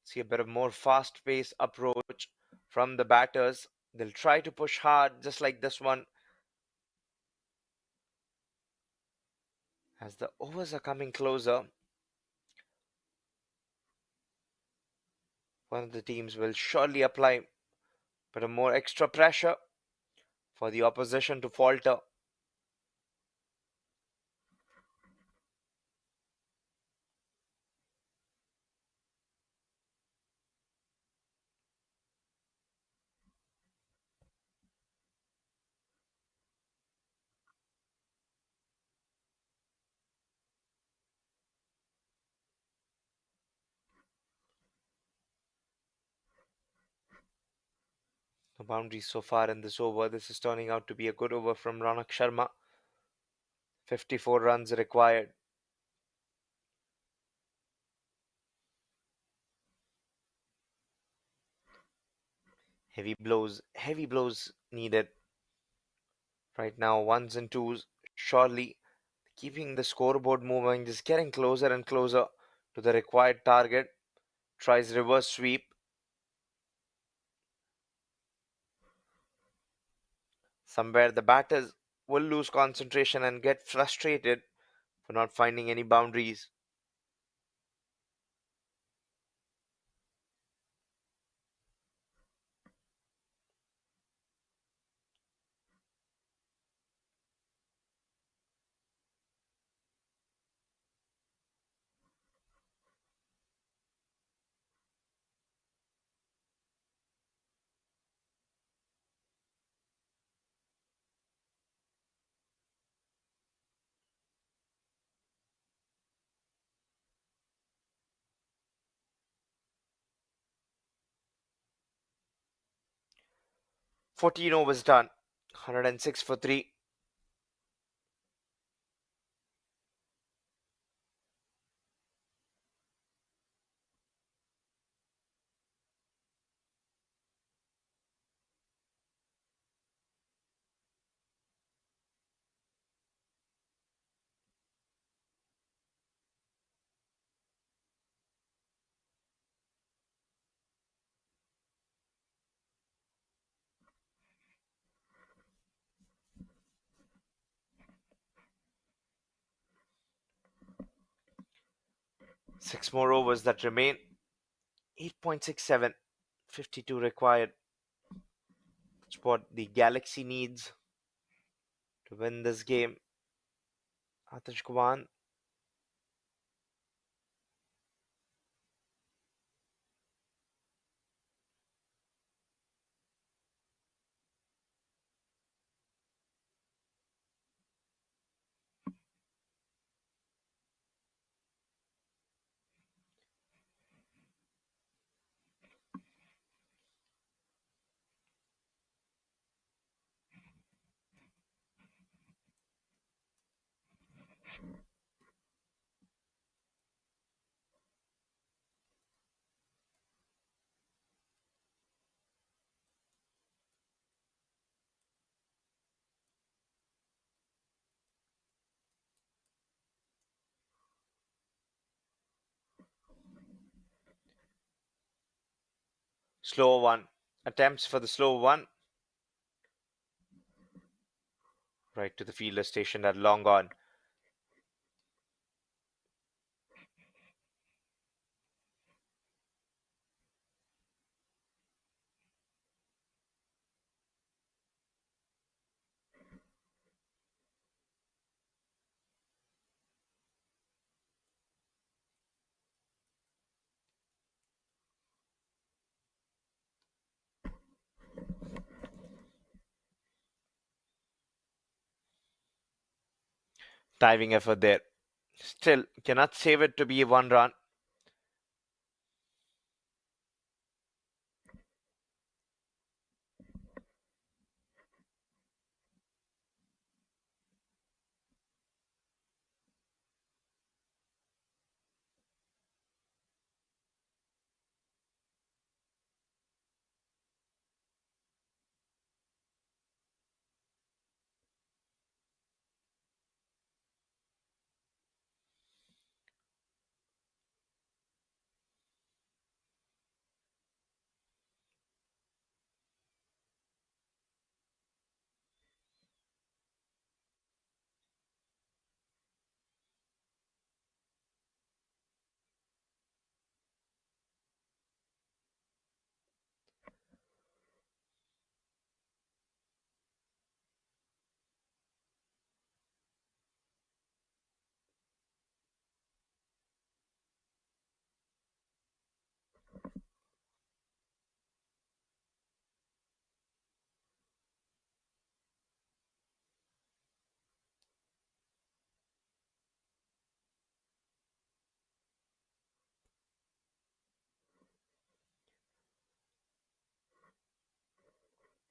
See a bit of more fast paced approach from the batters. They'll try to push hard, just like this one. As the overs are coming closer, one of the teams will surely apply a bit of more extra pressure for the opposition to falter. No boundaries so far in this over. This is turning out to be a good over from Ronak Sharma. 54 runs required. Heavy blows needed. Right now, ones and twos, surely keeping the scoreboard moving, just getting closer and closer to the required target. Tries reverse sweep. Somewhere the batters will lose concentration and get frustrated for not finding any boundaries. 14 overs done. 106 for 3. Six more overs that remain. 8.67. 52 required. That's what the Galaxy needs to win this game. Atish Gwan. Slower one. Attempts for the slow one. Right to the fielder station at long on. Diving effort there. Still cannot save it to be a one run.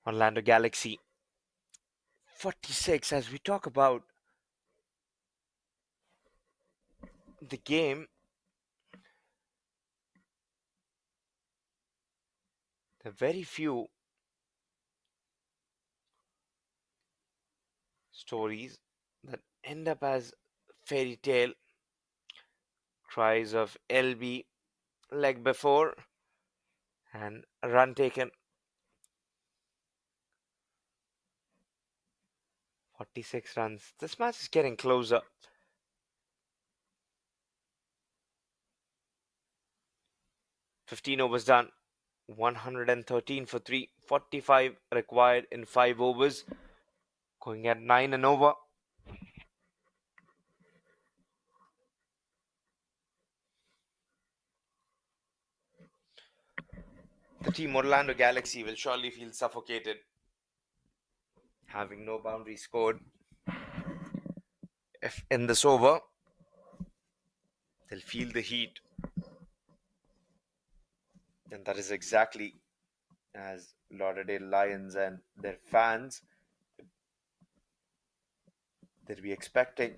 Orlando Galaxy 46. As we talk about the game, there are very few stories that end up as fairy tale. Cries of LB leg before and a run taken. 46 runs. This match is getting closer. 15 overs done. 113 for 3. 45 required in 5 overs. Going at 9 and over. The team Orlando Galaxy will surely feel suffocated, having no boundary scored. If in this over, they'll feel the heat, and that is exactly as Lauderdale Lions and their fans, they'll be expecting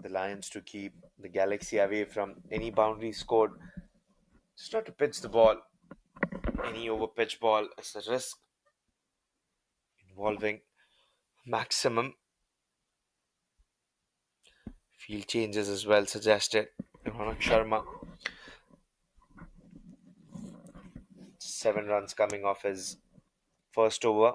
the Lions to keep the Galaxy away from any boundary scored. Just not to pitch the ball. Any over pitch ball is a risk involving maximum field changes as well suggested. Ronak Sharma, 7 runs coming off his first over.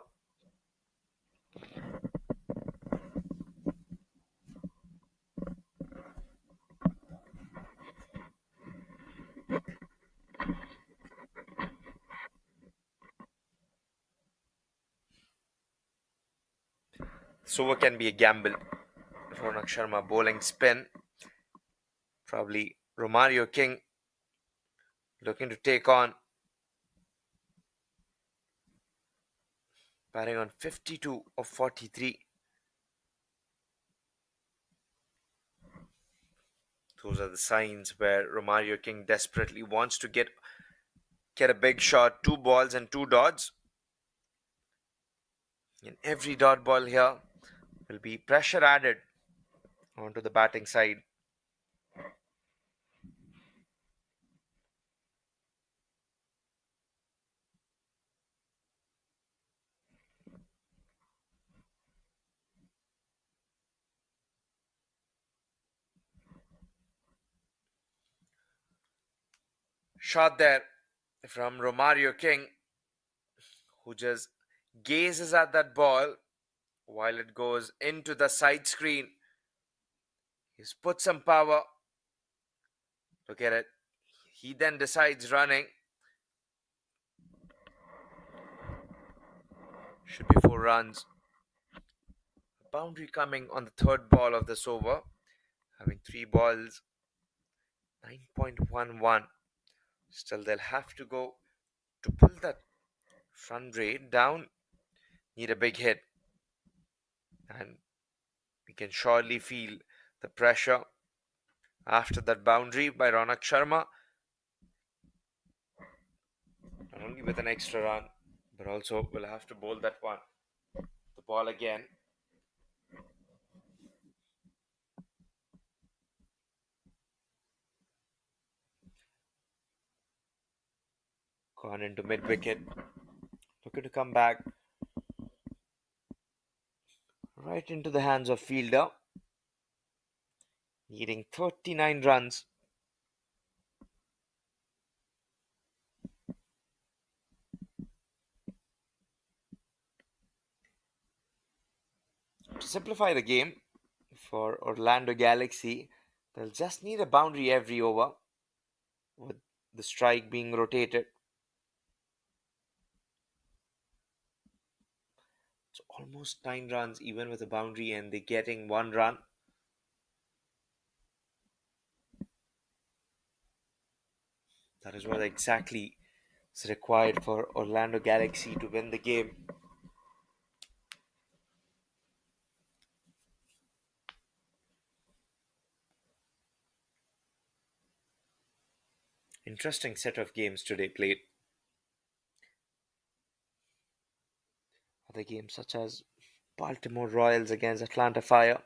So what can be a gamble? Ronak Sharma bowling spin. Probably Romario King looking to take on, batting on 52 of 43. Those are the signs where Romario King desperately wants to get a big shot. Two balls and two dots. And every dot ball here will be pressure added onto the batting side. Shot there from Romario King, who just gazes at that ball while it goes into the side screen. He's put some power. Look at it. He then decides running. Should be 4 runs. A boundary coming on the third ball of this over. Having 3 balls, 9.11. Still, they'll have to go to pull that run rate down. Need a big hit. And we can surely feel the pressure after that boundary by Ronak Sharma. Not only with an extra run, but also we'll have to bowl that one. The ball again. Gone into mid wicket. Looking to come back right into the hands of fielder. Needing 39 runs. To simplify the game for Orlando Galaxy, they'll just need a boundary every over, with the strike being rotated. It's almost 9 runs even with a boundary, and they're getting 1 run. That is what exactly is required for Orlando Galaxy to win the game. Interesting set of games today played. Other games such as Baltimore Royals against Atlanta Fire.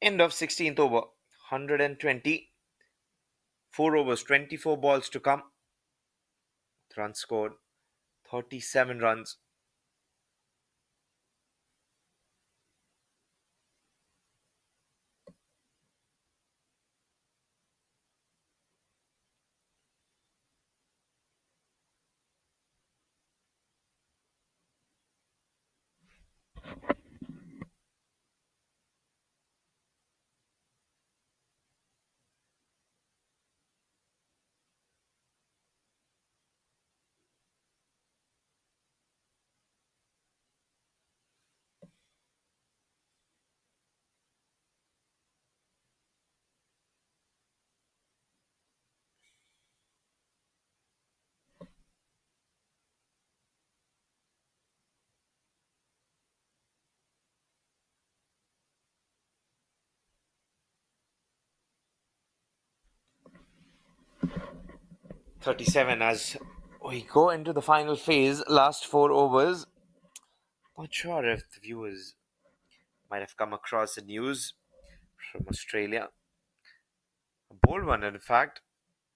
End of 16th over, 120. 4 overs, 24 balls to come. Runs scored, 37 runs. .37 as we go into the final phase, last 4 overs. Not sure if the viewers might have come across the news from Australia. A bold one, in fact.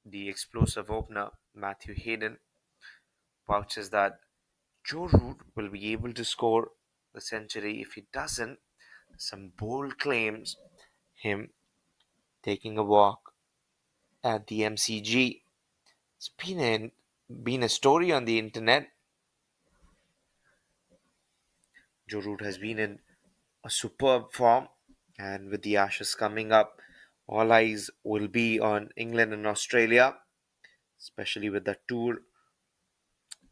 The explosive opener, Matthew Hayden, vouches that Joe Root will be able to score the century. If he doesn't, some bold claims him taking a walk at the MCG. It's been a story on the internet. Joe Root has been in a superb form, and with the Ashes coming up, All eyes will be on England and Australia, especially with the tour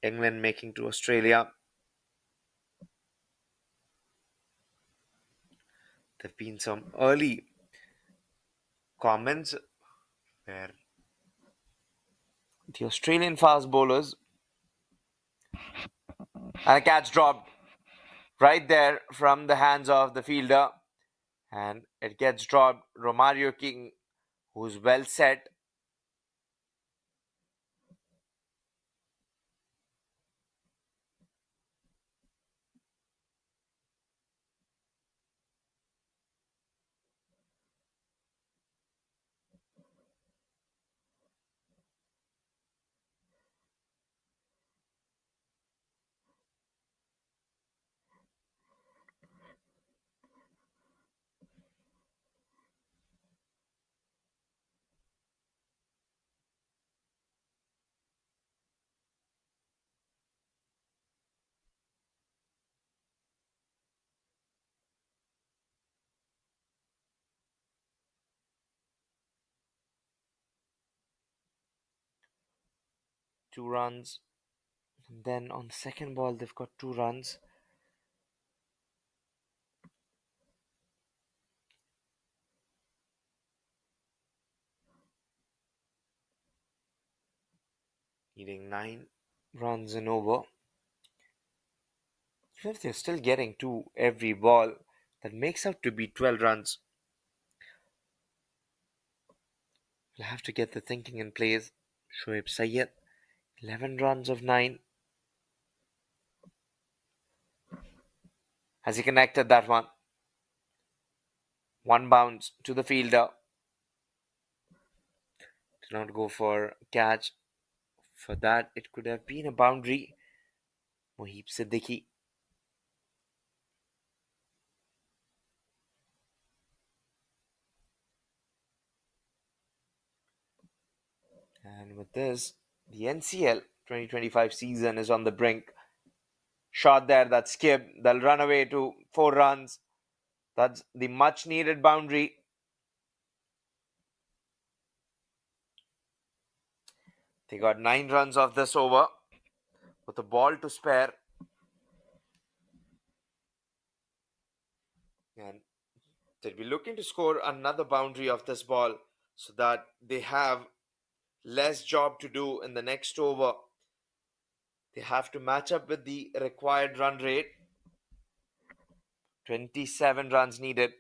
England making to Australia. There have been some early comments where the Australian fast bowlers and a catch dropped right there from the hands of the fielder, and it gets dropped. Romario King, who's well set, 2 runs. And then on the second ball, they've got 2 runs. Needing 9 runs and over. Even if they're still getting 2 every ball, that makes out to be 12 runs. We'll have to get the thinking in place. Shoaib Sayed, 11 runs of 9. Has he connected that one? One bounce to the fielder. Did not go for catch. For that, it could have been a boundary. Mohib Siddiqui. And with this, the NCL 2025 season is on the brink. Shot there, that skip. They'll run away to 4 runs. That's the much needed boundary. They got 9 runs off this over with a ball to spare. And they'll be looking to score another boundary off this ball so that they have less job to do in the next over. They have to match up with the required run rate. 27 runs needed.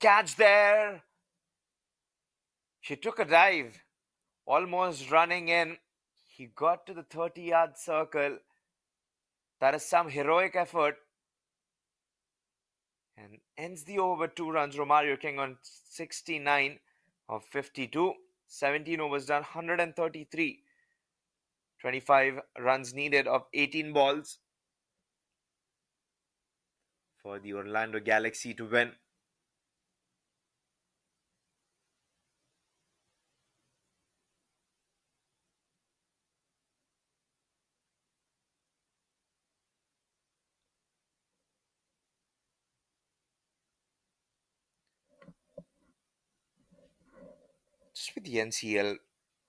Catch there. She took a dive, almost running in. He got to the 30-yard circle. That is some heroic effort. And ends the over with 2 runs. Romario King on 69 of 52. 17 overs done, 133. 25 runs needed of 18 balls for the Orlando Galaxy to win. Just with the NCL,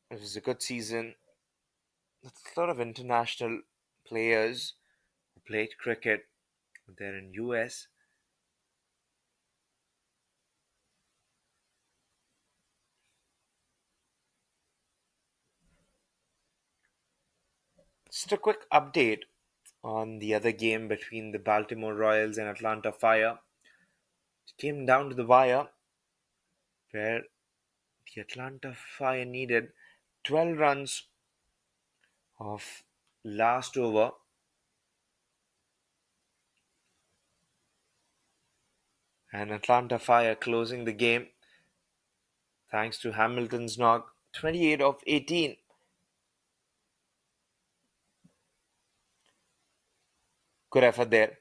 it was a good season. A lot of international players who played cricket. They're in US. Just a quick update on the other game between the Baltimore Royals and Atlanta Fire. It came down to the wire where the Atlanta Fire needed 12 runs of last over, and Atlanta Fire closing the game thanks to Hamilton's knock, 28 of 18. Good effort there.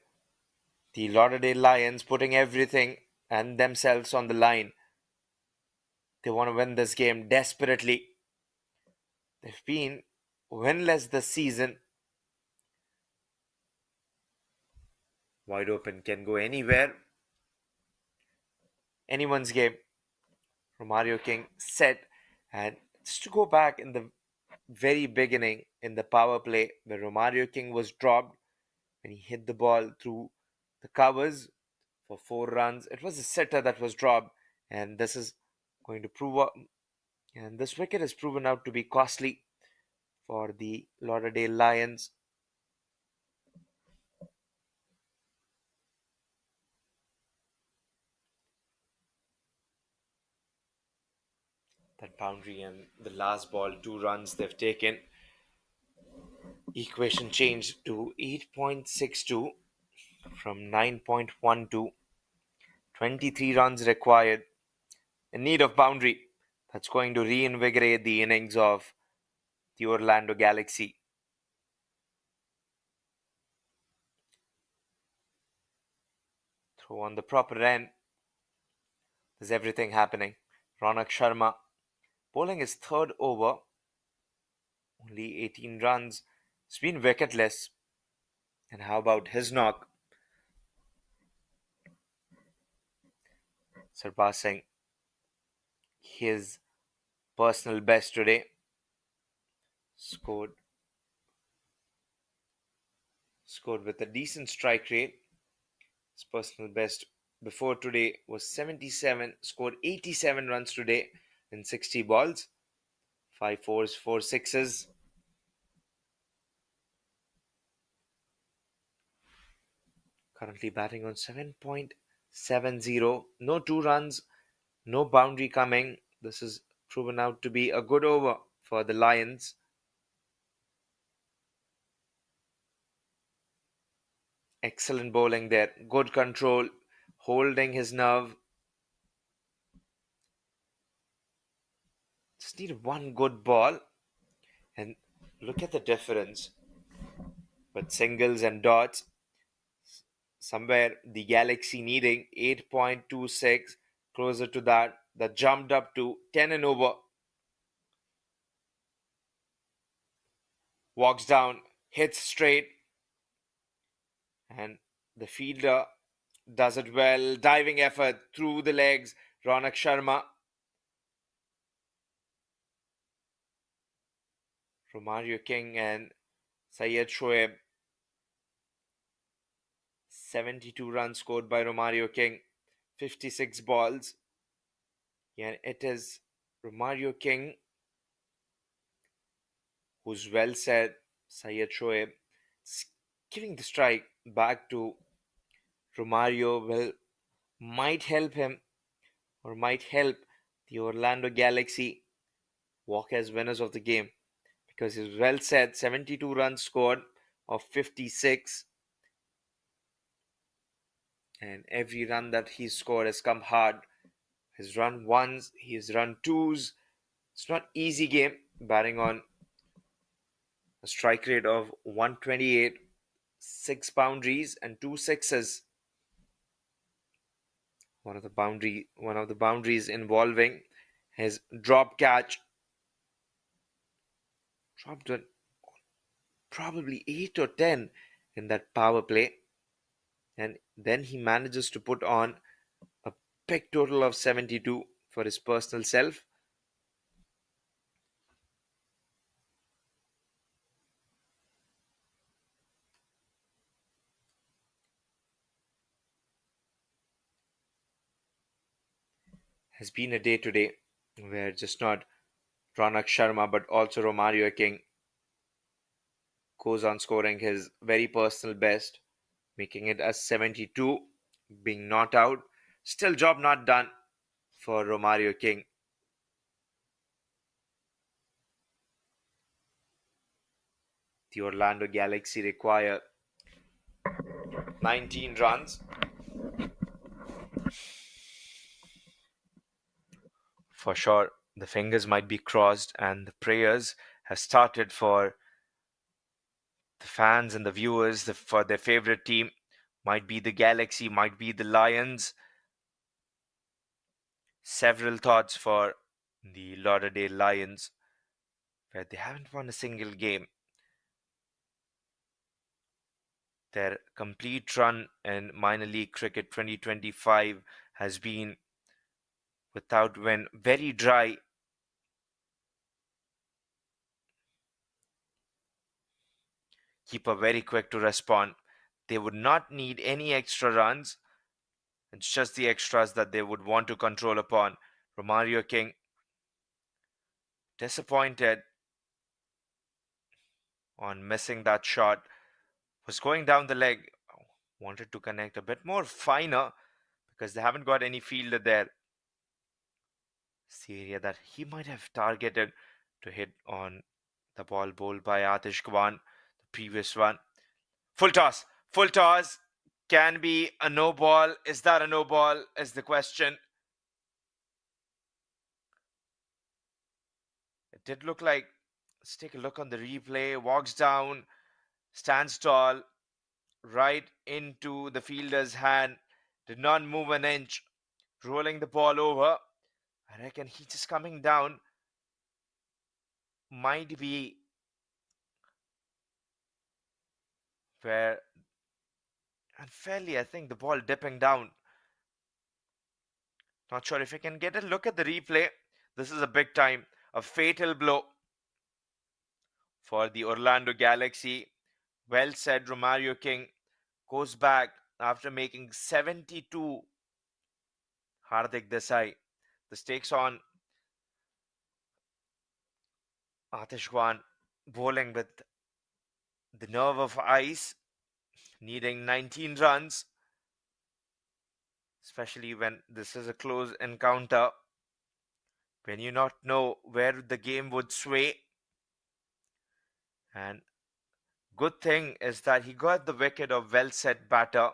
The Lauderdale Lions putting everything and themselves on the line. They want to win this game desperately. They've been winless this season. Wide open, can go anywhere. Anyone's game. Romario King set. And just to go back in the very beginning in the power play where Romario King was dropped when he hit the ball through the covers for 4 runs. It was a sitter that was dropped, and this is going to and this wicket has proven out to be costly for the Lauderdale Lions. That boundary and the last ball, 2 runs they've taken. Equation changed to 8.62 from 9.12. 23 runs required. In need of boundary. That's going to reinvigorate the innings of the Orlando Galaxy. Throw on the proper end. There's everything happening. Ronak Sharma bowling his third over. Only 18 runs. It's been wicketless. And how about his knock? Surpassing his personal best today. Scored with a decent strike rate. His personal best before today was 77. Scored 87 runs today in 60 balls. 5 fours, 4 sixes. Currently batting on 7.70. No 2 runs, no boundary coming. This has proven out to be a good over for the Lions. Excellent bowling there. Good control. Holding his nerve. Just need one good ball. And look at the difference. With singles and dots. Somewhere the Galaxy needing 8.26. Closer to that. That jumped up to 10 and over. Walks down. Hits straight. And the fielder does it well. Diving effort through the legs. Ronak Sharma. Romario King and Syed Shoaib. 72 runs scored by Romario King. 56 balls. And it is Romario King who's well said. Syed Shoaib giving the strike back to Romario might help him or might help the Orlando Galaxy walk as winners of the game because he's well said. 72 runs scored of 56, and every run that he's scored has come hard. He's run ones, he's run twos. It's not easy game batting on a strike rate of 128, 6 boundaries and 2 sixes. One of the boundaries involving his drop catch. Dropped it probably 8 or 10 in that power play. And then he manages to put on a big total of 72 for his personal self. Has been a day today where just not Ronak Sharma but also Romario King goes on scoring his very personal best, making it as 72, being not out. Still job not done for Romario King. The Orlando Galaxy require 19 runs. For sure, the fingers might be crossed and the prayers have started for The fans and the viewers for their favorite team might be the Galaxy, might be the Lions. Several thoughts for the Lauderdale Lions, where they haven't won a single game. Their complete run in minor league cricket 2025 has been without win, very dry. Keeper very quick to respond. They would not need any extra runs. It's just the extras that they would want to control upon. Romario King disappointed on missing that shot. Was going down the leg. Wanted to connect a bit more finer because they haven't got any fielder there. It's the area that he might have targeted to hit on the ball bowled by Atish Kwan, the previous one. Full toss. Full toss. Can be a no ball. Is that a no ball? Is the question. It did look like. Let's take a look on the replay. Walks down, stands tall, right into the fielder's hand. Did not move an inch. Rolling the ball over. I reckon he just coming down might be where unfairly, I think the ball dipping down. Not sure if you can get a look at the replay. This is a big time, a fatal blow for the Orlando Galaxy. Well said, Romario King goes back after making 72. Hardik Desai. The stakes on Atishwan bowling with the nerve of ice, needing 19 runs, especially when this is a close encounter, when you not know where the game would sway. And good thing is that he got the wicket of well set batter,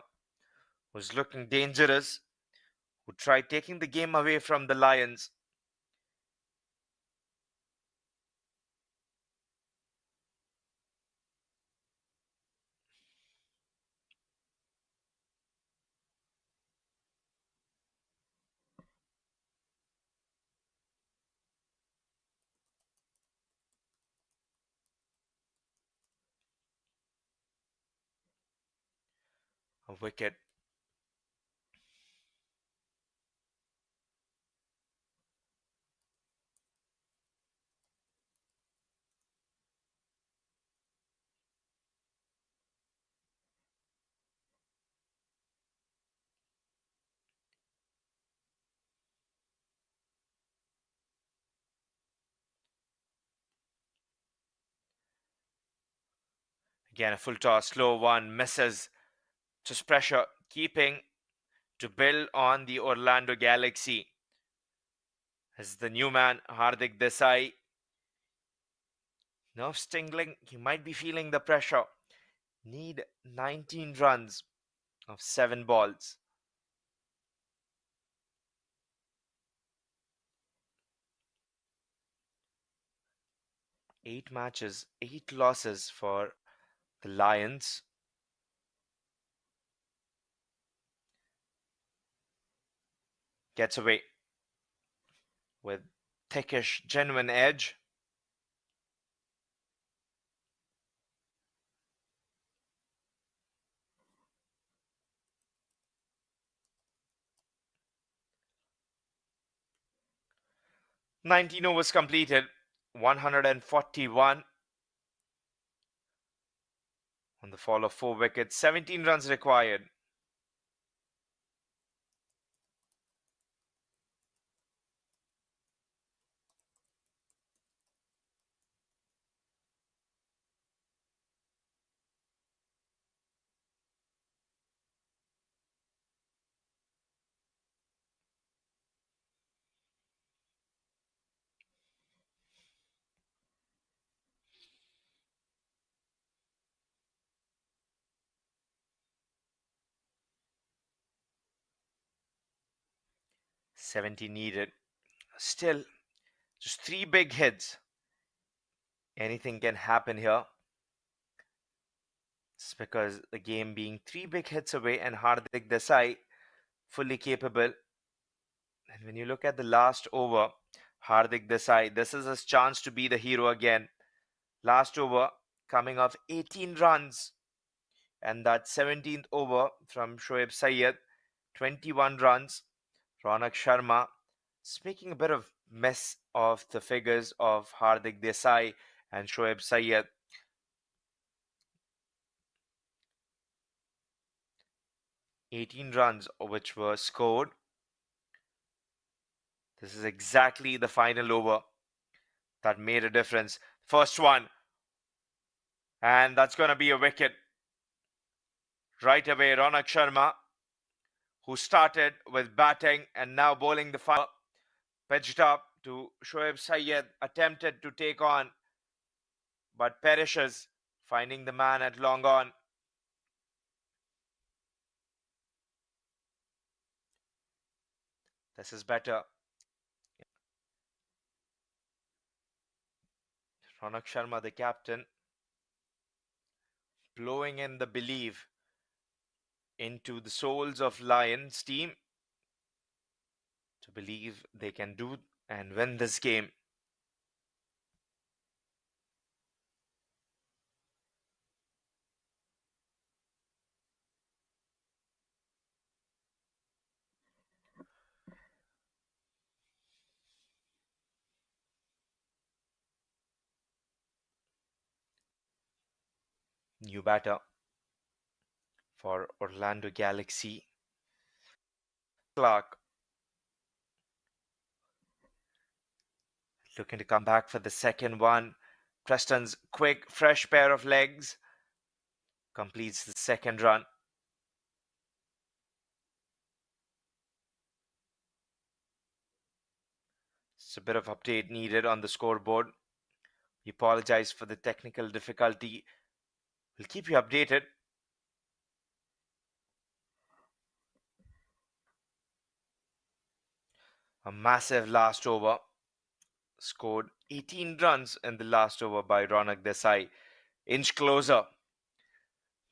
who's looking dangerous, who tried taking the game away from the Lions. A wicket. Again, a full toss, slow one, misses. Just pressure, keeping to build on the Orlando Galaxy. As the new man, Hardik Desai, nerves tingling, he might be feeling the pressure. Need 19 runs of 7 balls. 8 matches, 8 losses for the Lions. Gets away with thickish, genuine edge. Nineteen overs completed, 141 on the fall of 4 wickets, 17 runs required. Seventy needed. Still, just 3 big hits. Anything can happen here. It's because the game being three big hits away and Hardik Desai fully capable. And when you look at the last over, Hardik Desai, this is his chance to be the hero again. Last over, coming off 18 runs, and that 17th over from Shoaib Sayed, 21 runs. Ronak Sharma is making a bit of mess of the figures of Hardik Desai and Shoaib Sayed. 18 runs which were scored. This is exactly the final over that made a difference. First one, and that's going to be a wicket. Right away, Ronak Sharma, who started with batting and now bowling the final, pitched up to Shoaib Sayed, attempted to take on, but perishes, finding the man at long on. This is better. Ronak Sharma, the captain, blowing in the belief into the souls of Lions team to believe they can do and win this game. New batter for Orlando Galaxy. Clark looking to come back for the second one. Preston's quick, fresh pair of legs completes the second run. It's a bit of update needed on the scoreboard. We apologize for the technical difficulty. We'll keep you updated. A massive last over. Scored 18 runs in the last over by Ronak Desai. Inch closer.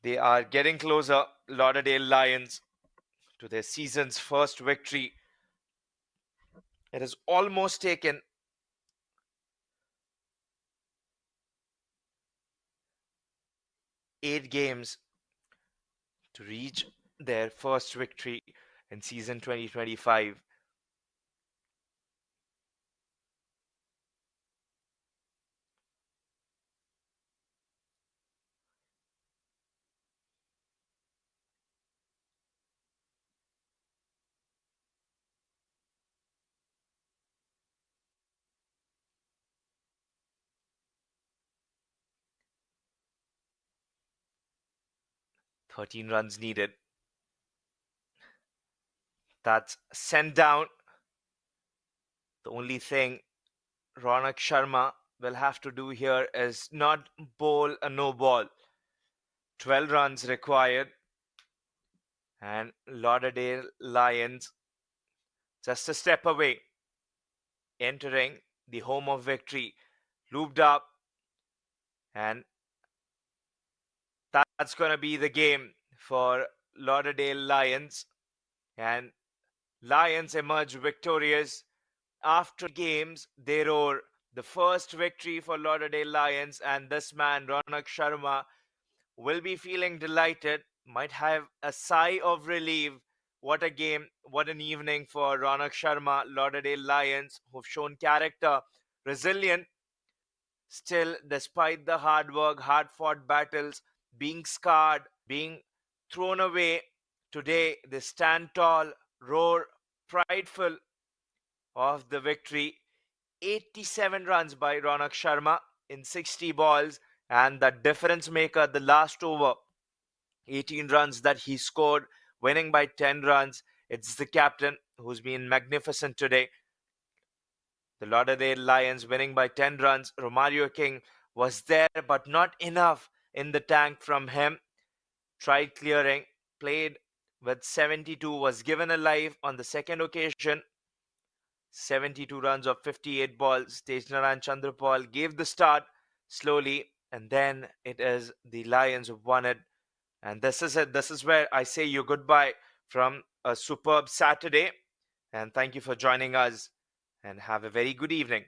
They are getting closer, Lauderdale Lions, to their season's first victory. It has almost taken 8 games to reach their first victory in season 2025. Thirteen runs needed. That's sent down. The only thing Ronak Sharma will have to do here is not bowl a no ball. 12 runs required, and Lauderdale Lions just a step away, entering the home of victory, looped up, and that's going to be the game for Lauderdale Lions. And Lions emerge victorious. After games, they roar. The first victory for Lauderdale Lions, and this man, Ronak Sharma, will be feeling delighted, might have a sigh of relief. What a game, what an evening for Ronak Sharma, Lauderdale Lions, who've shown character, resilient, still, despite the hard work, hard fought battles, being scarred, being thrown away. Today, they stand tall, roar, prideful of the victory. 87 runs by Ronak Sharma in 60 balls, and the difference maker, the last over, 18 runs that he scored, winning by 10 runs. It's the captain who's been magnificent today. The Lauderdale Lions winning by 10 runs. Romario King was there, but not enough in the tank from him. Tried clearing, played with 72, was given a life on the second occasion. 72 runs of 58 balls. Tejnaran Chandrapal gave the start slowly, and then it is the Lions who won it And this is it. This is where I say you goodbye from a superb Saturday. And thank you for joining us. And have a very good evening.